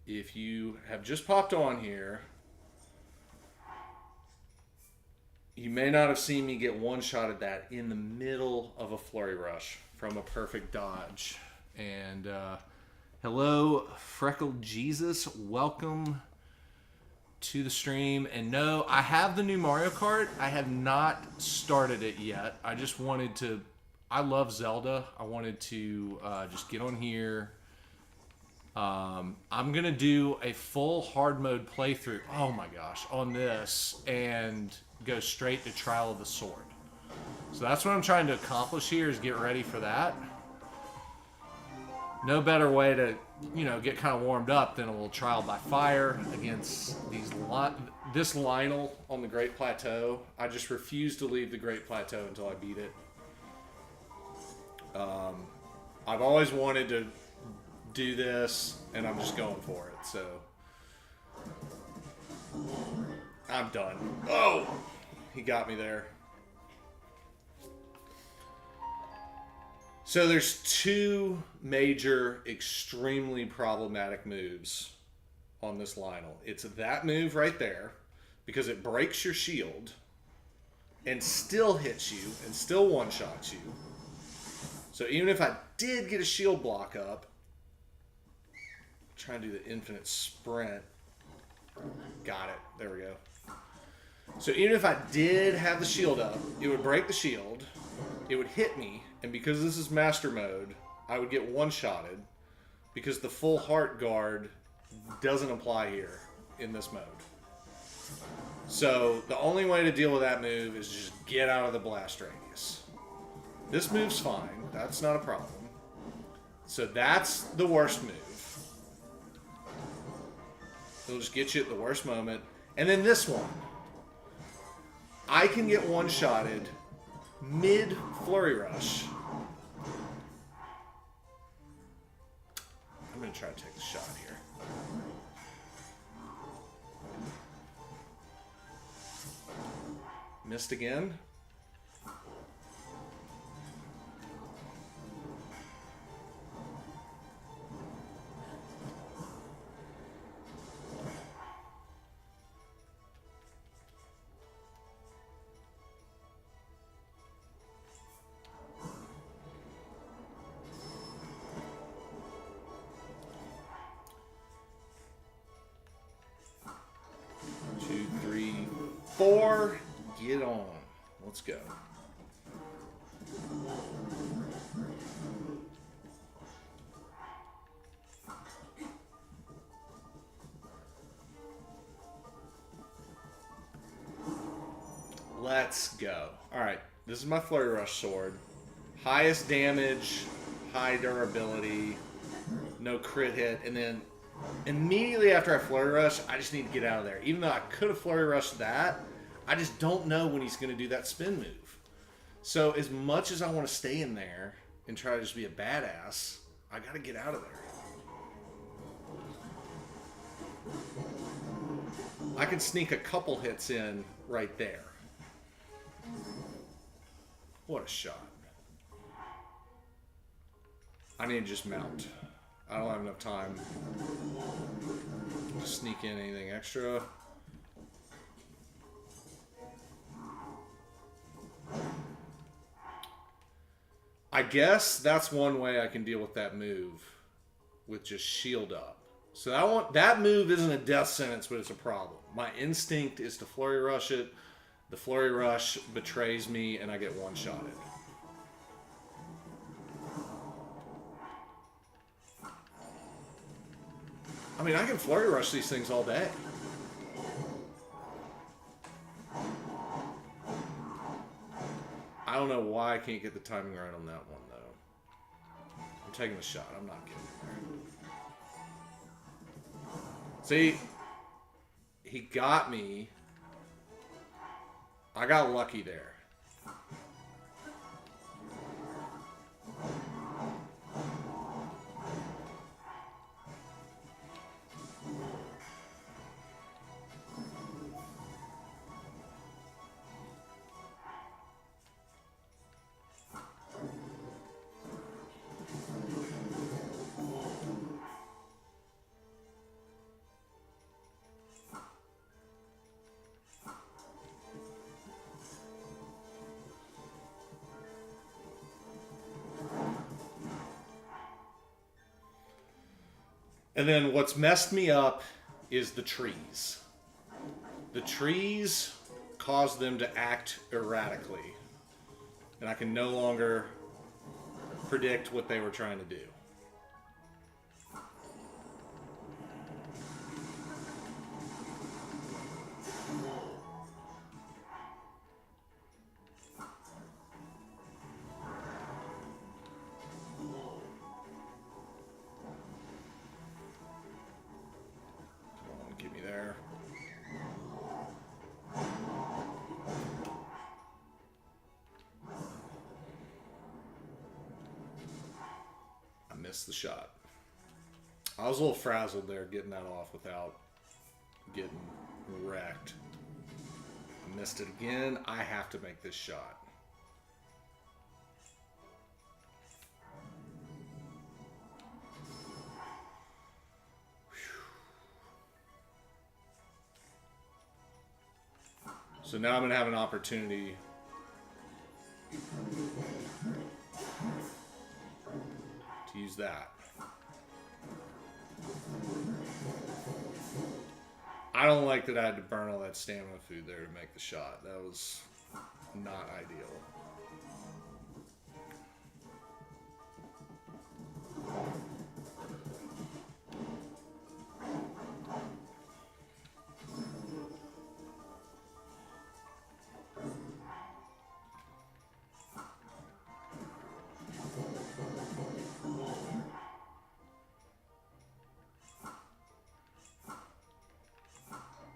if you have just popped on here, you may not have seen me get one shot at that in the middle of a flurry rush from a perfect dodge. And hello, Freckled Jesus. Welcome to the stream. And no, I have the new Mario Kart. I have not started it yet. I just wanted to... I love Zelda. I wanted to just get on here. I'm going to do a full hard mode playthrough, oh my gosh, on this, and go straight to Trial of the Sword. So that's what I'm trying to accomplish here, is get ready for that. No better way to, you know, get kind of warmed up than a little Trial by Fire against this Lionel on the Great Plateau. I just refuse to leave the Great Plateau until I beat it. I've always wanted to do this, and I'm just going for it, so I'm done. Oh! He got me there. So there's two major, extremely problematic moves on this Lionel. It's that move right there because it breaks your shield and still hits you and still one-shots you. So even if I did get a shield block up, try and do the infinite sprint. Got it. There we go. So even if I did have the shield up, it would break the shield, it would hit me, and because this is master mode, I would get one-shotted because the full heart guard doesn't apply here in this mode. So the only way to deal with that move is just get out of the blast radius. This move's fine. That's not a problem. So that's the worst move. It'll just get you at the worst moment. And then this one. I can get one-shotted mid-flurry rush. I'm going to try to take the shot here. Missed again. Two, three, four. Get on. Let's go. Let's go. Alright, this is my Flurry Rush sword. Highest damage, high durability, no crit hit, and then immediately after I Flurry Rush, I just need to get out of there. Even though I could have Flurry Rushed that, I just don't know when he's going to do that spin move. So as much as I want to stay in there and try to just be a badass, I got to get out of there. I can sneak a couple hits in right there. What a shot. I need to just mount. I don't have enough time to sneak in anything extra. I guess that's one way I can deal with that move, with just shield up. So that move isn't a death sentence, but it's a problem. My instinct is to Flurry Rush it. The Flurry Rush betrays me, and I get one-shotted. I mean, I can Flurry Rush these things all day. I don't know why I can't get the timing right on that one, though. I'm taking the shot. I'm not getting there. See? He got me. I got lucky there. And then what's messed me up is the trees. The trees cause them to act erratically. And I can no longer predict what they were trying to do. Missed the shot. I was a little frazzled there getting that off without getting wrecked. I missed it again. I have to make this shot. Whew. So now I'm going to have an opportunity to use that. I don't like that I had to burn all that stamina food there to make the shot. That was not ideal.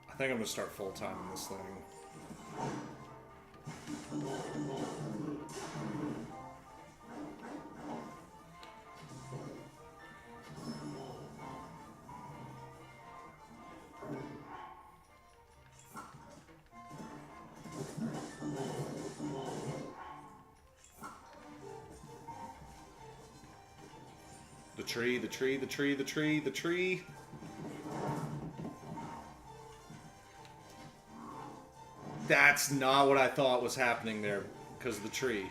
I think I'm going to start full-time in this thing. The tree, the tree, the tree, the tree, the tree. That's not what I thought was happening there because of the tree.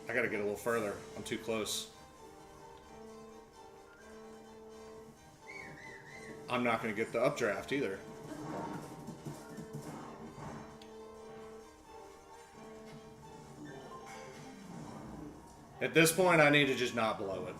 I gotta get a little further. I'm too close. I'm not gonna get the updraft either. At this point, I need to just not blow it.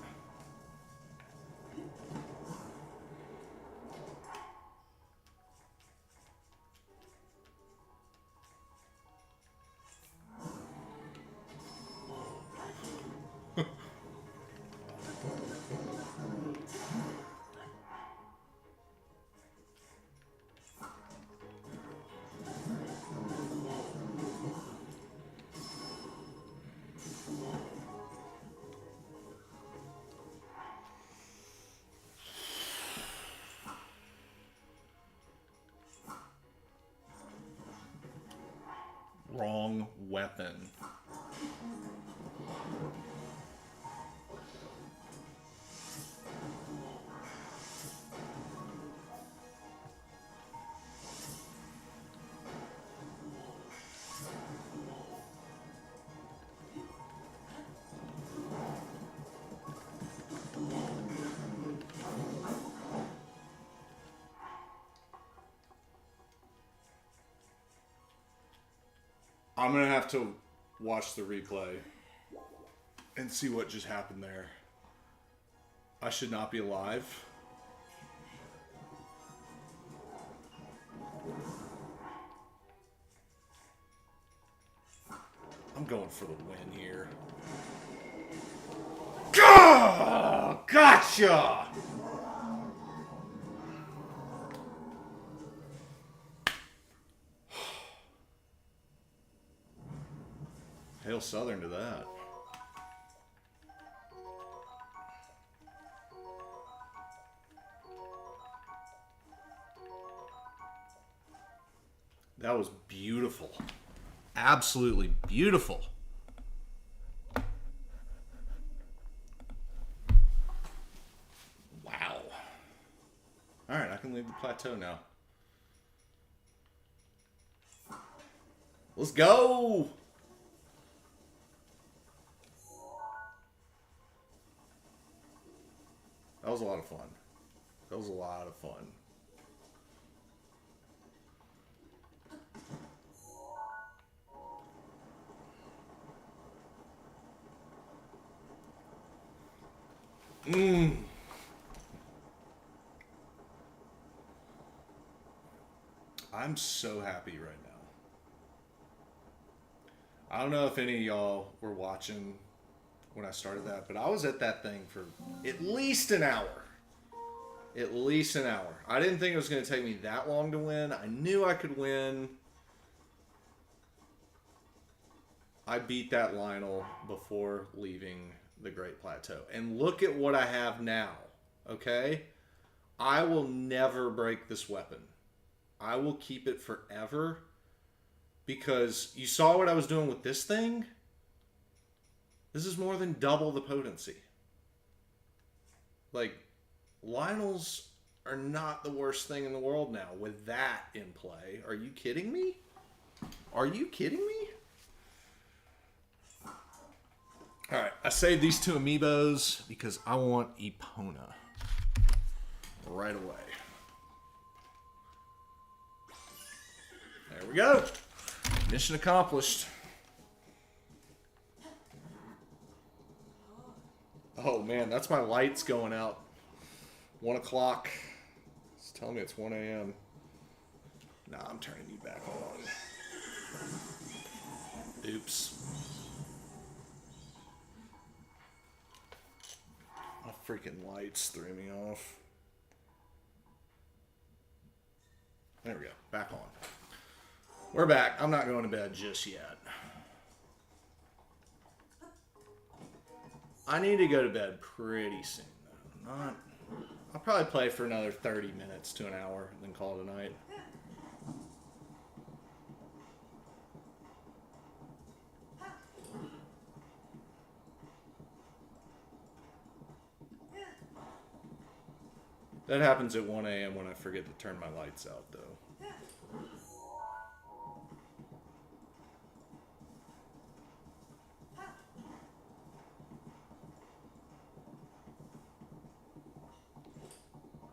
Wrong weapon. I'm going to have to watch the replay and see what just happened there. I should not be alive. I'm going for the win here. Gotcha! Hail Southern to that. That was beautiful. Absolutely beautiful. Wow. Alright, I can leave the plateau now. Let's go! That was a lot of fun. That was a lot of fun. I'm so happy right now. I don't know if any of y'all were watching when I started that, but I was at that thing for at least an hour. At least an hour. I didn't think it was going to take me that long to win. I knew I could win. I beat that Lionel before leaving the Great Plateau. And look at what I have now. Okay? I will never break this weapon. I will keep it forever. Because you saw what I was doing with this thing? This is more than double the potency. Like, Lionels are not the worst thing in the world now with that in play. Are you kidding me? Are you kidding me? Alright, I saved these two amiibos because I want Epona right away. There we go. Mission accomplished. Oh man, that's my lights going out. 1 o'clock. It's telling me it's 1 a.m. Nah, I'm turning you back on. Oops. My freaking lights threw me off. There we go. Back on. We're back. I'm not going to bed just yet. I need to go to bed pretty soon, though. I'll probably play for another 30 minutes to an hour and then call it a night. That happens at 1 a.m. when I forget to turn my lights out, though.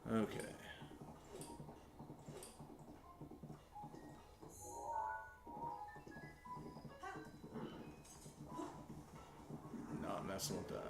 Okay. Not messing with that.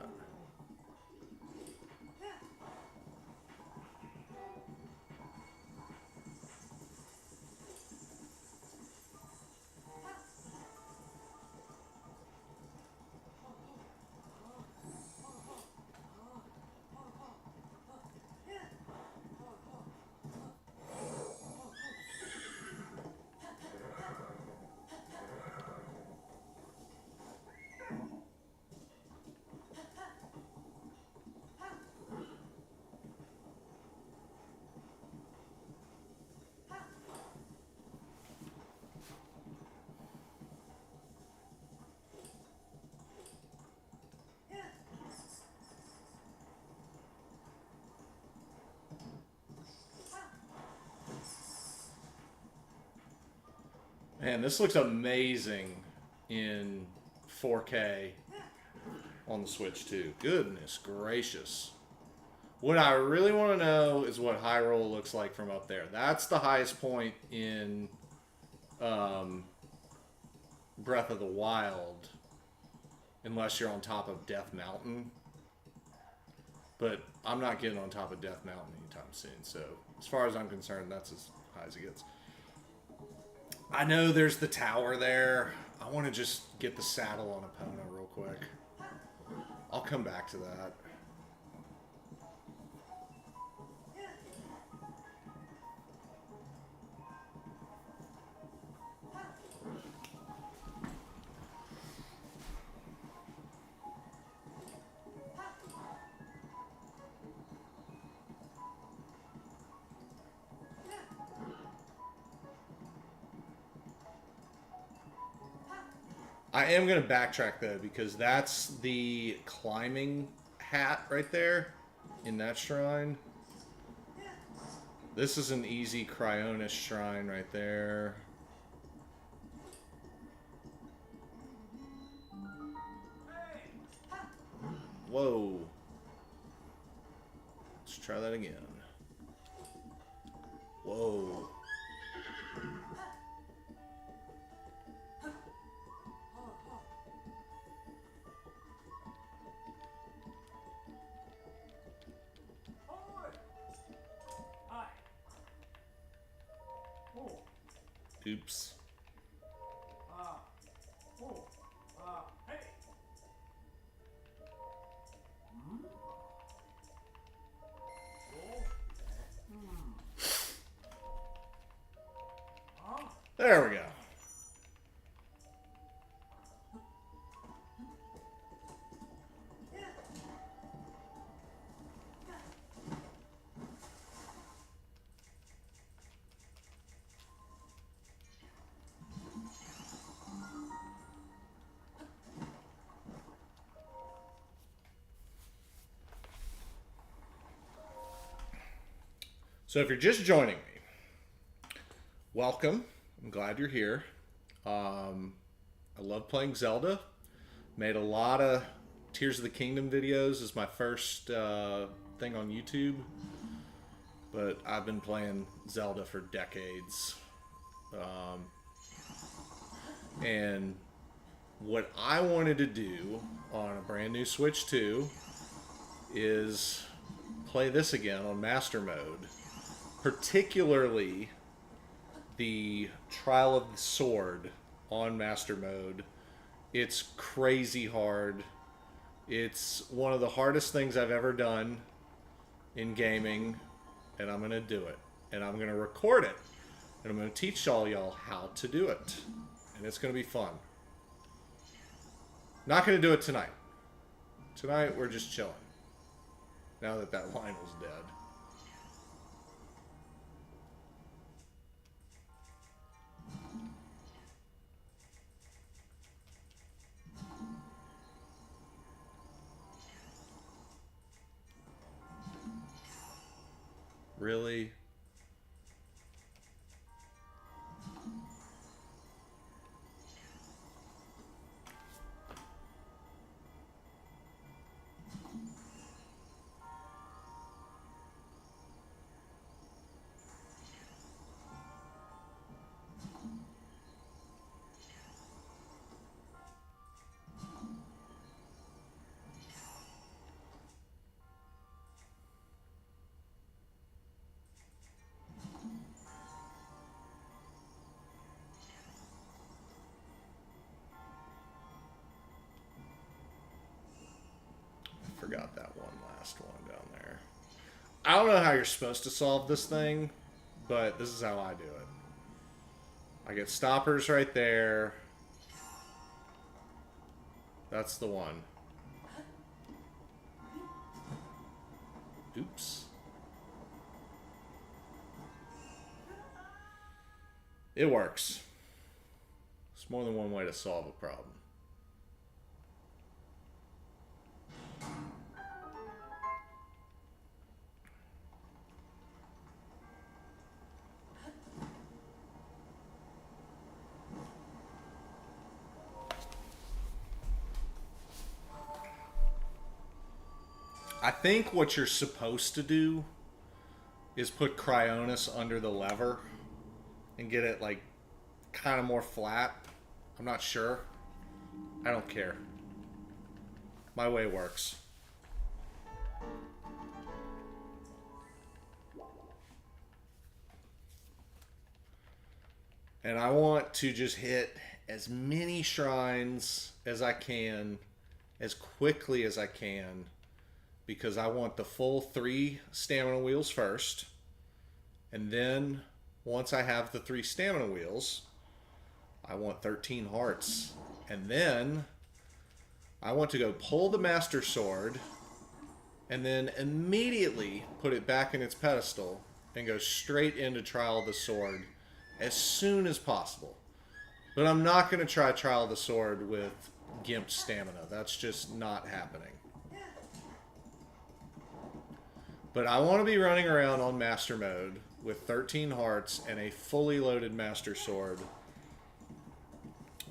Man, this looks amazing in 4K on the Switch too. Goodness gracious. What I really want to know is what Hyrule looks like from up there. That's the highest point in Breath of the Wild, unless you're on top of Death Mountain. But I'm not getting on top of Death Mountain anytime soon, so as far as I'm concerned, that's as high as it gets. I know there's the tower there. I want to just get the saddle on Epona real quick. I'll come back to that. I am going to backtrack though, because that's the climbing hat right there in that shrine. This is an easy Cryonis shrine right there. Whoa. Let's try that again. Whoa. Oops. Hey. There we go. So if you're just joining me, welcome. I'm glad you're here. I love playing Zelda. Made a lot of Tears of the Kingdom videos as my first thing on YouTube. But I've been playing Zelda for decades. And what I wanted to do on a brand new Switch 2 is play this again on Master Mode. Particularly the Trial of the Sword on Master Mode. It's crazy hard. It's one of the hardest things I've ever done in gaming, and I'm going to do it. And I'm going to record it. And I'm going to teach all y'all how to do it. And it's going to be fun. Not going to do it tonight. Tonight, we're just chilling. Now that that Lionel's dead. Really? Forgot that one last one down there. I don't know how you're supposed to solve this thing, but this is how I do it. I get stoppers right there. That's the one. Oops. It works. It's more than one way to solve a problem. I think what you're supposed to do is put Cryonis under the lever and get it like kind of more flat. I'm not sure. I don't care. My way works. And I want to just hit as many shrines as I can, as quickly as I can, because I want the full 3 stamina wheels first. And then, once I have the 3 stamina wheels, I want 13 hearts. And then, I want to go pull the Master Sword, and then immediately put it back in its pedestal, and go straight into Trial of the Sword as soon as possible. But I'm not going to try Trial of the Sword with gimped stamina. That's just not happening. But I want to be running around on Master Mode with 13 hearts and a fully loaded Master Sword,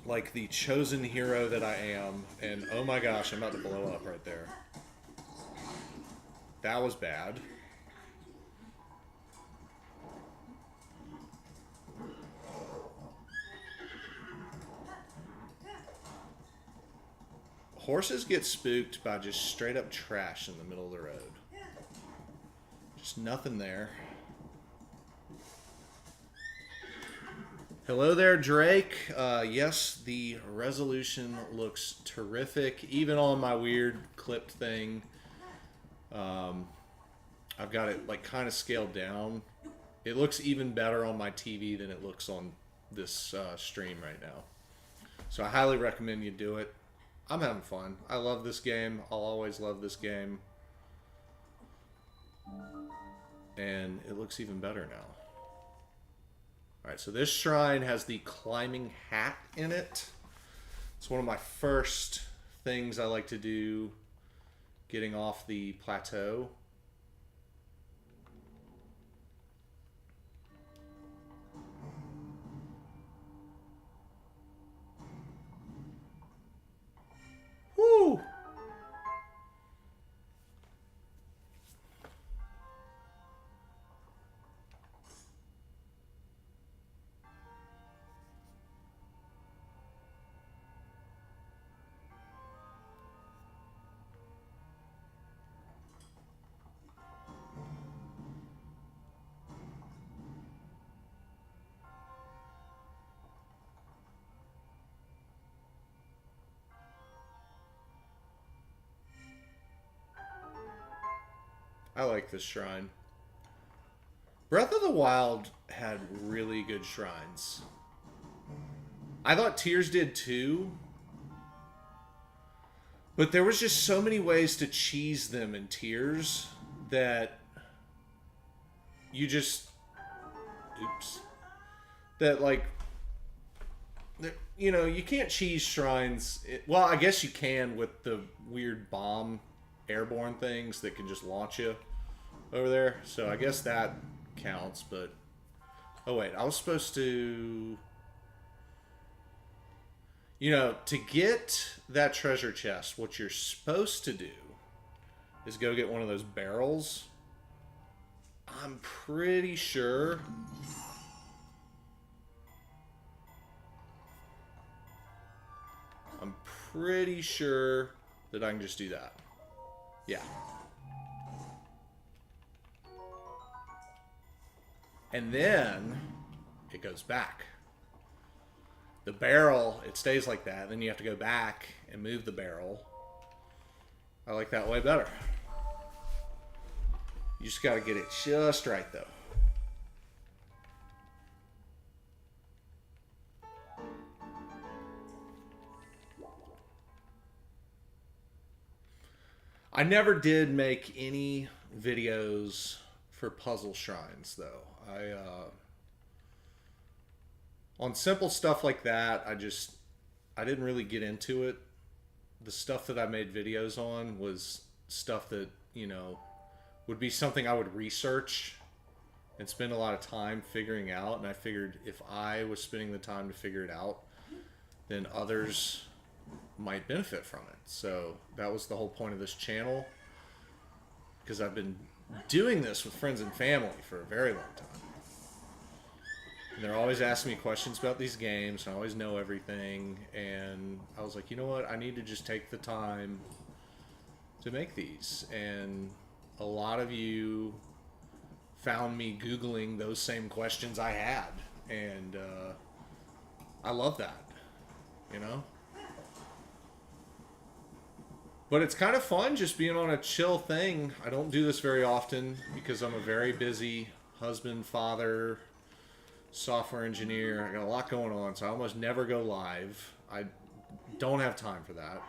like the chosen hero that I am. And oh my gosh, I'm about to blow up right there. That was bad. Horses get spooked by just straight up trash in the middle of the road. Just nothing there. Hello there, Drake. Yes, the resolution looks terrific. Even on my weird clipped thing, I've got it like kind of scaled down. It looks even better on my TV than it looks on this stream right now. So I highly recommend you do it. I'm having fun. I love this game. I'll always love this game. And it looks even better now. Alright, so this shrine has the climbing hat in it. It's one of my first things I like to do getting off the plateau. I like this shrine. Breath of the Wild had really good shrines. I thought Tears did too. But there was just so many ways to cheese them in Tears that you just... Oops. That, like... You know, you can't cheese shrines... Well, I guess you can with the weird bomb airborne things that can just launch you over there. So I guess that counts, but... Oh, wait. I was supposed to... You know, to get that treasure chest, what you're supposed to do is go get one of those barrels. I'm pretty sure... that I can just do that. Yeah. And then it goes back. The barrel, it stays like that. Then you have to go back and move the barrel. I like that way better. You just got to get it just right, though. I never did make any videos for puzzle shrines, though. On simple stuff like that, I didn't really get into it. The stuff that I made videos on was stuff that, you know, would be something I would research and spend a lot of time figuring out. And I figured if I was spending the time to figure it out, then others might benefit from it. So that was the whole point of this channel, because I've been doing this with friends and family for a very long time. And they're always asking me questions about these games, and I always know everything. And I was like, you know what? I need to just take the time to make these. And a lot of you found me Googling those same questions I had. And I love that, you know? But it's kind of fun just being on a chill thing. I don't do this very often because I'm a very busy husband, father, software engineer. I got a lot going on, so I almost never go live. I don't have time for that.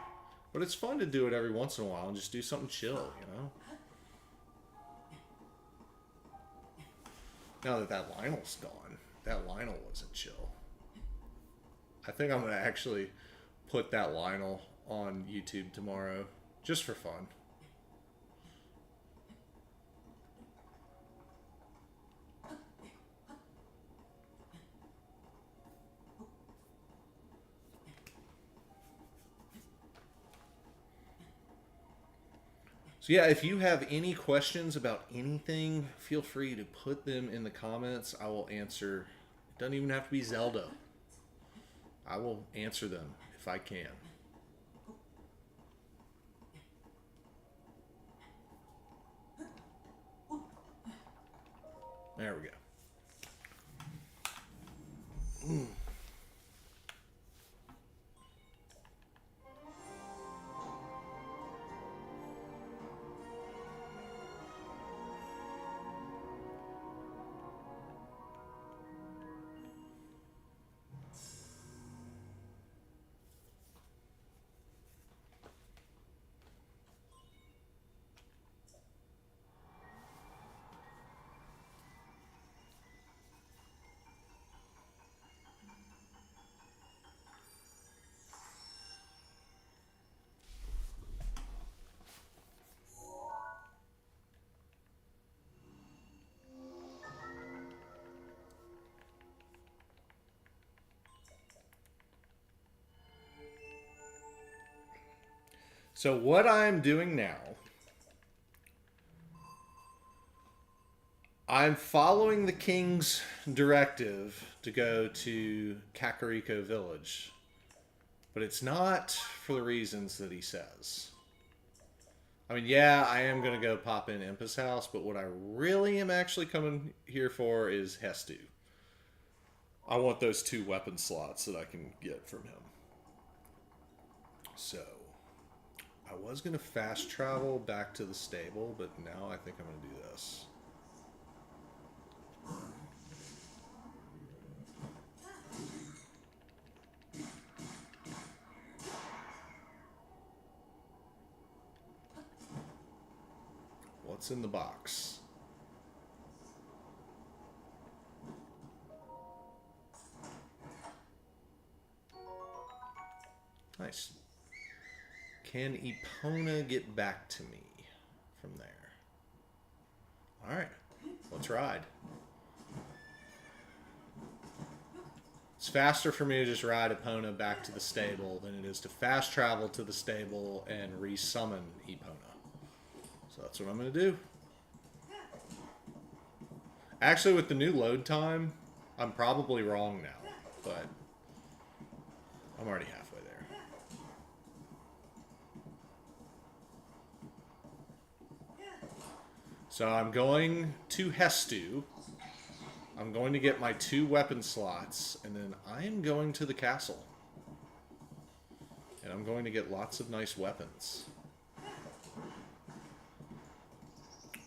But it's fun to do it every once in a while and just do something chill, you know? Now that Lionel's gone, that Lionel wasn't chill. I think I'm going to actually put that Lionel on YouTube tomorrow, just for fun. So yeah, if you have any questions about anything, feel free to put them in the comments. I will answer. It doesn't even have to be Zelda. I will answer them if I can. There we go. So what I'm doing now, I'm following the king's directive to go to Kakariko Village. But it's not for the reasons that he says. I mean, yeah, I am going to go pop in Impa's house, but what I really am actually coming here for is Hestu. I want those 2 weapon slots that I can get from him. So, I was going to fast travel back to the stable, but now I think I'm going to do this. What's in the box? Nice. Can Epona get back to me from there? Alright, let's ride. It's faster for me to just ride Epona back to the stable than it is to fast travel to the stable and resummon Epona. So that's what I'm going to do. Actually, with the new load time, I'm probably wrong now, but I'm already halfway there. So I'm going to Hestu. I'm going to get my 2 weapon slots, and then I am going to the castle. And I'm going to get lots of nice weapons.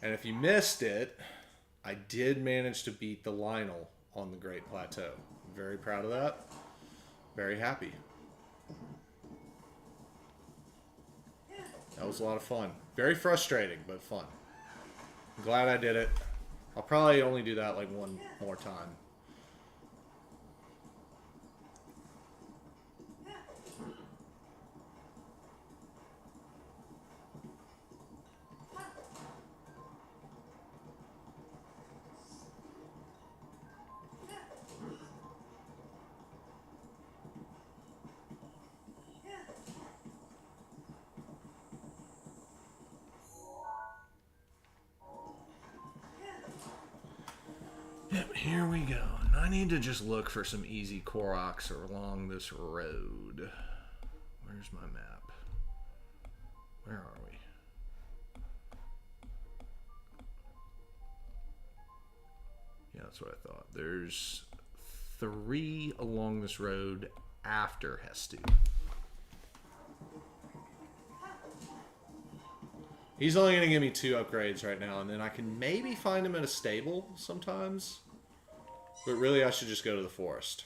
And if you missed it, I did manage to beat the Lionel on the Great Plateau. I'm very proud of that. Very happy. That was a lot of fun. Very frustrating, but fun. I'm glad I did it. I'll probably only do that like one more time. Yep, here we go. And I need to just look for some easy Koroks along this road. Where's my map? Where are we? Yeah, that's what I thought. There's 3 along this road after Hestu. He's only going to give me 2 upgrades right now, and then I can maybe find him at a stable sometimes. But really, I should just go to the forest.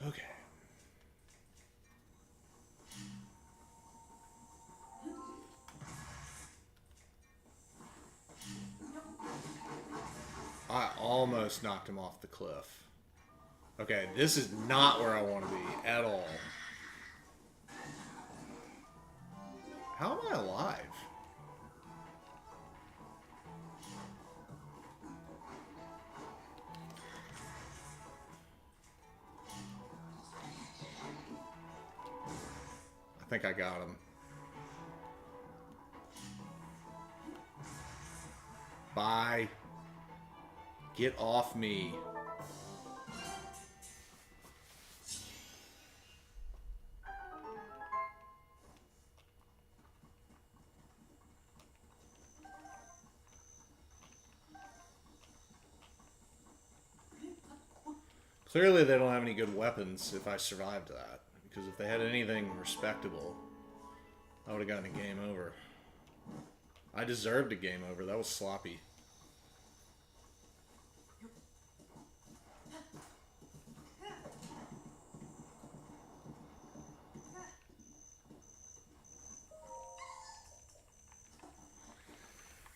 Okay. I almost knocked him off the cliff. Okay, this is not where I want to be at all. How am I alive? I think I got him. Bye. Get off me. Clearly they don't have any good weapons if I survived that. Because if they had anything respectable, I would have gotten a game over. I deserved a game over. That was sloppy.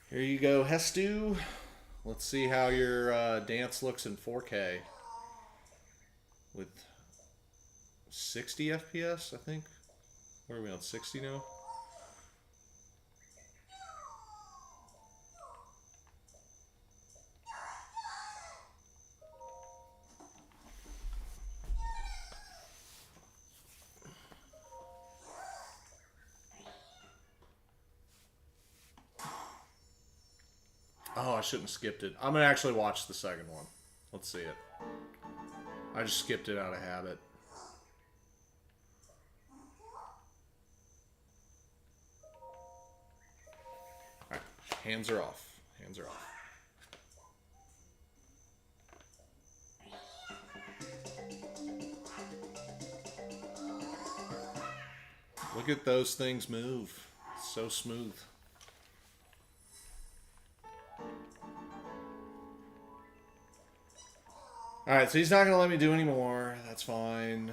Here you go, Hestu. Let's see how your dance looks in 4K. With 60 FPS, I think. What are we on, 60 now? Oh, I shouldn't have skipped it. I'm going to actually watch the second one. Let's see it. I just skipped it out of habit. Alright, hands are off. Hands are off. Look at those things move. So smooth. Alright, so he's not going to let me do any more. That's fine.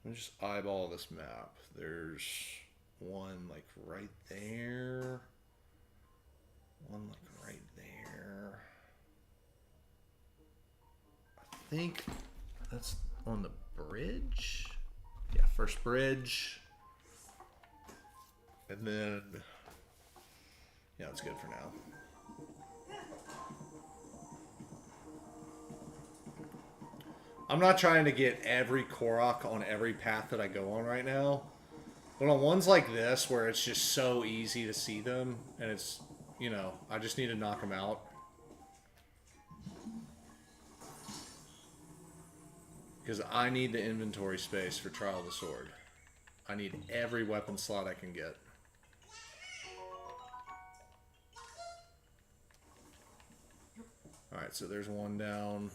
Let me just eyeball this map. There's one like right there. One like right there. I think that's on the bridge. Yeah, first bridge. And then, yeah, that's good for now. I'm not trying to get every Korok on every path that I go on right now. But on ones like this, where it's just so easy to see them, and it's, you know, I just need to knock them out. Because I need the inventory space for Trial of the Sword. I need every weapon slot I can get. Alright, so there's one down.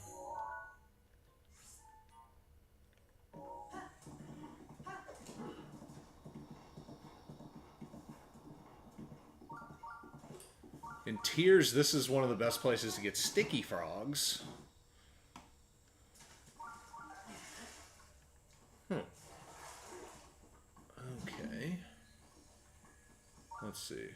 In Tears, this is one of the best places to get sticky frogs. Okay. Let's see.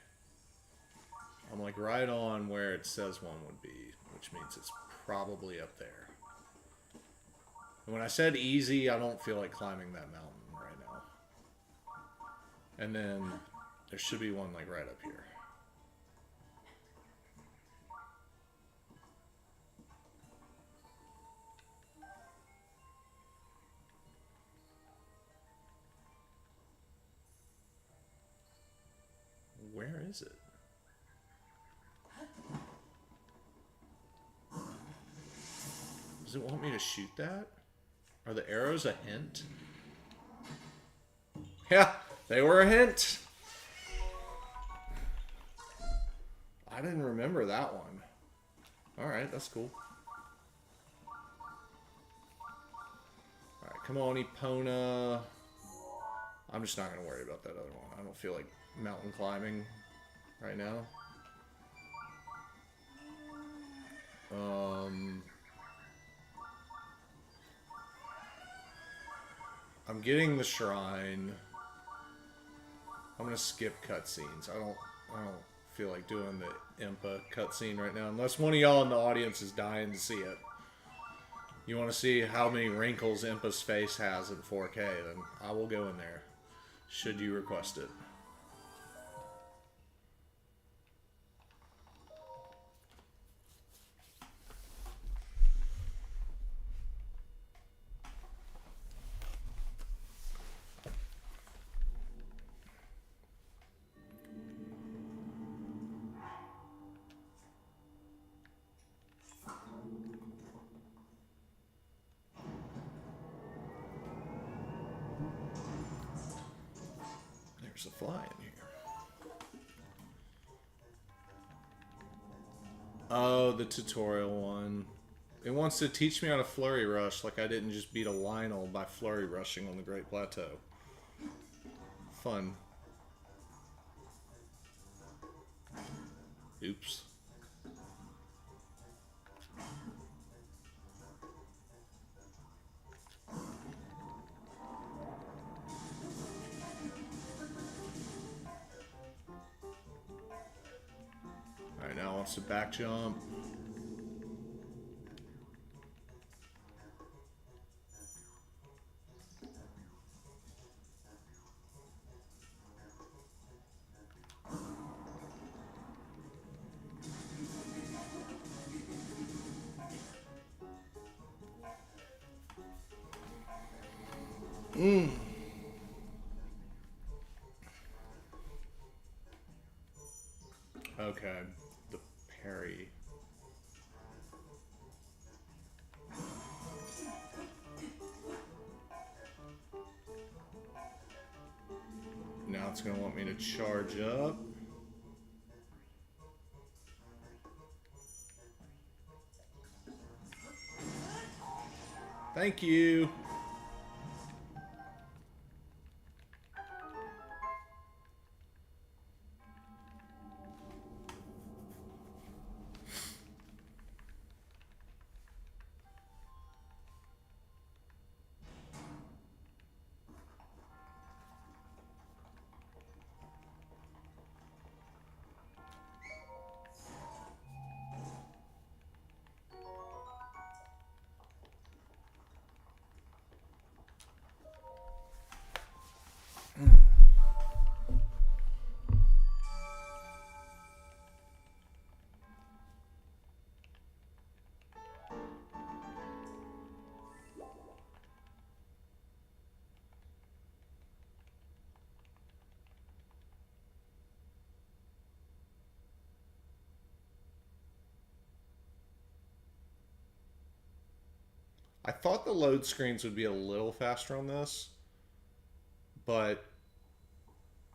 I'm like right on where it says one would be, which means it's probably up there. And when I said easy, I don't feel like climbing that mountain right now. And then there should be one like right up here. Where is it? Does it want me to shoot that? Are the arrows a hint? Yeah, they were a hint. I didn't remember that one. Alright, that's cool. Alright, come on, Epona. I'm just not going to worry about that other one. I don't feel like mountain climbing right now. I'm getting the shrine. I'm gonna skip cutscenes. I don't feel like doing the Impa cutscene right now, unless one of y'all in the audience is dying to see it. You want to see how many wrinkles Impa's face has in 4K? Then I will go in there, should you request it. There's a fly in here. Oh, the tutorial one. It wants to teach me how to flurry rush, like I didn't just beat a Lionel by flurry rushing on the Great Plateau. Fun. Oops. Alright, now it wants to back jump. Okay. The parry. Now it's going to want me to charge up. Thank you. I thought the load screens would be a little faster on this, but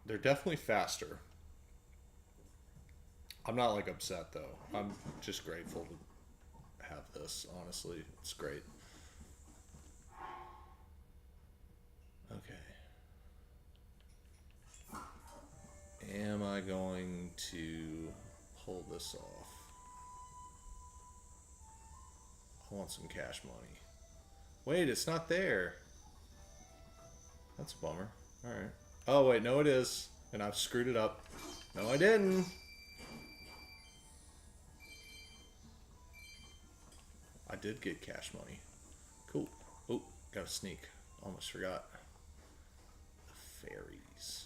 they're definitely faster. I'm not like upset though. I'm just grateful to have this, honestly. It's great. Okay. Am I going to pull this off? I want some cash money. Wait, it's not there. That's a bummer. Alright. Oh, wait, no it is. And I've screwed it up. No, I didn't. I did get cash money. Cool. Oh, got a sneak. Almost forgot. The fairies.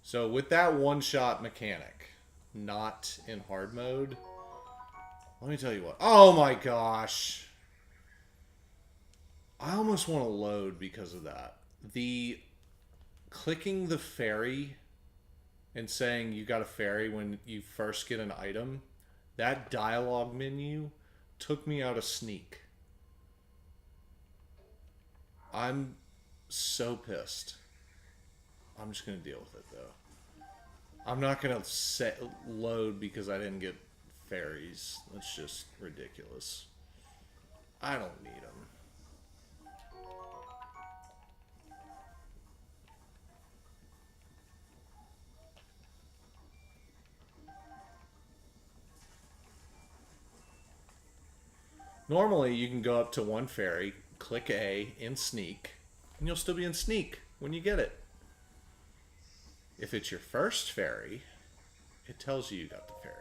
So with that one-shot mechanic, not in hard mode, let me tell you what. Oh my gosh. I almost want to load because of that. The clicking the fairy and saying you got a fairy when you first get an item, that dialogue menu took me out of Sneak. I'm so pissed. I'm just going to deal with it though. I'm not going to set load because I didn't get fairies. That's just ridiculous. I don't need them. Normally, you can go up to one fairy, click A in Sneak, and you'll still be in Sneak when you get it. If it's your first fairy, it tells you got the fairy.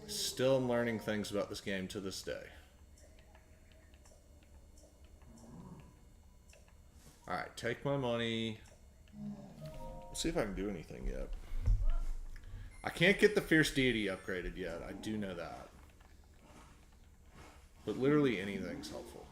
Still am learning things about this game to this day. Alright, take my money. Let's see if I can do anything yet. I can't get the Fierce Deity upgraded yet. I do know that. But literally anything's helpful.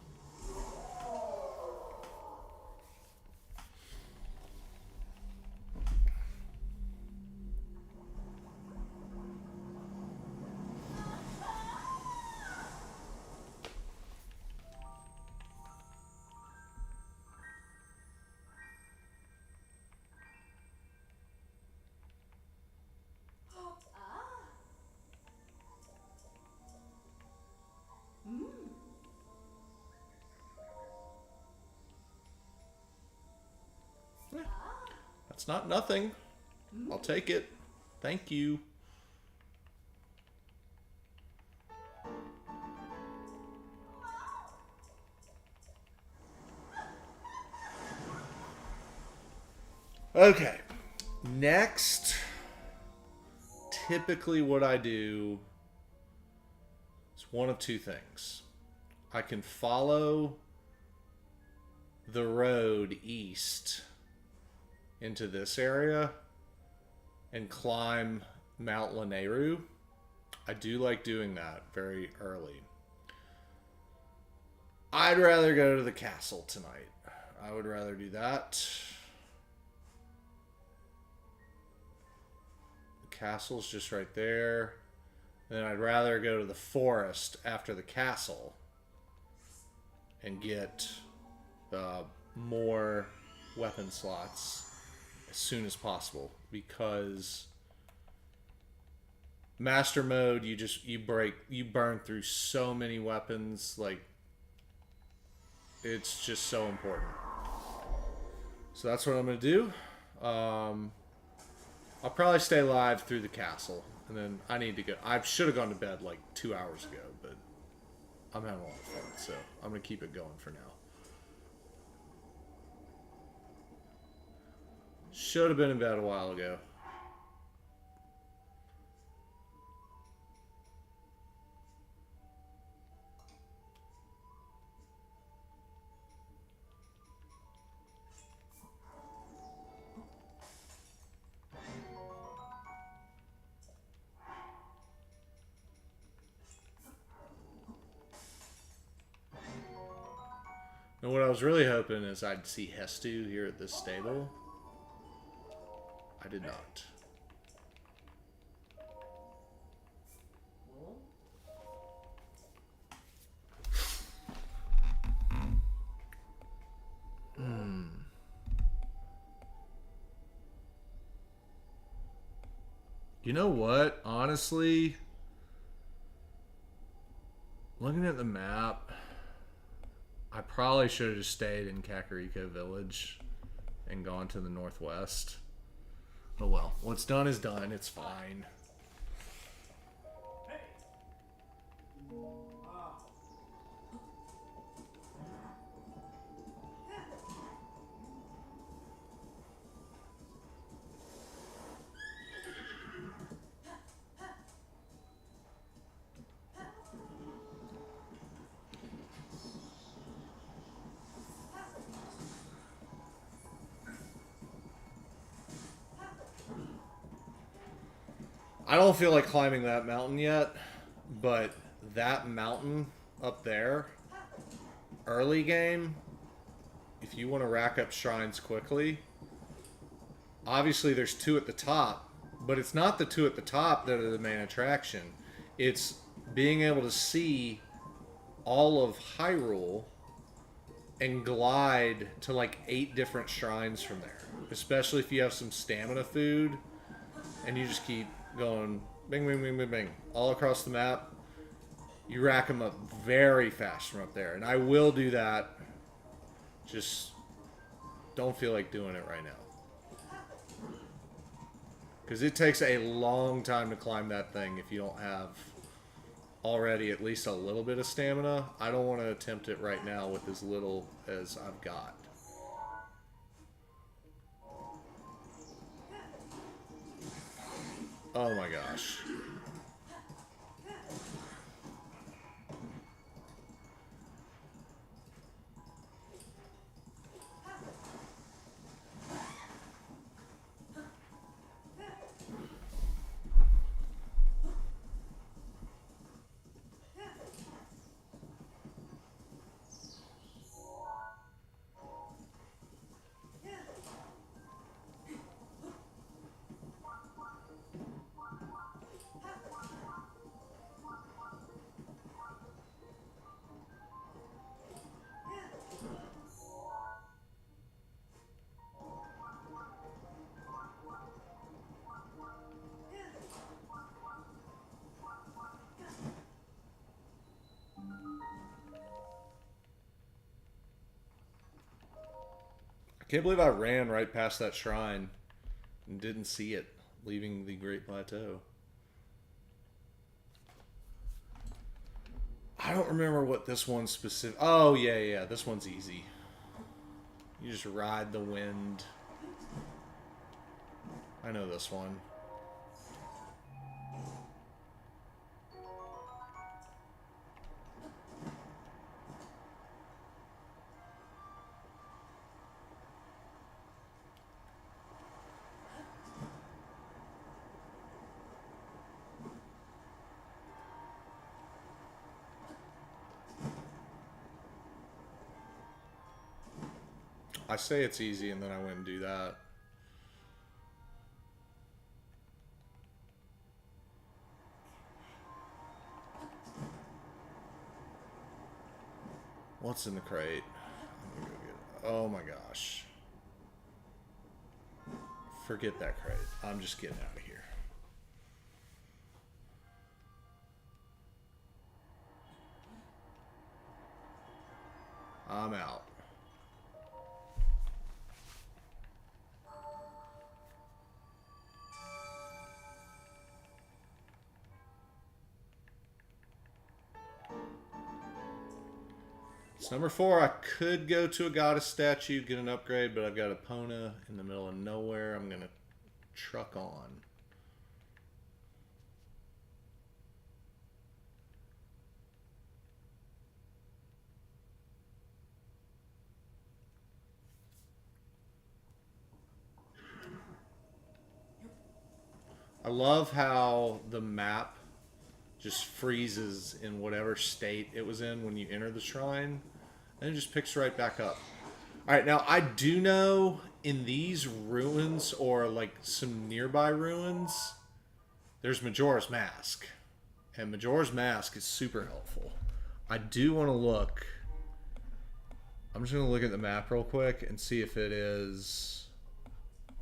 That's not nothing. I'll take it. Thank you. Okay. Next, typically what I do is one of two things. I can follow the road east into this area and climb Mount Lanayru. I do like doing that very early. I'd rather go to the castle tonight. I would rather do that. The castle's just right there. Then I'd rather go to the forest after the castle and get more weapon slots as soon as possible, because master mode, you burn through so many weapons. Like, it's just so important. So that's what I'm gonna do. I'll probably stay live through the castle, and then I need to go. I should have gone to bed like 2 hours ago, but I'm having a lot of fun, so I'm gonna keep it going for now. Should have been in bed a while ago. And what I was really hoping is I'd see Hestu here at this stable. I did not. You know what? Honestly, looking at the map, I probably should have just stayed in Kakariko Village and gone to the northwest. Oh well, what's done is done. It's fine. Hey! I don't feel like climbing that mountain yet, but that mountain up there, early game, if you want to rack up shrines quickly, obviously there's 2 at the top, but it's not the 2 at the top that are the main attraction. It's being able to see all of Hyrule and glide to like 8 different shrines from there, especially if you have some stamina food and you just keep going bing, bing, bing, bing, bing, all across the map. You rack them up very fast from up there. And I will do that. Just don't feel like doing it right now. Because it takes a long time to climb that thing if you don't have already at least a little bit of stamina. I don't want to attempt it right now with as little as I've got. Oh my gosh. I can't believe I ran right past that shrine and didn't see it leaving the Great Plateau. I don't remember what this one's specific. Oh, yeah. This one's easy. You just ride the wind. I know this one. I say it's easy and then I went and do that. What's in the crate? I'm gonna go get it. Oh my gosh. Forget that crate. I'm just getting out of here. I'm out. It's number 4. I could go to a goddess statue, get an upgrade, but I've got Epona in the middle of nowhere. I'm going to truck on. I love how the map just freezes in whatever state it was in when you enter the shrine, and it just picks right back up. All right, now I do know in these ruins or like some nearby ruins, there's Majora's Mask, and Majora's Mask is super helpful. I do want to look. I'm just going to look at the map real quick and see if it is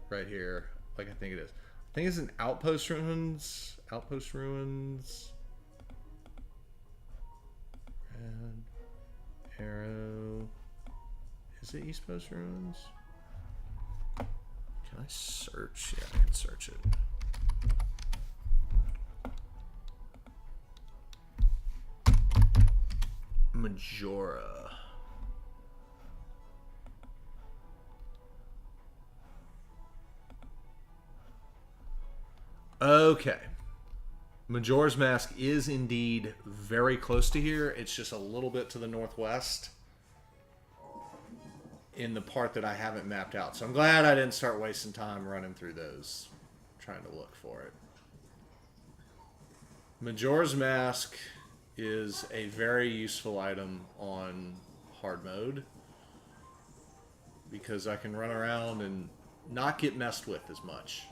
right here, like I think it is. I think it's in Outpost Ruins. Outpost Ruins. Red arrow. Is it East Post Ruins? Can I search? Yeah, I can search it. Majora. Okay. Majora's Mask is indeed very close to here. It's just a little bit to the northwest in the part that I haven't mapped out. So I'm glad I didn't start wasting time running through those, trying to look for it. Majora's Mask is a very useful item on hard mode because I can run around and not get messed with as much.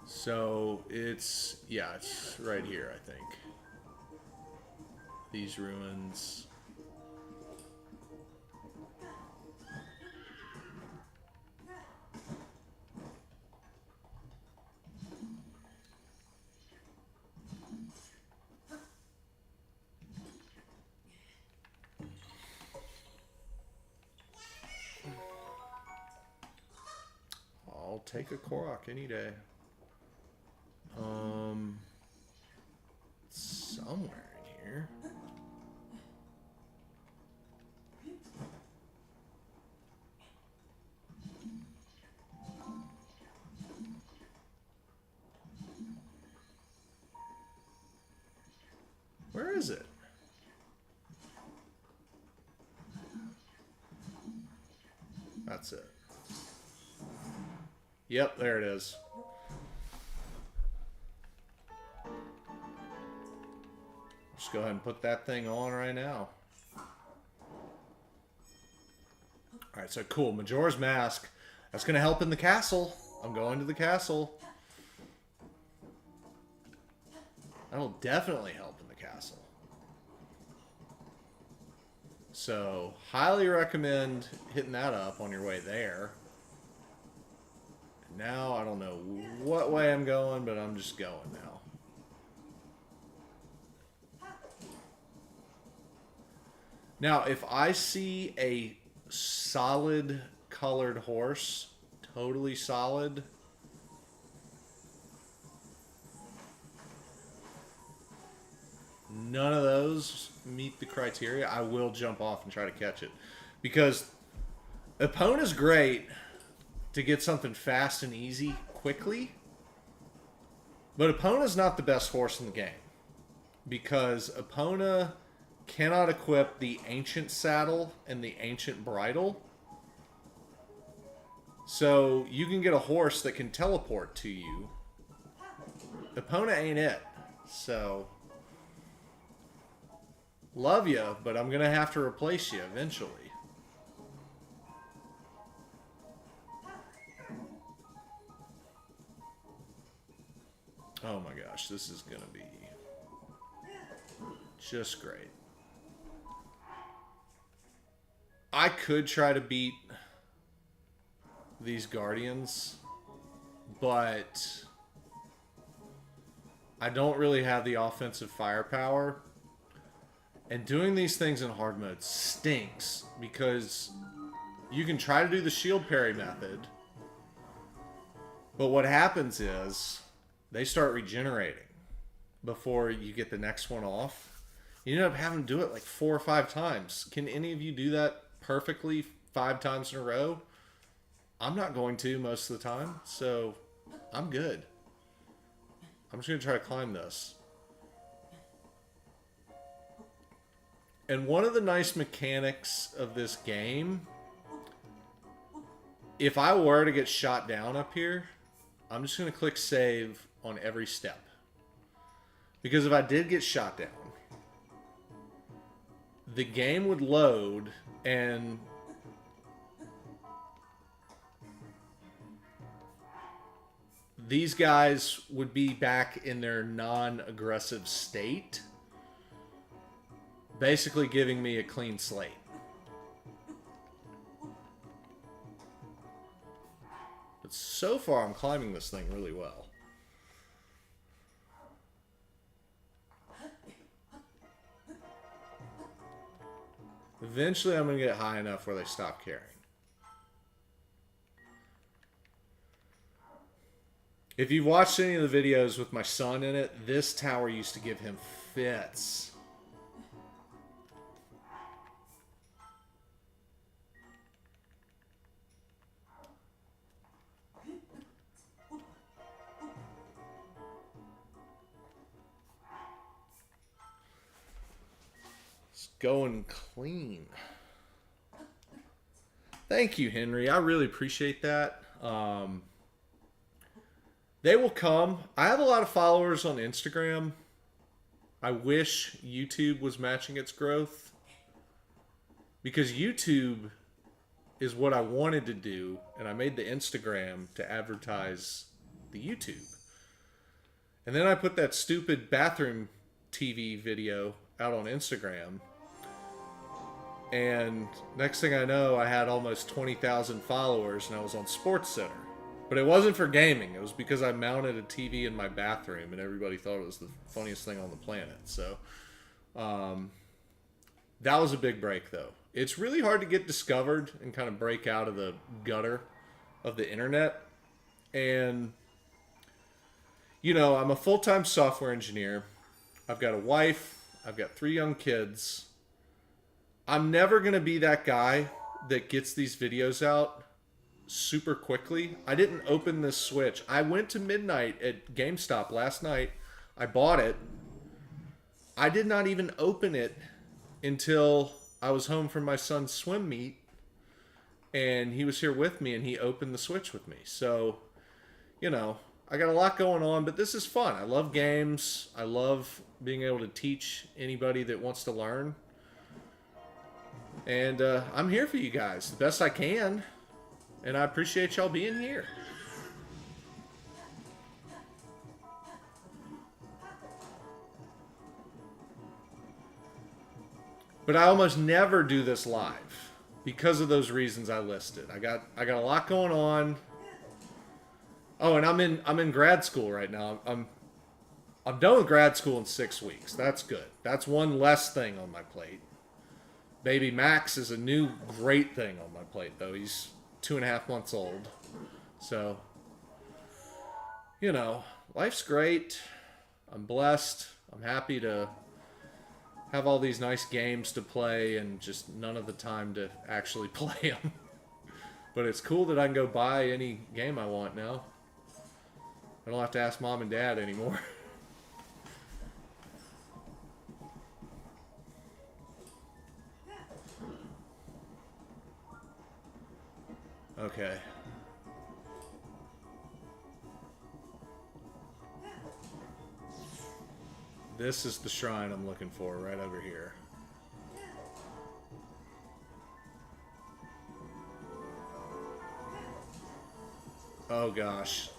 So it's, yeah, it's right here, I think. These ruins. I'll take a Korok any day. Somewhere in here. Where is it? That's it. Yep, there it is. Just go ahead and put that thing on right now. Alright, so cool. Majora's Mask. That's going to help in the castle. I'm going to the castle. That'll definitely help in the castle. So, highly recommend hitting that up on your way there. And now, I don't know what way I'm going, but I'm just going now. Now, if I see a solid colored horse, totally solid, none of those meet the criteria, I will jump off and try to catch it. Because Epona's great to get something fast and easy quickly, but Epona's not the best horse in the game. Because Epona cannot equip the ancient saddle and the ancient bridle. So you can get a horse that can teleport to you. Epona ain't it. So love you, but I'm gonna have to replace you eventually. Oh my gosh, this is gonna be just great. I could try to beat these Guardians, but I don't really have the offensive firepower. And doing these things in hard mode stinks because you can try to do the shield parry method, but what happens is they start regenerating before you get the next one off. You end up having to do it like 4 or 5 times. Can any of you do that perfectly 5 times in a row? I'm not going to most of the time, so I'm good. I'm just going to try to climb this. And one of the nice mechanics of this game, if I were to get shot down up here, I'm just going to click save on every step. Because if I did get shot down, the game would load and these guys would be back in their non-aggressive state, basically giving me a clean slate. But so far, I'm climbing this thing really well. Eventually, I'm going to get high enough where they stop caring. If you've watched any of the videos with my son in it, this tower used to give him fits. It's going clean. Thank you, Henry. I really appreciate that. They will come. I have a lot of followers on Instagram. I wish YouTube was matching its growth, because YouTube is what I wanted to do, and I made the Instagram to advertise the YouTube. And then I put that stupid bathroom TV video out on Instagram, and next thing I know, I had almost 20,000 followers, and I was on SportsCenter. But it wasn't for gaming. It was because I mounted a TV in my bathroom, and everybody thought it was the funniest thing on the planet. So that was a big break, though. It's really hard to get discovered and kind of break out of the gutter of the internet. And, you know, I'm a full-time software engineer. I've got a wife. I've got 3 young kids. I'm never going to be that guy that gets these videos out super quickly. I didn't open this Switch. I went to midnight at GameStop last night. I bought it. I did not even open it until I was home from my son's swim meet, and he was here with me, and he opened the Switch with me. So, you know, I got a lot going on, but this is fun. I love games. I love being able to teach anybody that wants to learn. And I'm here for you guys the best I can. And I appreciate y'all being here. But I almost never do this live because of those reasons I listed. I got a lot going on. Oh, and I'm in grad school right now. I'm done with grad school in 6 weeks. That's good. That's one less thing on my plate. Baby Max is a new great thing on my plate, though. He's 2.5 months old. So, you know, life's great. I'm blessed. I'm happy to have all these nice games to play and just none of the time to actually play them. But it's cool that I can go buy any game I want now. I don't have to ask mom and dad anymore. Okay. This is the shrine I'm looking for right over here. Oh gosh.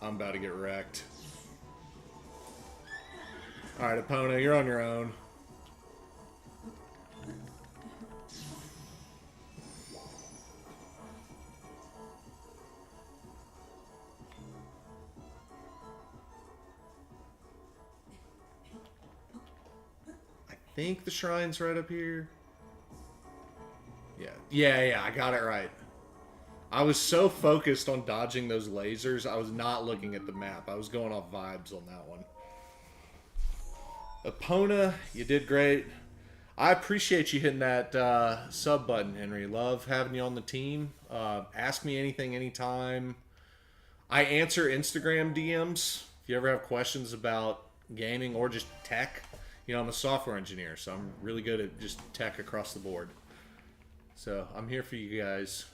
I'm about to get wrecked. Alright, Epona, you're on your own. I think the shrine's right up here. Yeah, I got it right. I was so focused on dodging those lasers, I was not looking at the map. I was going off vibes on that one. Epona, you did great. I appreciate you hitting that sub button, Henry. Love having you on the team. Ask me anything, anytime. I answer Instagram DMs. If you ever have questions about gaming or just tech, you know, I'm a software engineer, so I'm really good at just tech across the board. So I'm here for you guys.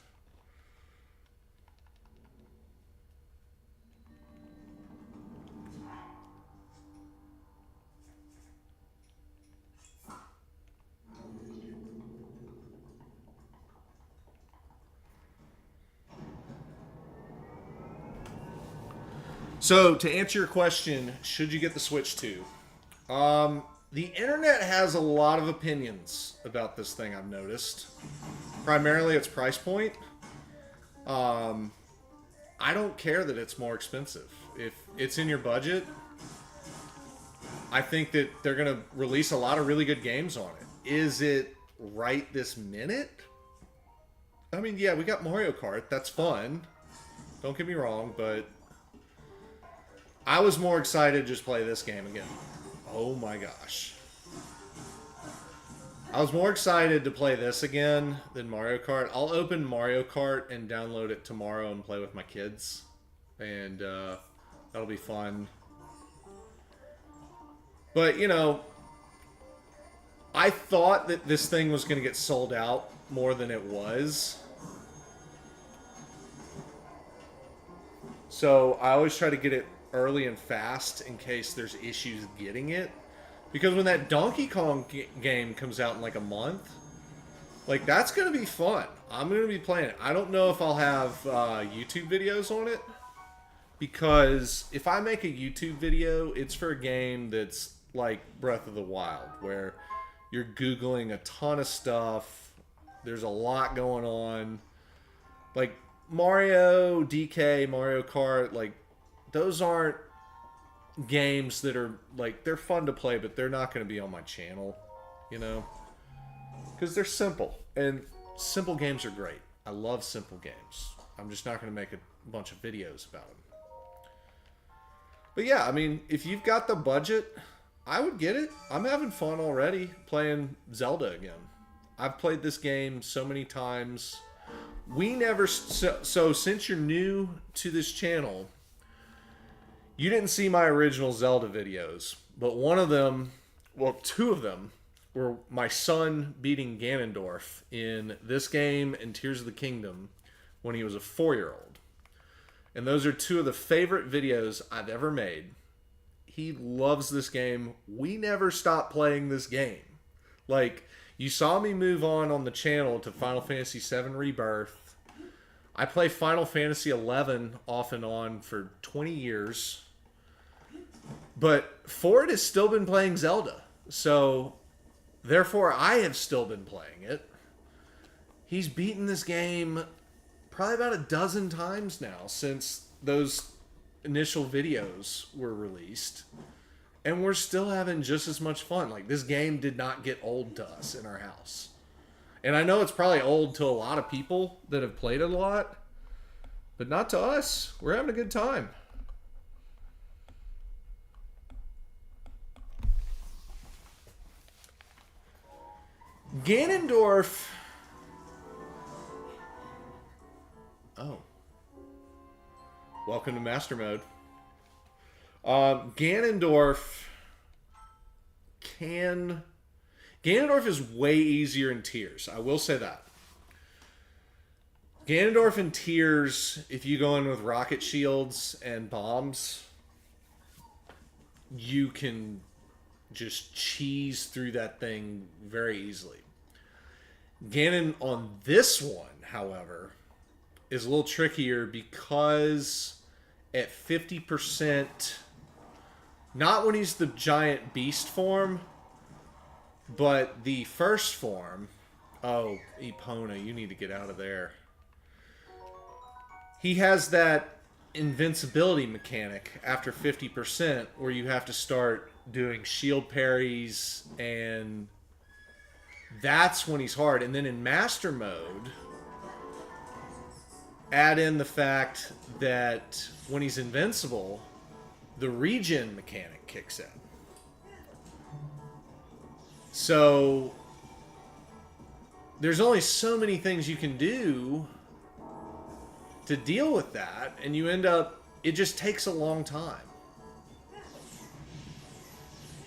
So, to answer your question, should you get the Switch 2? The internet has a lot of opinions about this thing, I've noticed. Primarily its price point. I don't care that it's more expensive. If it's in your budget, I think that they're going to release a lot of really good games on it. Is it right this minute? I mean, yeah, we got Mario Kart. That's fun. Don't get me wrong, but I was more excited to just play this game again. Oh my gosh. I was more excited to play this again than Mario Kart. I'll open Mario Kart and download it tomorrow and play with my kids. And that'll be fun. But, you know, I thought that this thing was going to get sold out more than it was. So I always try to get it early and fast in case there's issues getting it. Because when that Donkey Kong game comes out in like a month, like that's going to be fun. I'm going to be playing it. I don't know if I'll have YouTube videos on it. Because if I make a YouTube video, it's for a game that's like Breath of the Wild, where you're Googling a ton of stuff. There's a lot going on. Like Mario, DK, Mario Kart, like those aren't games that are like, they're fun to play, but they're not going to be on my channel, you know, because they're simple, and simple games are great. I love simple games. I'm just not going to make a bunch of videos about them. But yeah, I mean, if you've got the budget, I would get it. I'm having fun already playing Zelda again. I've played this game so many times. We never, so since you're new to this channel, you didn't see my original Zelda videos, but one of them, well, two of them, were my son beating Ganondorf in this game and Tears of the Kingdom when he was a 4-year-old. And those are two of the favorite videos I've ever made. He loves this game. We never stopped playing this game. Like, you saw me move on the channel to Final Fantasy VII Rebirth. I play Final Fantasy XI off and on for 20 years. But Ford has still been playing Zelda. So, therefore, I have still been playing it. He's beaten this game probably about a dozen times now since those initial videos were released. And we're still having just as much fun. Like, this game did not get old to us in our house. And I know it's probably old to a lot of people that have played it a lot. But not to us. We're having a good time. Ganondorf. Oh. Welcome to Master Mode. Ganondorf is way easier in Tears. I will say that. Ganondorf in Tears, if you go in with rocket shields and bombs, you can just cheese through that thing very easily. Ganon on this one, however, is a little trickier because at 50%, not when he's the giant beast form, but the first form. Oh, Epona, you need to get out of there. He has that invincibility mechanic after 50% where you have to start doing shield parries, and that's when he's hard. And then in master mode, add in the fact that when he's invincible, the regen mechanic kicks in. So there's only so many things you can do to deal with that, and you end up, it just takes a long time.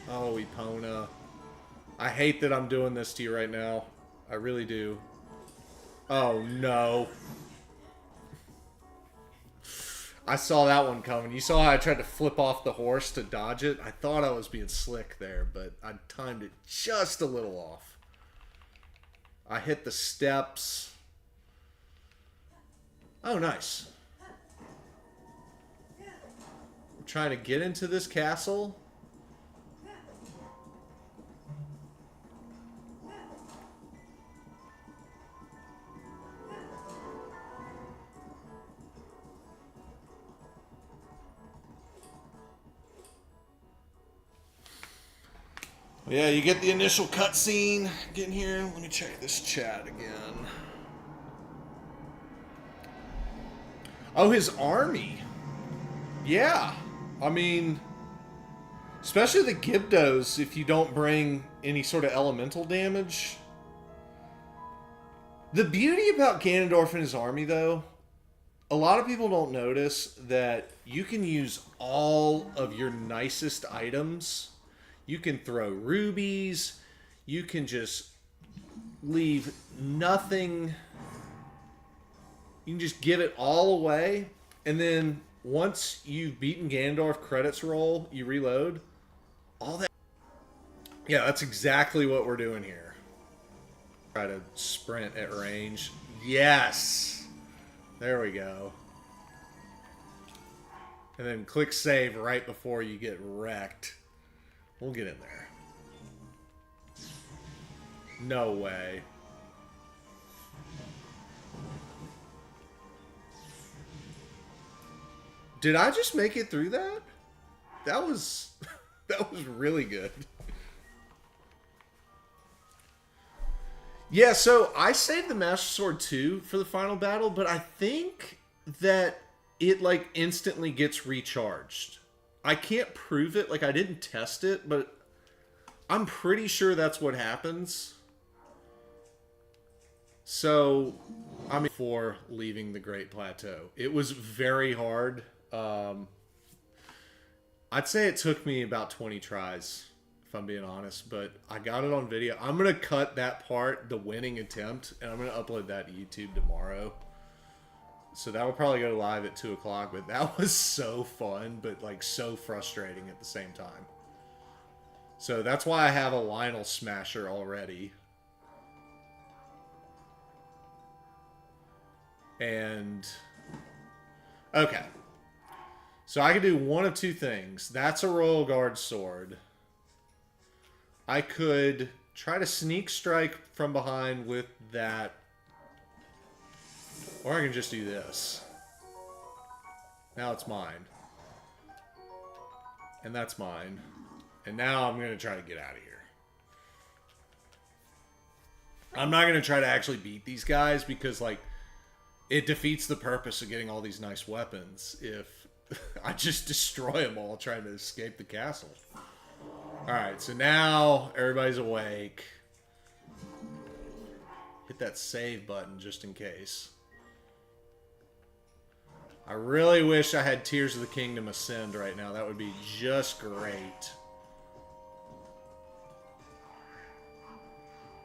Oh, Epona. I hate that I'm doing this to you right now. I really do. Oh, no. I saw that one coming. You saw how I tried to flip off the horse to dodge it? I thought I was being slick there, but I timed it just a little off. I hit the steps. Oh, nice. I'm trying to get into this castle. Yeah, you get the initial cutscene. Get in here. Let me check this chat again. Oh, his army. Yeah. I mean, especially the Gyptos, if you don't bring any sort of elemental damage. The beauty about Ganondorf and his army, though, a lot of people don't notice that you can use all of your nicest items. You can throw rubies. You can just leave nothing. You can just give it all away. And then once you've beaten Ganondorf, credits roll, you reload. All that. Yeah, that's exactly what we're doing here. Try to sprint at range. Yes! There we go. And then click save right before you get wrecked. We'll get in there. No way. Did I just make it through that? That was that was really good. Yeah, so I saved the Master Sword 2 for the final battle, but I think that it like instantly gets recharged. I can't prove it, like I didn't test it, but I'm pretty sure that's what happens. So, I mean, before leaving the Great Plateau, it was very hard. I'd say it took me about 20 tries, if I'm being honest, but I got it on video. I'm going to cut that part, the winning attempt, and I'm going to upload that to YouTube tomorrow. So that will probably go live at 2 o'clock, but that was so fun, but like so frustrating at the same time. So that's why I have a Lionel Smasher already. And, okay. So I could do one of two things. That's a Royal Guard sword. I could try to sneak strike from behind with that. Or I can just do this. Now it's mine. And that's mine. And now I'm going to try to get out of here. I'm not going to try to actually beat these guys because, like, it defeats the purpose of getting all these nice weapons if I just destroy them all trying to escape the castle. Alright, so now everybody's awake. Hit that save button just in case. I really wish I had Tears of the Kingdom Ascend right now. That would be just great.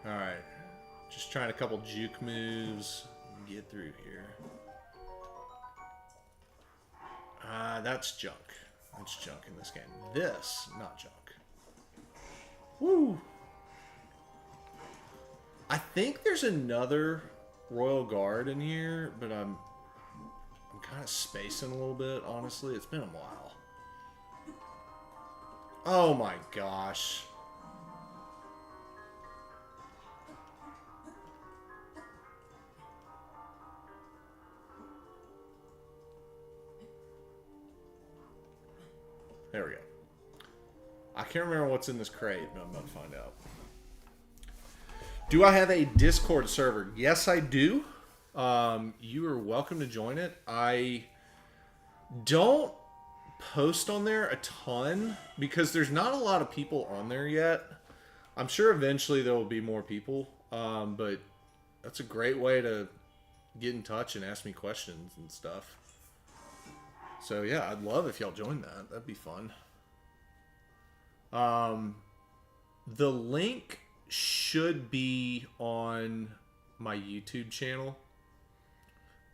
Alright. Just trying a couple juke moves. Get through here. That's junk. That's junk in this game. This, not junk. Woo! I think there's another Royal Guard in here, but I'm kind of spacing a little bit, honestly. It's been a while. Oh my gosh. There we go. I can't remember what's in this crate, but I'm about to find out. Do I have a Discord server? Yes, I do. You are welcome to join it. I don't post on there a ton because there's not a lot of people on there yet. I'm sure eventually there will be more people, but that's a great way to get in touch and ask me questions and stuff. So yeah, I'd love if y'all join that. That'd be fun. The link should be on my YouTube channel.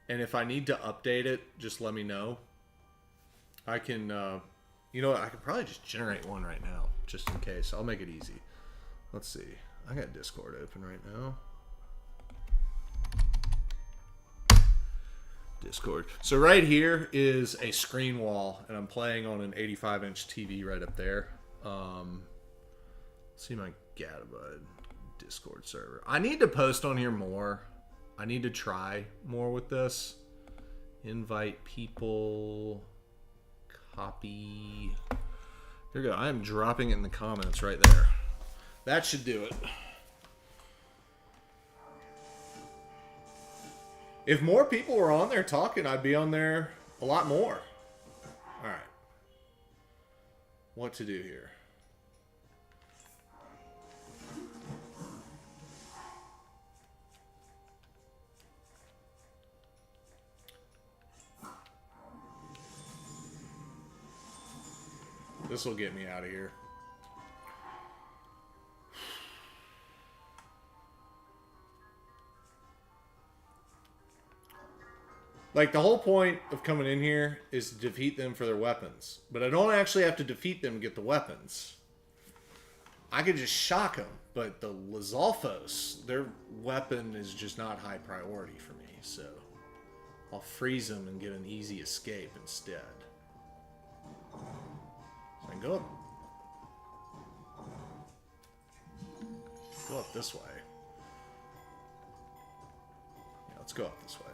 And if I need to update it, just let me know. I can, you know what? I could probably just generate one right now, just in case. I'll make it easy. Let's see. I got Discord open right now. Discord. So right here is a screen wall, and I'm playing on an 85-inch TV right up there. See my Gatabud Discord server. I need to post on here more. I need to try more with this. Invite people. Copy. There we go. I am dropping it in the comments right there. That should do it. If more people were on there talking, I'd be on there a lot more. All right. What to do here? This will get me out of here. Like, the whole point of coming in here is to defeat them for their weapons. But I don't actually have to defeat them to get the weapons. I could just shock them. But the Lizalfos, their weapon is just not high priority for me. So I'll freeze them and get an easy escape instead. So I can go up this way. Yeah, let's go up this way.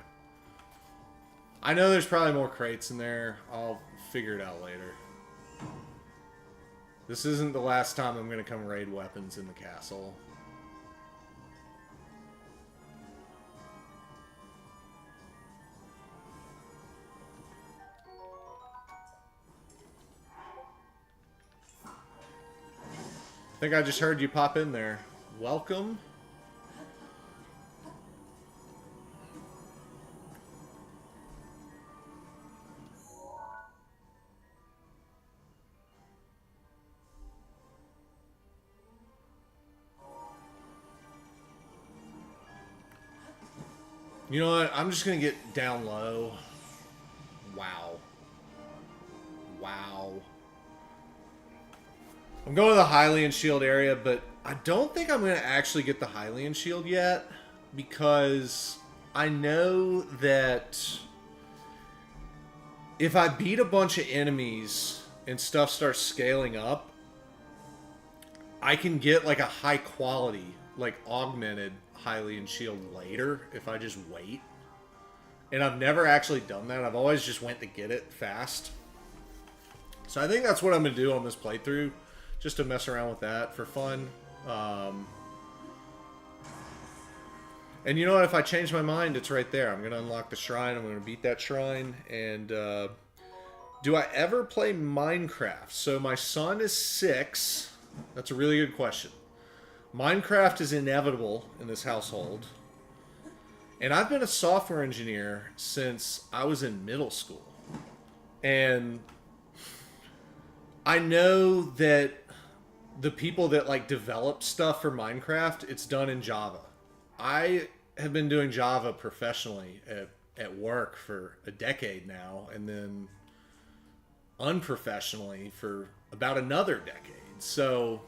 I know there's probably more crates in there. I'll figure it out later. This isn't the last time I'm going to come raid weapons in the castle. I think I just heard you pop in there. Welcome. You know what? I'm just going to get down low. Wow. Wow. I'm going to the Hylian Shield area, but I don't think I'm going to actually get the Hylian Shield yet, because I know that if I beat a bunch of enemies and stuff starts scaling up, I can get like a high quality, like augmented Hylian Shield later if I just wait. And I've never actually done that. I've always just went to get it fast. So I think that's what I'm going to do on this playthrough, just to mess around with that for fun. And you know what? If I change my mind, it's right there. I'm going to unlock the shrine. I'm going to beat that shrine. And do I ever play Minecraft? So my son is 6. That's a really good question. Minecraft is inevitable in this household. And I've been a software engineer since I was in middle school. And I know that the people that like develop stuff for Minecraft, it's done in Java. I have been doing Java professionally at work for a decade now, and then unprofessionally for about another decade. So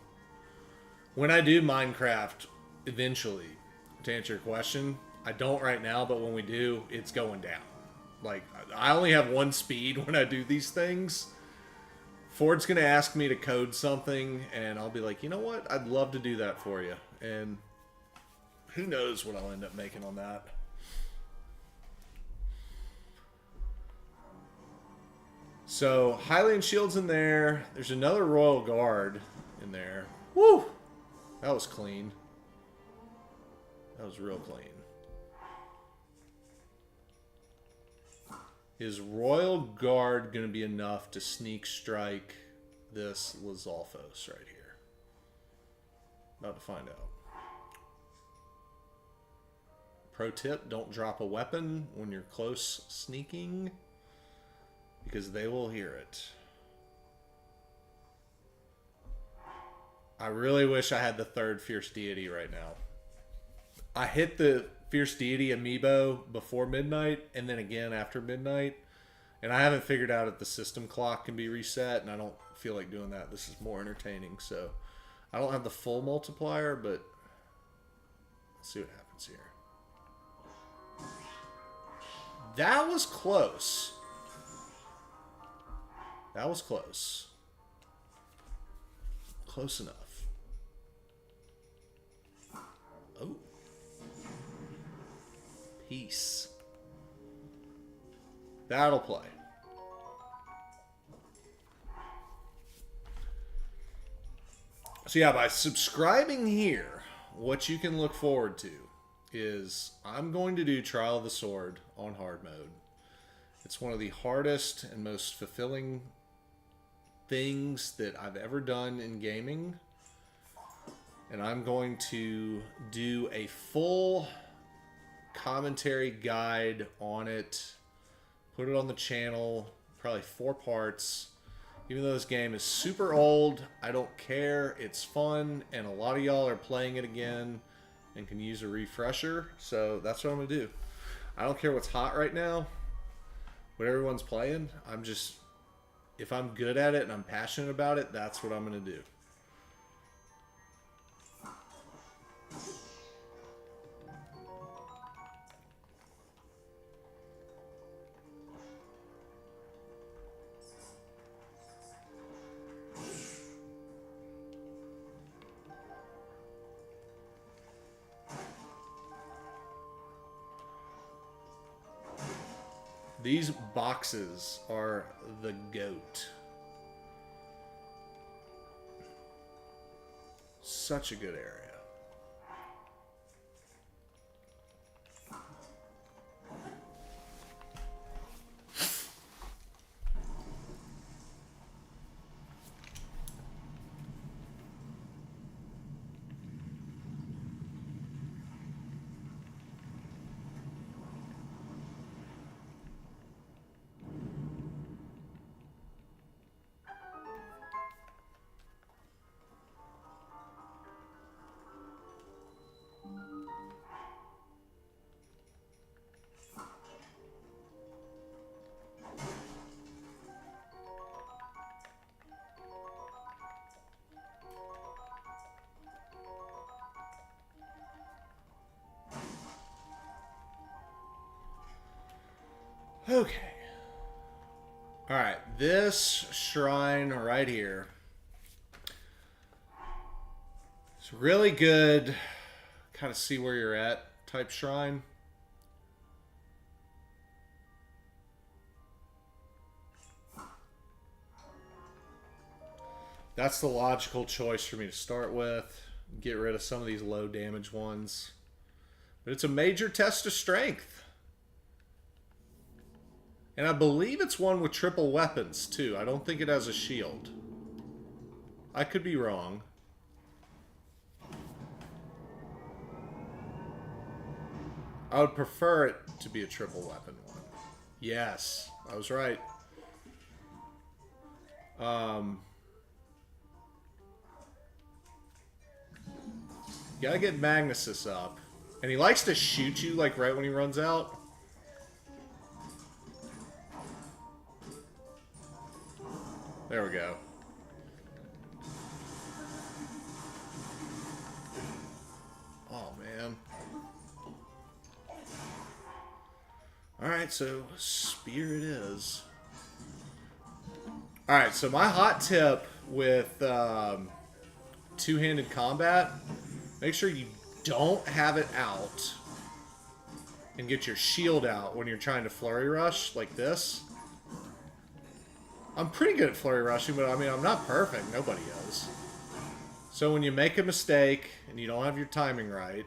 when I do Minecraft eventually, to answer your question. I don't right now, but when we do, it's going down. Like, I only have one speed when I do these things. Ford's going to ask me to code something, and I'll be like, you know what? I'd love to do that for you. And who knows what I'll end up making on that. So, Hylian Shield's in there. There's another Royal Guard in there. Woo! That was clean. That was real clean. Is Royal Guard going to be enough to sneak strike this Lizalfos right here? About to find out. Pro tip, don't drop a weapon when you're close sneaking, because they will hear it. I really wish I had the third Fierce Deity right now. I hit the Fierce Deity amiibo before midnight and then again after midnight. And I haven't figured out if the system clock can be reset, and I don't feel like doing that. This is more entertaining. So I don't have the full multiplier, but let's see what happens here. That was close. That was close. Close enough. Oh. Peace. That'll play. So yeah, by subscribing here, what you can look forward to is I'm going to do Trial of the Sword on hard mode. It's one of the hardest and most fulfilling things that I've ever done in gaming. And I'm going to do a full commentary guide on it. Put it on the channel. Probably 4 parts. Even though this game is super old, I don't care. It's fun. And a lot of y'all are playing it again and can use a refresher. So that's what I'm going to do. I don't care what's hot right now. What everyone's playing. I'm just... If I'm good at it and I'm passionate about it, that's what I'm going to do. These boxes are the GOAT. Such a good area. Okay. Alright, this shrine right here. It's really good, kind of see where you're at type shrine. That's the logical choice for me to start with. Get rid of some of these low damage ones. But it's a major test of strength. And I believe it's one with triple weapons, too. I don't think it has a shield. I could be wrong. I would prefer it to be a triple weapon one. Yes, I was right. Gotta get Magnusus up. And he likes to shoot you, like, right when he runs out. There we go. Oh, man. Alright, so spear it is. Alright, so my hot tip with two-handed combat, make sure you don't have it out and get your shield out when you're trying to flurry rush like this. I'm pretty good at flurry rushing, but I mean, I'm not perfect. Nobody is. So when you make a mistake and you don't have your timing right,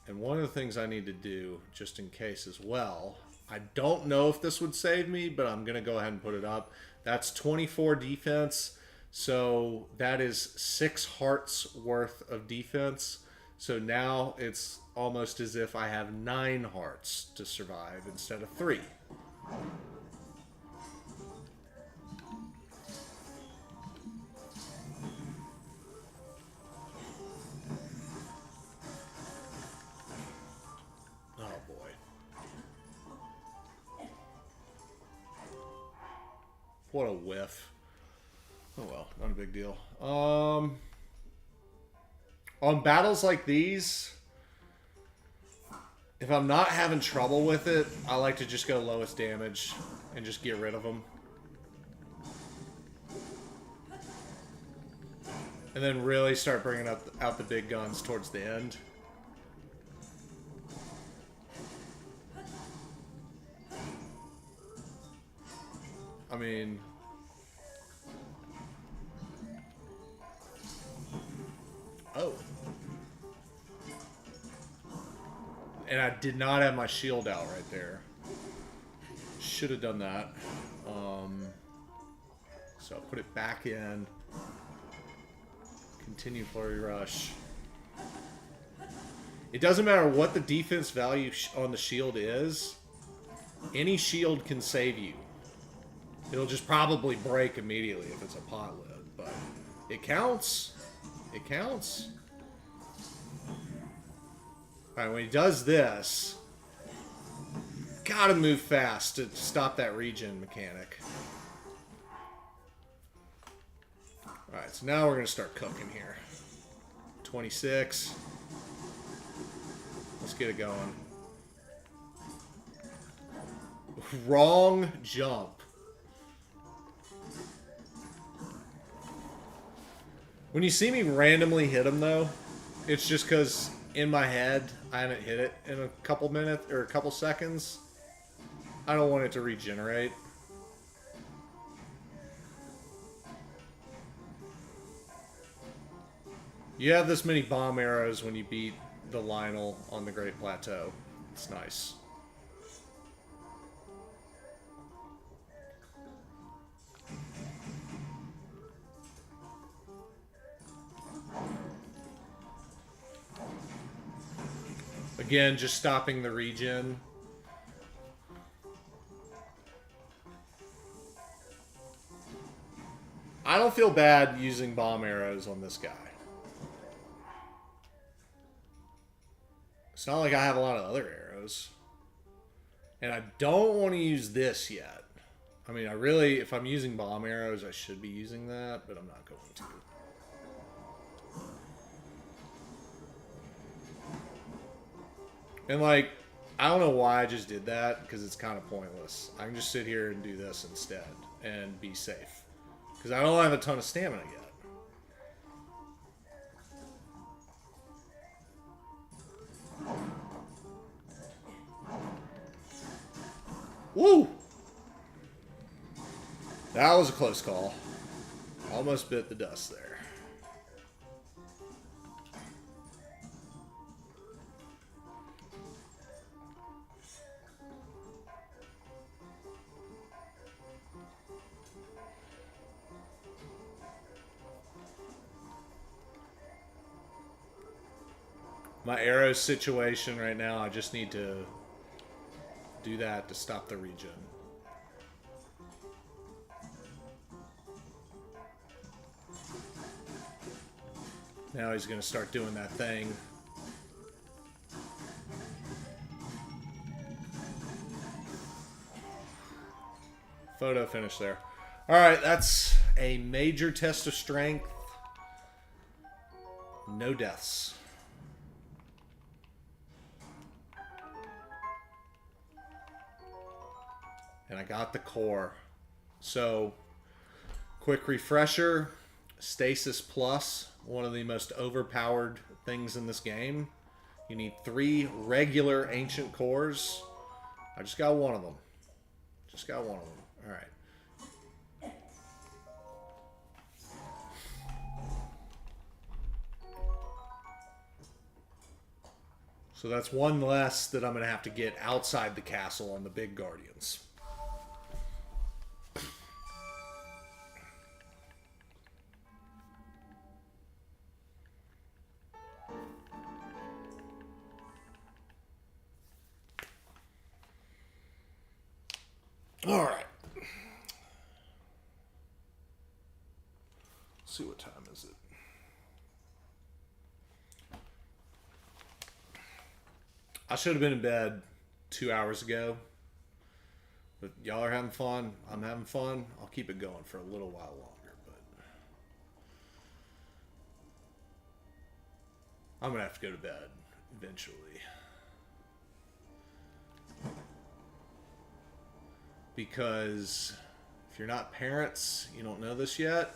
and one of the things I need to do, just in case as well, I don't know if this would save me, but I'm going to go ahead and put it up. That's 24 defense, so that is 6 hearts worth of defense. So now it's almost as if I have 9 hearts to survive instead of 3. Oh boy. What a whiff. Oh well, not a big deal. On battles like these, if I'm not having trouble with it, I like to just go lowest damage and just get rid of them. And then really start bringing out the big guns towards the end. I mean... Oh. And I did not have my shield out right there. Should have done that. So I'll put it back in. Continue flurry rush. It doesn't matter what the defense value on the shield is. Any shield can save you. It'll just probably break immediately if it's a pot lid, but it counts. It counts. Alright, when he does this, gotta move fast to stop that regen mechanic. Alright, so now we're gonna start cooking here. 26. Let's get it going. Wrong jump. When you see me randomly hit him, though, it's just because in my head I haven't hit it in a couple minutes or a couple seconds. I don't want it to regenerate. You have this many bomb arrows when you beat the Lionel on the Great Plateau. It's nice. Again, just stopping the regen. I don't feel bad using bomb arrows on this guy. It's not like I have a lot of other arrows. And I don't want to use this yet. I mean, I really, if I'm using bomb arrows, I should be using that, but I'm not going to. And like, I don't know why I just did that, because it's kind of pointless. I can just sit here and do this instead and be safe. Because I don't have a ton of stamina yet. Woo! That was a close call. Almost bit the dust there. My arrow situation right now, I just need to do that to stop the regen. Now he's going to start doing that thing. Photo finish there. Alright, that's a major test of strength. No deaths. And I got the core. So, quick refresher. Stasis Plus, one of the most overpowered things in this game. You need 3 regular ancient cores. I just got one of them. Just got one of them. Alright. So that's one less that I'm going to have to get outside the castle on the big guardians. All right. Let's see, what time is it? I should have been in bed 2 hours ago. But y'all are having fun. I'm having fun. I'll keep it going for a little while longer. But I'm going to have to go to bed eventually. Because if you're not parents, you don't know this yet.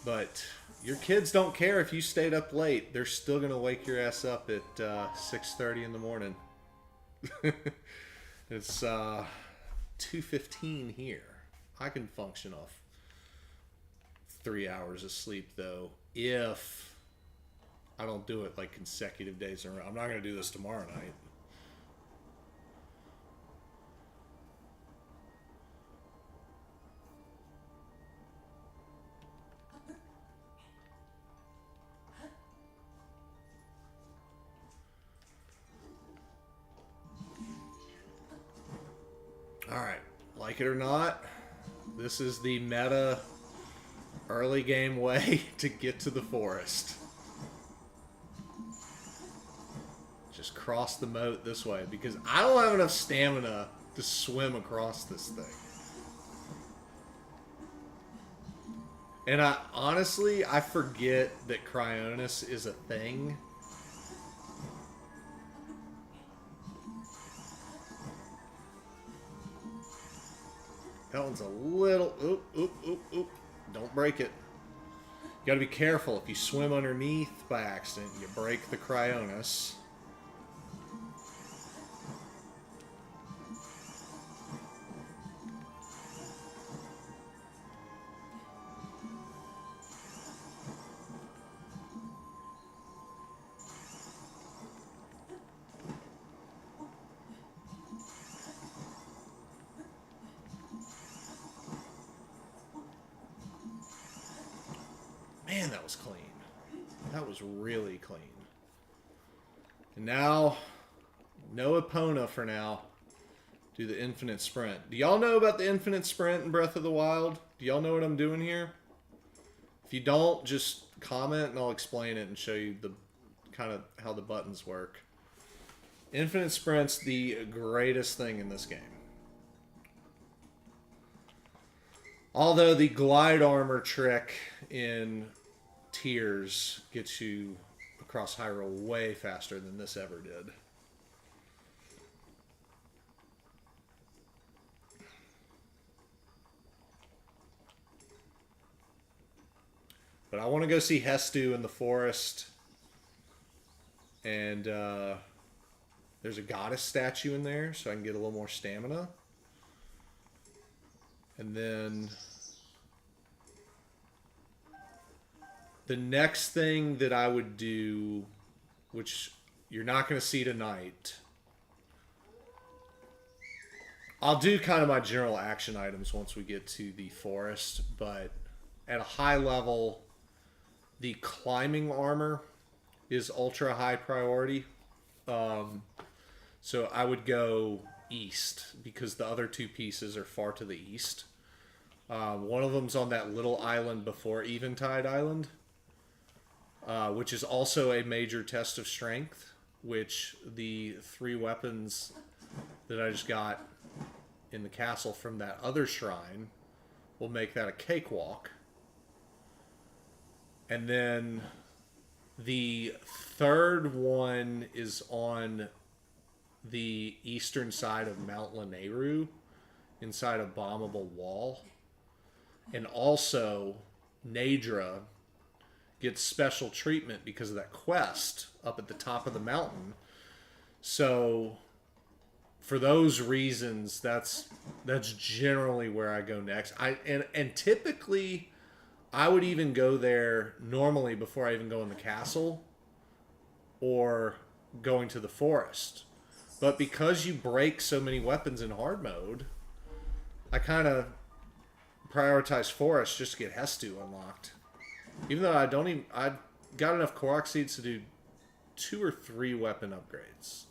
But your kids don't care if you stayed up late. They're still going to wake your ass up at 6:30 in the morning. It's 2:15 here. I can function off 3 hours of sleep, though, if I don't do it like consecutive days in a row. I'm not going to do this tomorrow night. Alright, like it or not, this is the meta early game way to get to the forest. Just cross the moat this way, because I don't have enough stamina to swim across this thing. And honestly, I forget that Cryonis is a thing. That one's a little... Oop, oop, oop, oop. Don't break it. You gotta be careful. If you swim underneath by accident, you break the Cryonis. Man, that was clean. That was really clean. And now, no Epona for now. Do the infinite sprint. Do y'all know about the infinite sprint in Breath of the Wild? Do y'all know what I'm doing here? If you don't, just comment and I'll explain it and show you the kind of how the buttons work. Infinite sprint's the greatest thing in this game. Although the glide armor trick in Tears gets you across Hyrule way faster than this ever did. But I want to go see Hestu in the forest. And there's a goddess statue in there, so I can get a little more stamina. And then the next thing that I would do, which you're not going to see tonight, I'll do kind of my general action items once we get to the forest, but at a high level, the climbing armor is ultra high priority. So I would go east because the other two pieces are far to the east. One of them's on that little island before Eventide Island, which is also a major test of strength, which the 3 weapons that I just got in the castle from that other shrine will make that a cakewalk. And then the third one is on the eastern side of Mount Lanayru inside a bombable wall. And also, Nadra gets special treatment because of that quest up at the top of the mountain. So, for those reasons, that's generally where I go next. And typically, I would even go there normally before I even go in the castle or going to the forest. But because you break so many weapons in hard mode, I kind of prioritize forest just to get Hestu unlocked. Even though I got enough Korok seeds to do 2 or 3 weapon upgrades.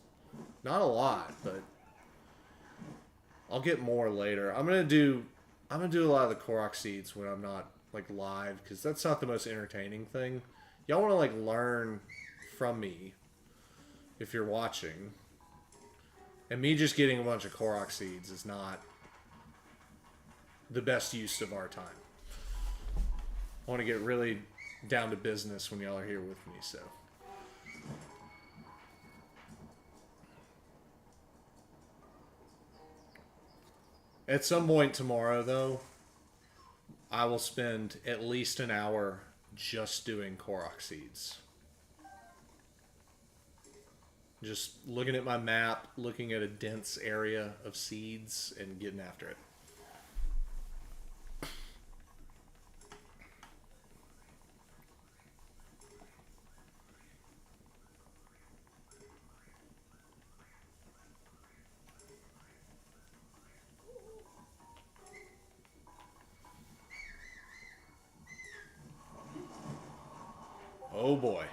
Not a lot, but I'll get more later. I'm gonna do a lot of the Korok seeds when I'm not like live, because that's not the most entertaining thing. Y'all want to like learn from me if you're watching, and me just getting a bunch of Korok seeds is not the best use of our time. I want to get really down to business when y'all are here with me, so. At some point tomorrow, though, I will spend at least an hour just doing Korok seeds. Just looking at my map, looking at a dense area of seeds, and getting after it. Oh boy.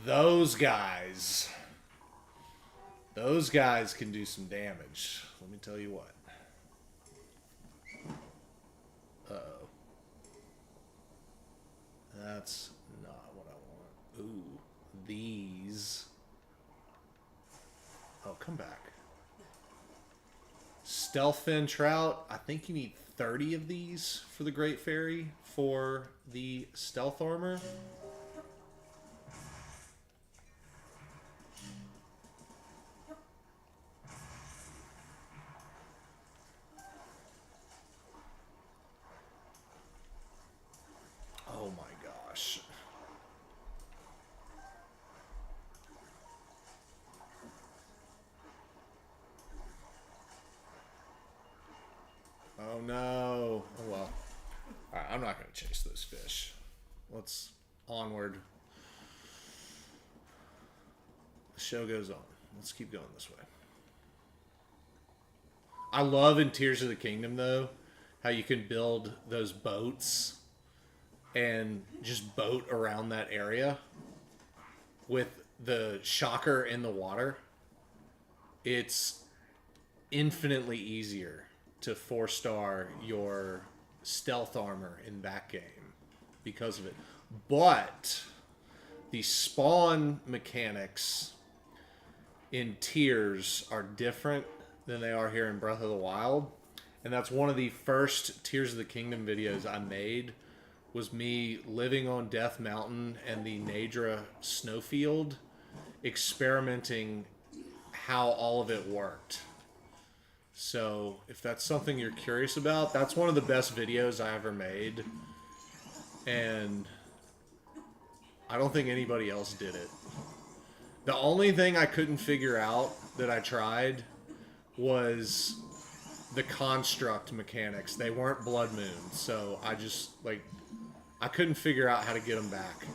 Those guys can do some damage. Let me tell you what. Uh-oh. That's not what I want. Ooh. These. Oh, come back. Stealthfin Trout. I think you need 30 of these for the Great Fairy for the stealth armor. Oh my gosh. Oh no. Oh well. Alright, I'm not going to chase those fish. Let's onward. The show goes on. Let's keep going this way. I love in Tears of the Kingdom, though, how you can build those boats and just boat around that area with the shocker in the water. It's infinitely easier to 4-star your stealth armor in that game because of it. But the spawn mechanics in Tears are different than they are here in Breath of the Wild. And that's one of the first Tears of the Kingdom videos I made, was me living on Death Mountain and the Nadra snowfield, experimenting how all of it worked. So if that's something you're curious about, that's one of the best videos I ever made. And I don't think anybody else did it. The only thing I couldn't figure out that I tried was the construct mechanics. They weren't blood moons, so I just, like, I couldn't figure out how to get them back.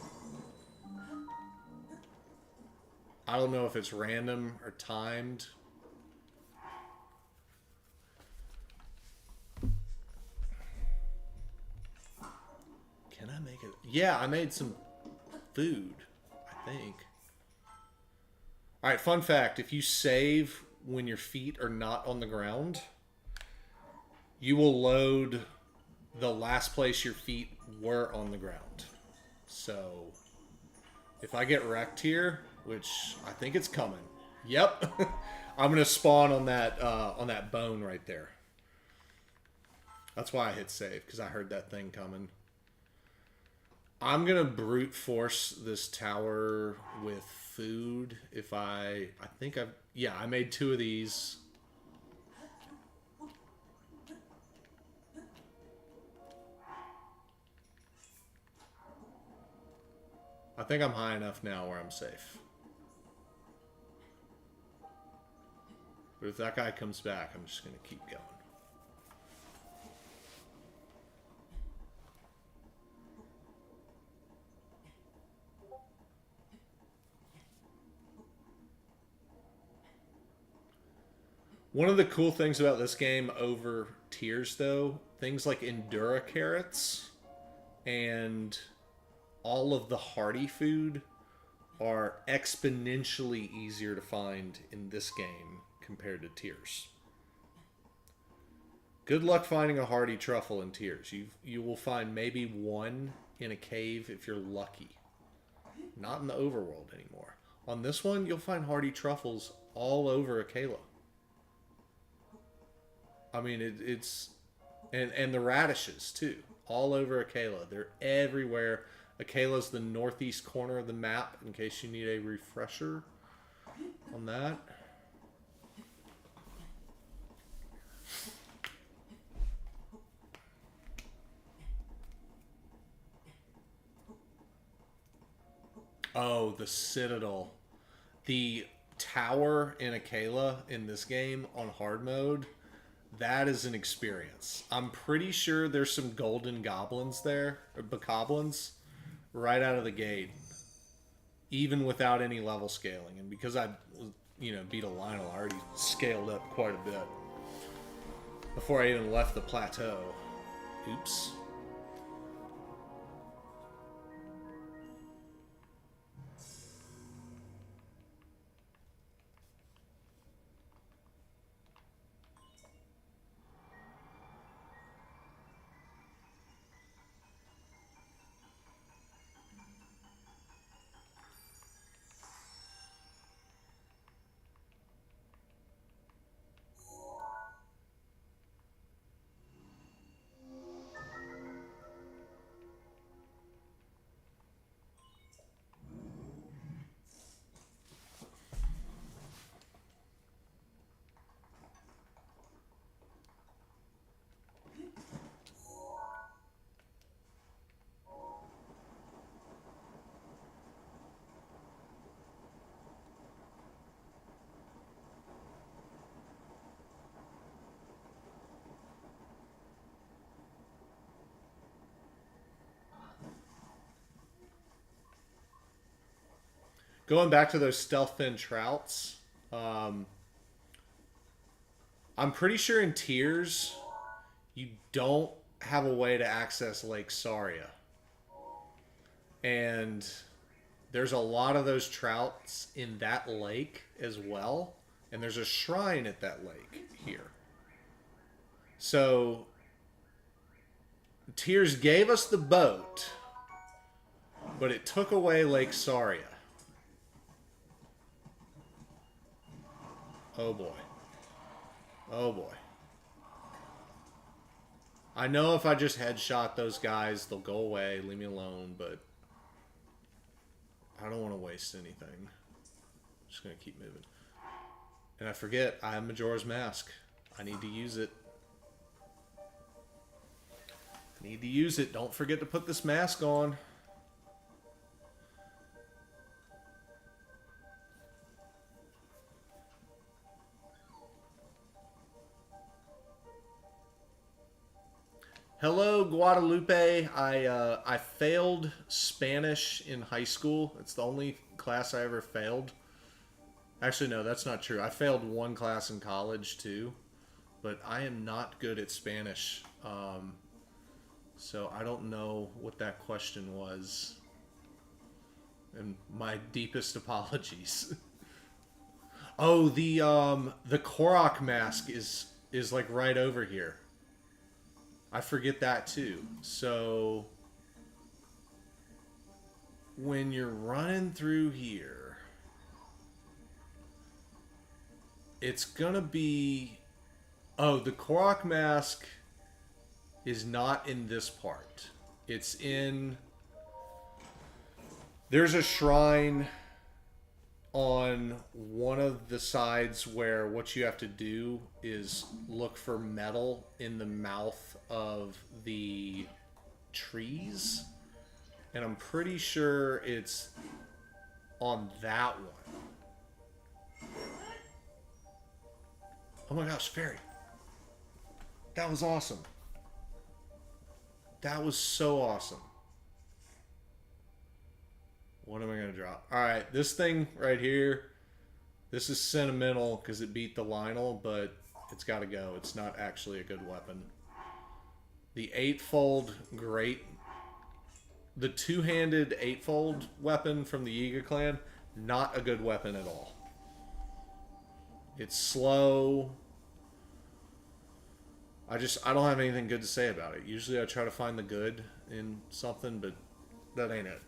I don't know if it's random or timed. Can I make it? Yeah, I made some food, I think. Alright, fun fact. If you save when your feet are not on the ground, you will load the last place your feet were on the ground. So, if I get wrecked here, which I think it's coming. Yep. I'm going to spawn on that bone right there. That's why I hit save, because I heard that thing coming. I'm gonna brute force this tower with food. If I think I've, yeah, I made 2 of these. I think I'm high enough now where I'm safe. But if that guy comes back, I'm just gonna keep going. One of the cool things about this game over tiers, though, things like Endura carrots and all of the hearty food are exponentially easier to find in this game compared to tiers. Good luck finding a hearty truffle in tiers. You will find maybe 1 in a cave if you're lucky. Not in the overworld anymore. On this one, you'll find hearty truffles all over Akela. I mean, it's... And the radishes, too. All over Akela. They're everywhere. Akela's the northeast corner of the map, in case you need a refresher on that. Oh, the Citadel. The tower in Akela in this game on hard mode, that is an experience. I'm pretty sure there's some golden goblins there, or bokoblins, right out of the gate, even without any level scaling. And because I, beat a Lionel, I already scaled up quite a bit before I even left the plateau. Oops. Going back to those stealth fin trouts, I'm pretty sure in tiers you don't have a way to access Lake Saria. And there's a lot of those trouts in that lake as well. And there's a shrine at that lake here. So tiers gave us the boat, but it took away Lake Saria. Oh boy. Oh boy. I know if I just headshot those guys, they'll go away, leave me alone, but I don't want to waste anything. I'm just going to keep moving. And I forget, I have Majora's Mask. I need to use it. I need to use it. Don't forget to put this mask on. Hello, Guadalupe. I failed Spanish in high school. It's the only class I ever failed. Actually, no, that's not true. I failed 1 class in college, too. But I am not good at Spanish. So I don't know what that question was. And my deepest apologies. Oh, the Korok mask is like right over here. I forget that too. So when you're running through here, it's gonna be... Oh, the Korok mask is not in this part. It's in There's a shrine on one of the sides where what you have to do is look for metal in the mouth of the trees. And I'm pretty sure it's on that one. Oh my gosh, fairy. That was awesome. That was so awesome. What am I going to drop? Alright, this thing right here. This is sentimental because it beat the Lionel, but it's got to go. It's not actually a good weapon. The eightfold great... The two-handed eightfold weapon from the Yiga clan, not a good weapon at all. It's slow. I don't have anything good to say about it. Usually I try to find the good in something, but that ain't it.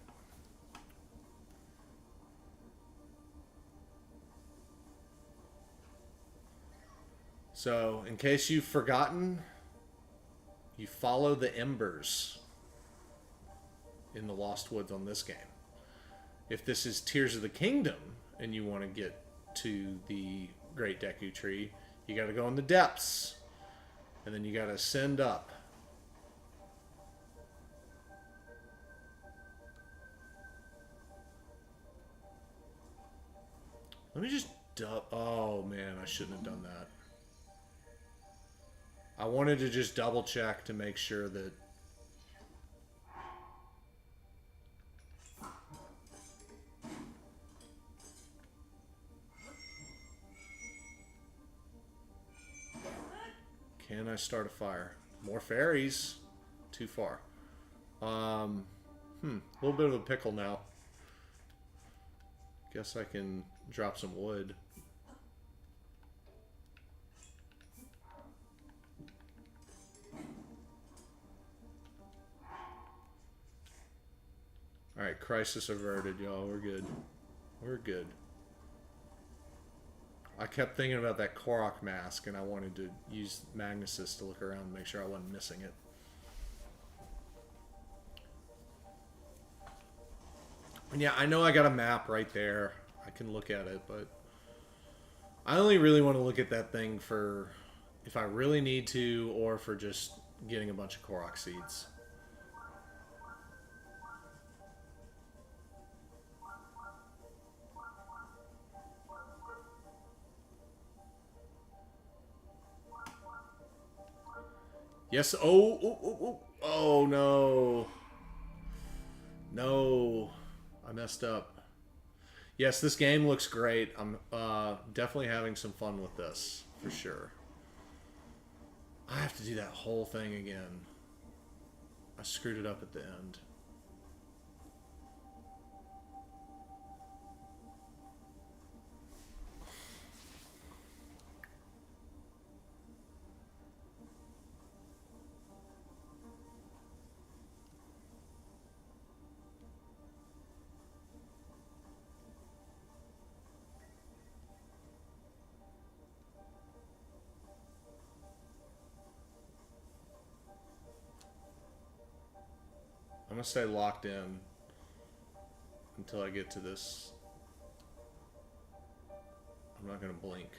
So, in case you've forgotten, you follow the embers in the Lost Woods on this game. If this is Tears of the Kingdom and you want to get to the Great Deku Tree, you got to go in the depths. And then you got to ascend up. Let me just... Oh, man, I shouldn't have done that. I wanted to just double check to make sure that... Can I start a fire? More fairies. Too far. A little bit of a pickle now. Guess I can drop some wood. Alright, crisis averted, y'all. We're good. We're good. I kept thinking about that Korok mask, and I wanted to use Magnesis to look around and make sure I wasn't missing it. And yeah, I know I got a map right there. I can look at it, but I only really want to look at that thing for if I really need to, or for just getting a bunch of Korok seeds. Yes. Oh, no. No. I messed up. Yes, this game looks great. I'm definitely having some fun with this, for sure. I have to do that whole thing again. I screwed it up at the end. I'm gonna stay locked in until I get to this. I'm not gonna blink.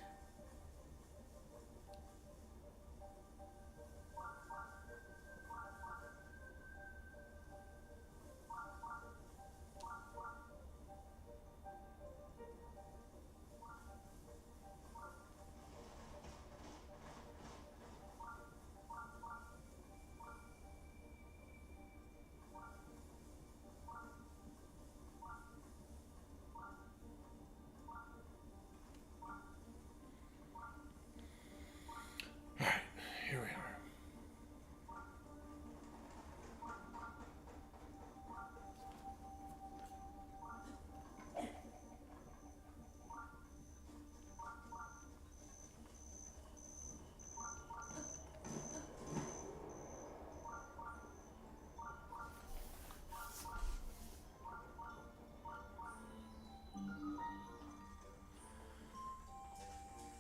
Here we are.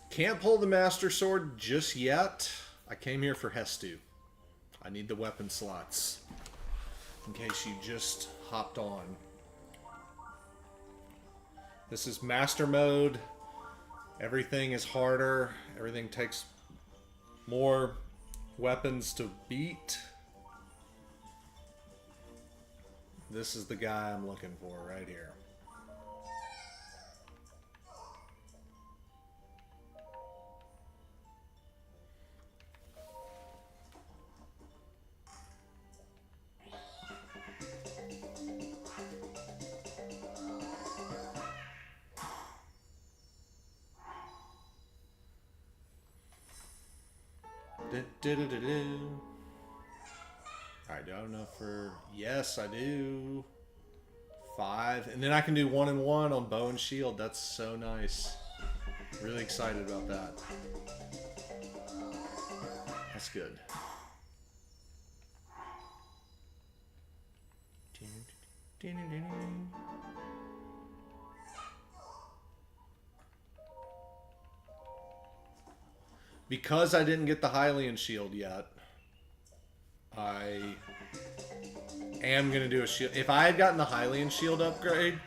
Can't pull the Master Sword just yet. I came here for Hestu. I need the weapon slots. In case you just hopped on. This is master mode. Everything is harder. Everything takes more weapons to beat. This is the guy I'm looking for right here. Alright, do I have enough for... Yes, I do. 5. And then I can do 1 and 1 on bow and shield. That's so nice. Really excited about that. That's good. Because I didn't get the Hylian shield yet, I am going to do a shield. If I had gotten the Hylian shield upgrade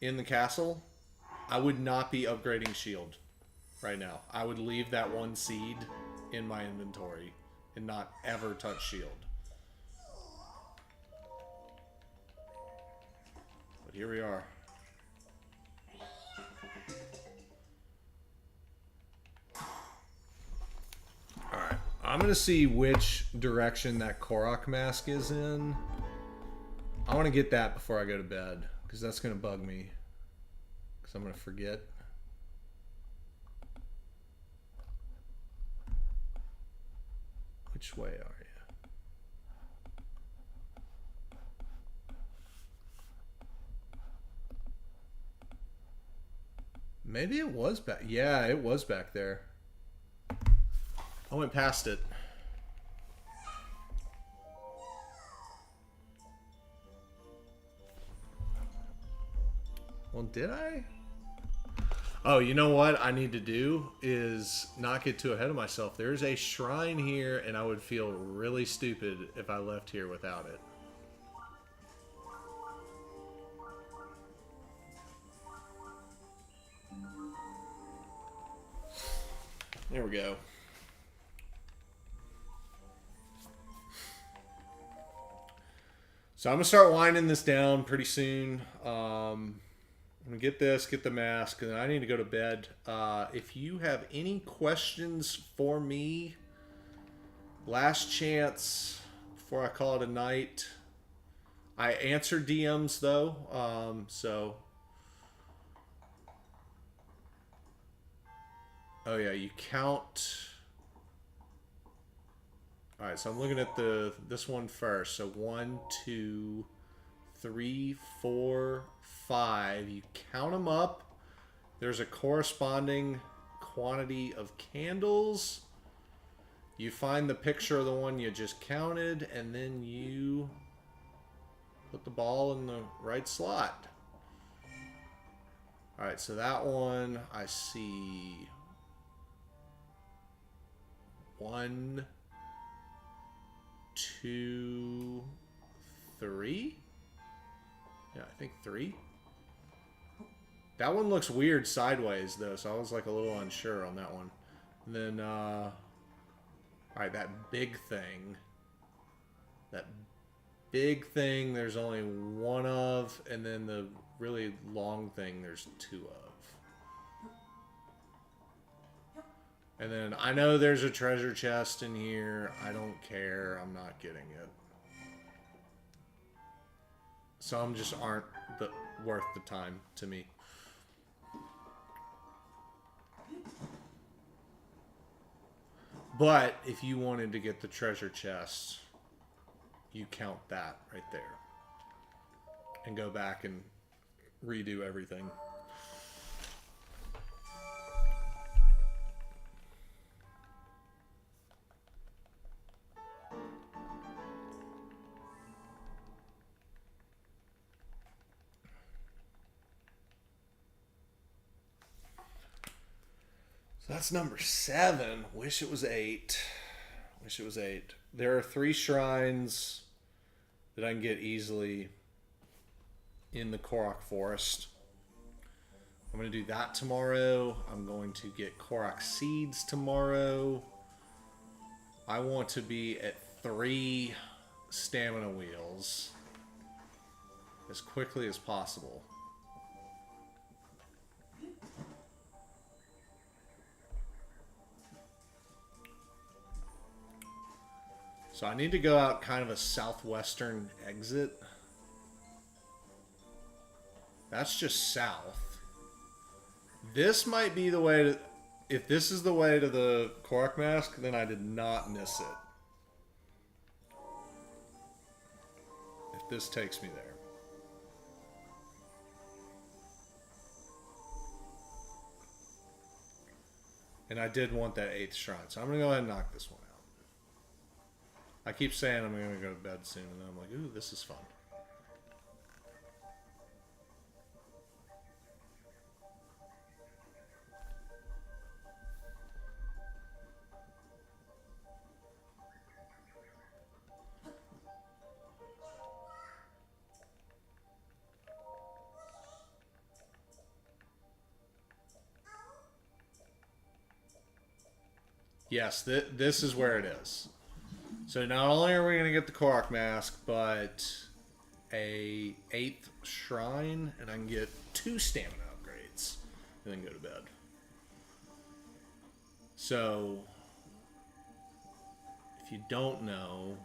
in the castle, I would not be upgrading shield right now. I would leave that 1 seed in my inventory and not ever touch shield. But here we are. Alright, I'm going to see which direction that Korok mask is in. I want to get that before I go to bed, because that's going to bug me. Because I'm going to forget. Which way are you? Maybe it was back. Yeah, it was back there. I went past it. Well, did I? Oh, you know what I need to do is not get too ahead of myself. There's a shrine here, and I would feel really stupid if I left here without it. There we go. So I'm going to start winding this down pretty soon. I'm going to get this, get the mask, and then I need to go to bed. If you have any questions for me, last chance before I call it a night. I answer DMs, though, so... Oh, yeah, you count... Alright, so I'm looking at this one first. So 1, 2, 3, 4, 5. You count them up. There's a corresponding quantity of candles. You find the picture of the one you just counted, and then you put the ball in the right slot. Alright, so that one, I see 1, 2, 3. Yeah, I think 3. That one looks weird sideways, though, so I was like a little unsure on that one. And then, alright, that big thing. That big thing, there's only 1 of, and then the really long thing, there's 2 of. And then I know there's a treasure chest in here. I don't care. I'm not getting it. Some just aren't worth the time to me. But if you wanted to get the treasure chest, you count that right there. And go back and redo everything. So that's number 7. Wish it was 8. Wish it was 8. There are 3 shrines that I can get easily in the Korok Forest. I'm going to do that tomorrow. I'm going to get Korok seeds tomorrow. I want to be at 3 stamina wheels as quickly as possible. So I need to go out kind of a southwestern exit. That's just south. This might be the way to... If this is the way to the Korok Mask, then I did not miss it. If this takes me there. And I did want that 8th shrine, so I'm going to go ahead and knock this one out. I keep saying I'm going to go to bed soon, and then I'm like, ooh, this is fun. Yes, this is where it is. So not only are we going to get the Korok Mask, but a 8th shrine, and I can get 2 stamina upgrades, and then go to bed. So, if you don't know,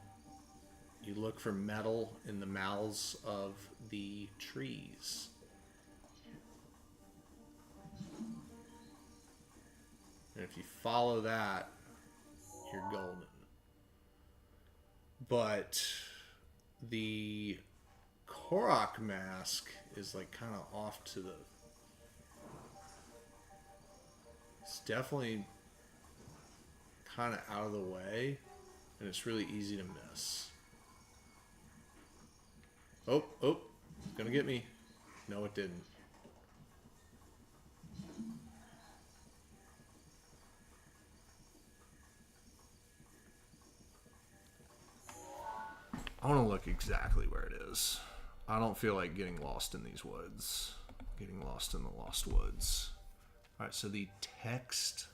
you look for metal in the mouths of the trees. And if you follow that, you're golden. But the Korok Mask is like kind of off to the... It's definitely kind of out of the way, and it's really easy to miss. Oh, gonna get me. No, it didn't. I want to look exactly where it is. I don't feel like getting lost in these woods. Getting lost in the lost woods. Alright, so the text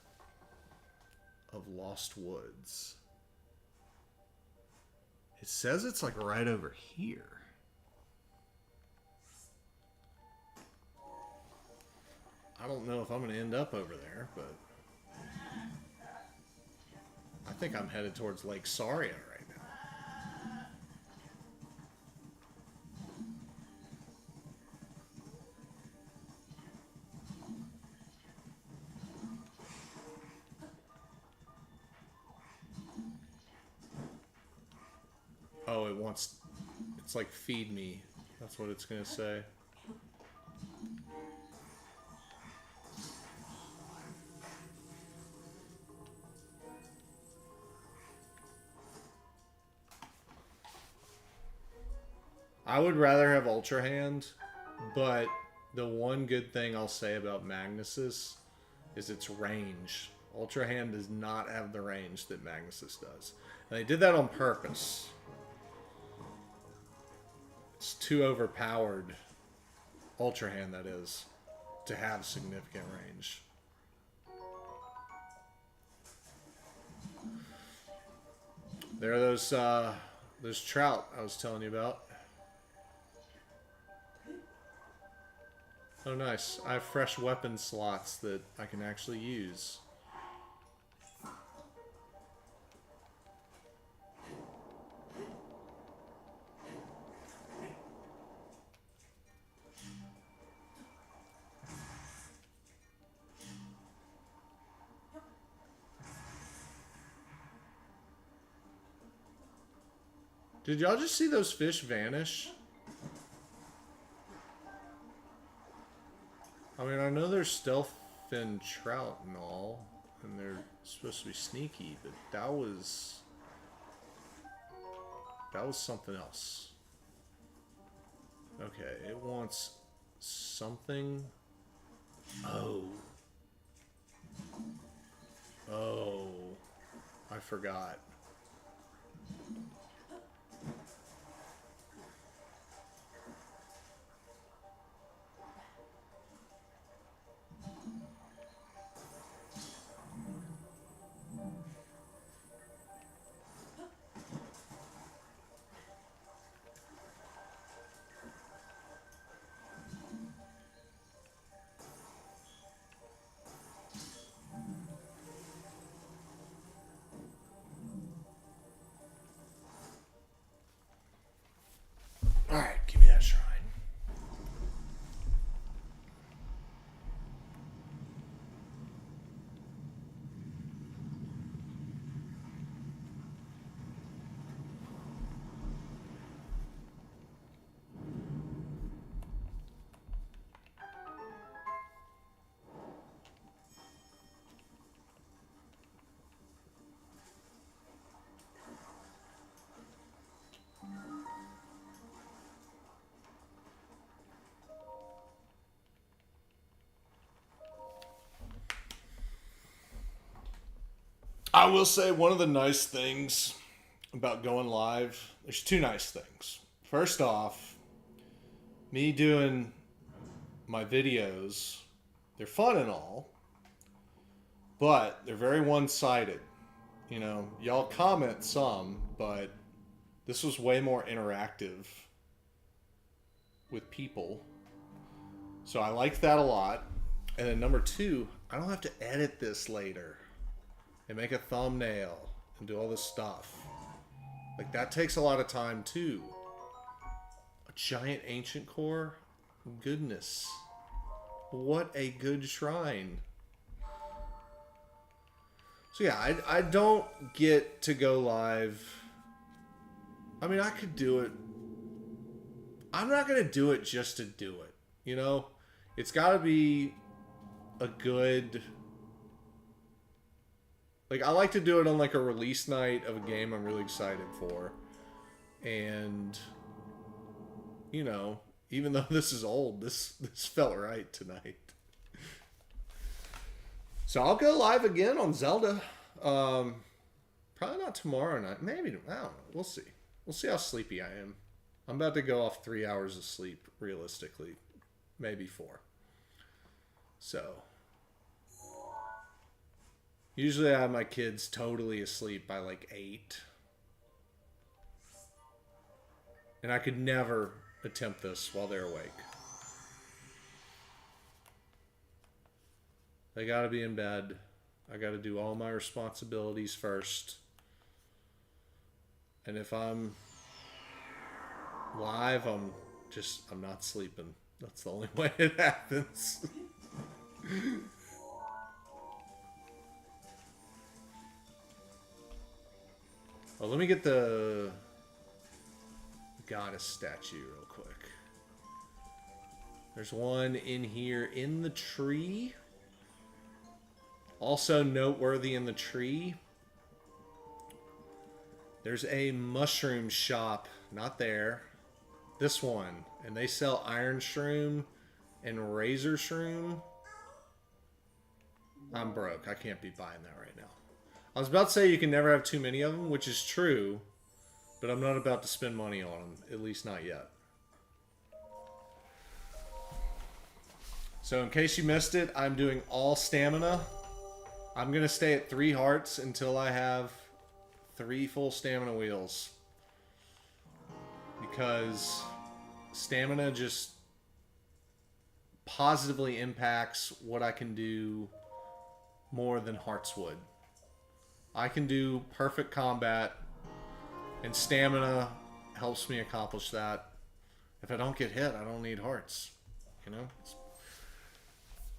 of Lost Woods. It says it's like right over here. I don't know if I'm going to end up over there, but I think I'm headed towards Lake Saria right now. Oh, it wants... It's like, feed me. That's what it's going to say. I would rather have Ultra Hand, but the one good thing I'll say about Magnusus is its range. Ultra Hand does not have the range that Magnusus does. And they did that on purpose. It's too overpowered, Ultra Hand that is, to have significant range. There are those trout I was telling you about. Oh, nice. I have fresh weapon slots that I can actually use. Did y'all just see those fish vanish? I mean, I know they're stealth fin trout and all, and they're supposed to be sneaky, but that was something else. Okay, it wants something. Oh, I forgot. I will say one of the nice things about going live, there's two nice things. First off, me doing my videos, they're fun and all, but they're very one-sided. You know, y'all comment some, but this was way more interactive with people. So I like that a lot. And then number two, I don't have to edit this later and make a thumbnail and do all this stuff. Like, that takes a lot of time too. A giant ancient core? Goodness. What a good shrine. So yeah, I don't get to go live. I mean, I could do it. I'm not going to do it just to do it. You know? It's got to be a good... Like, I like to do it on, like, a release night of a game I'm really excited for. And, you know, even though this is old, this felt right tonight. So I'll go live again on Zelda. Probably not tomorrow night. Maybe, I don't know. We'll see. We'll see how sleepy I am. I'm about to go off 3 hours of sleep, realistically. Maybe 4. So... Usually I have my kids totally asleep by like 8. And I could never attempt this while they're awake. They gotta be in bed. I gotta do all my responsibilities first. And if I'm live, I'm not sleeping. That's the only way it happens. Well, let me get the goddess statue real quick. There's one in here in the tree. Also noteworthy in the tree, there's a mushroom shop. Not there. This one. And they sell iron shroom and razor shroom. I'm broke. I can't be buying that right now. I was about to say you can never have too many of them, which is true, but I'm not about to spend money on them, at least not yet. So in case you missed it, I'm doing all stamina. I'm going to stay at 3 hearts until I have 3 full stamina wheels. Because stamina just positively impacts what I can do more than hearts would. I can do perfect combat, and stamina helps me accomplish that. If I don't get hit, I don't need hearts. You know?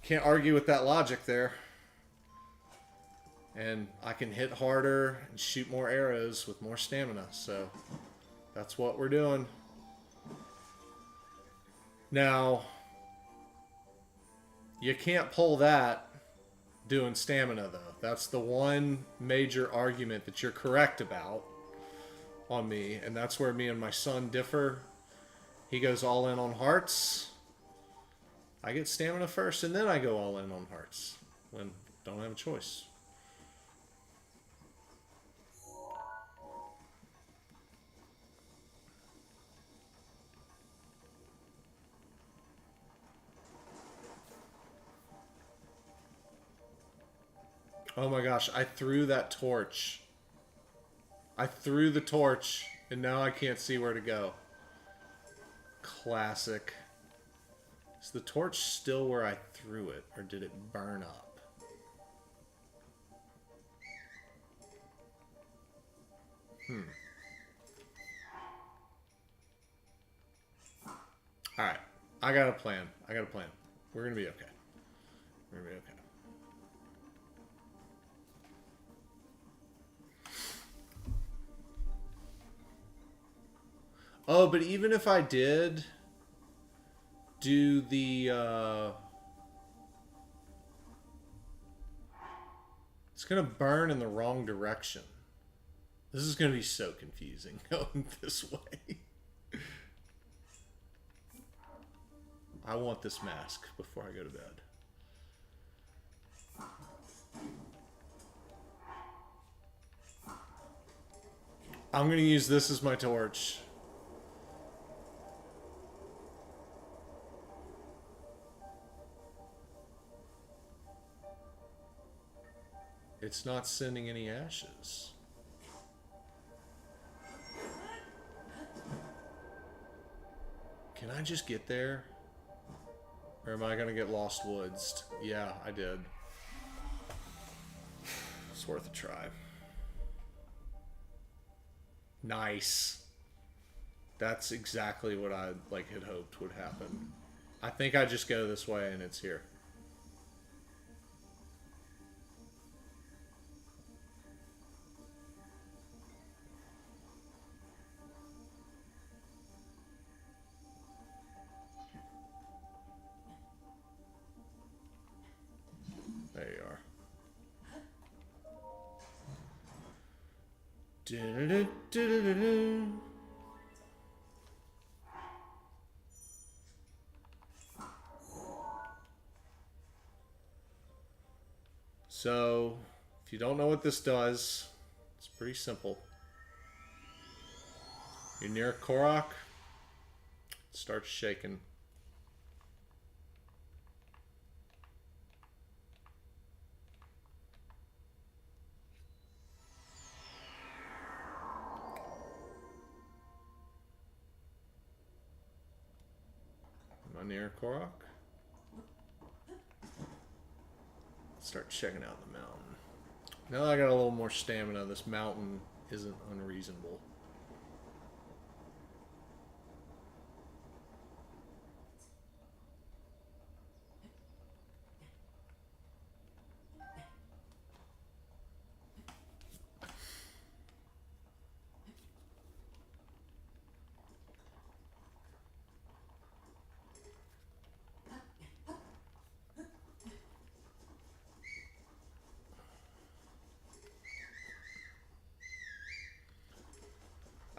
Can't argue with that logic there. And I can hit harder and shoot more arrows with more stamina, so that's what we're doing. Now, you can't pull that doing stamina, though. That's the one major argument that you're correct about on me, and that's where me and my son differ. He goes all in on hearts. I get stamina first, and then I go all in on hearts when I don't have a choice. Oh my gosh, I threw that torch. I threw the torch, and now I can't see where to go. Classic. Is the torch still where I threw it, or did it burn up? Alright. I got a plan. We're gonna be okay. We're gonna be okay. Oh, but even if I did do the, it's going to burn in the wrong direction. This is going to be so confusing going this way. I want this mask before I go to bed. I'm gonna use this as my torch. It's not sending any ashes. Can I just get there? Or am I gonna get lost woods? Yeah, I did. It's worth a try. Nice. That's exactly what I had hoped would happen. I think I just go this way and it's here. There you are. Du-du-du-du-du-du. So, if you don't know what this does, it's pretty simple. You're near Korok, it starts shaking. Am I near Korok? Start checking out the mountain. Now that I got a little more stamina, this mountain isn't unreasonable.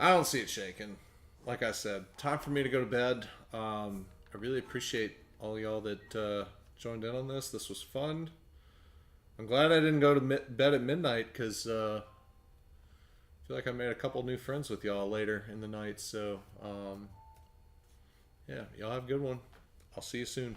I don't see it shaking. Like I said, time for me to go to bed. I really appreciate all y'all that joined in on this. This was fun. I'm glad I didn't go to bed at midnight because I feel like I made a couple new friends with y'all later in the night. So, yeah, y'all have a good one. I'll see you soon.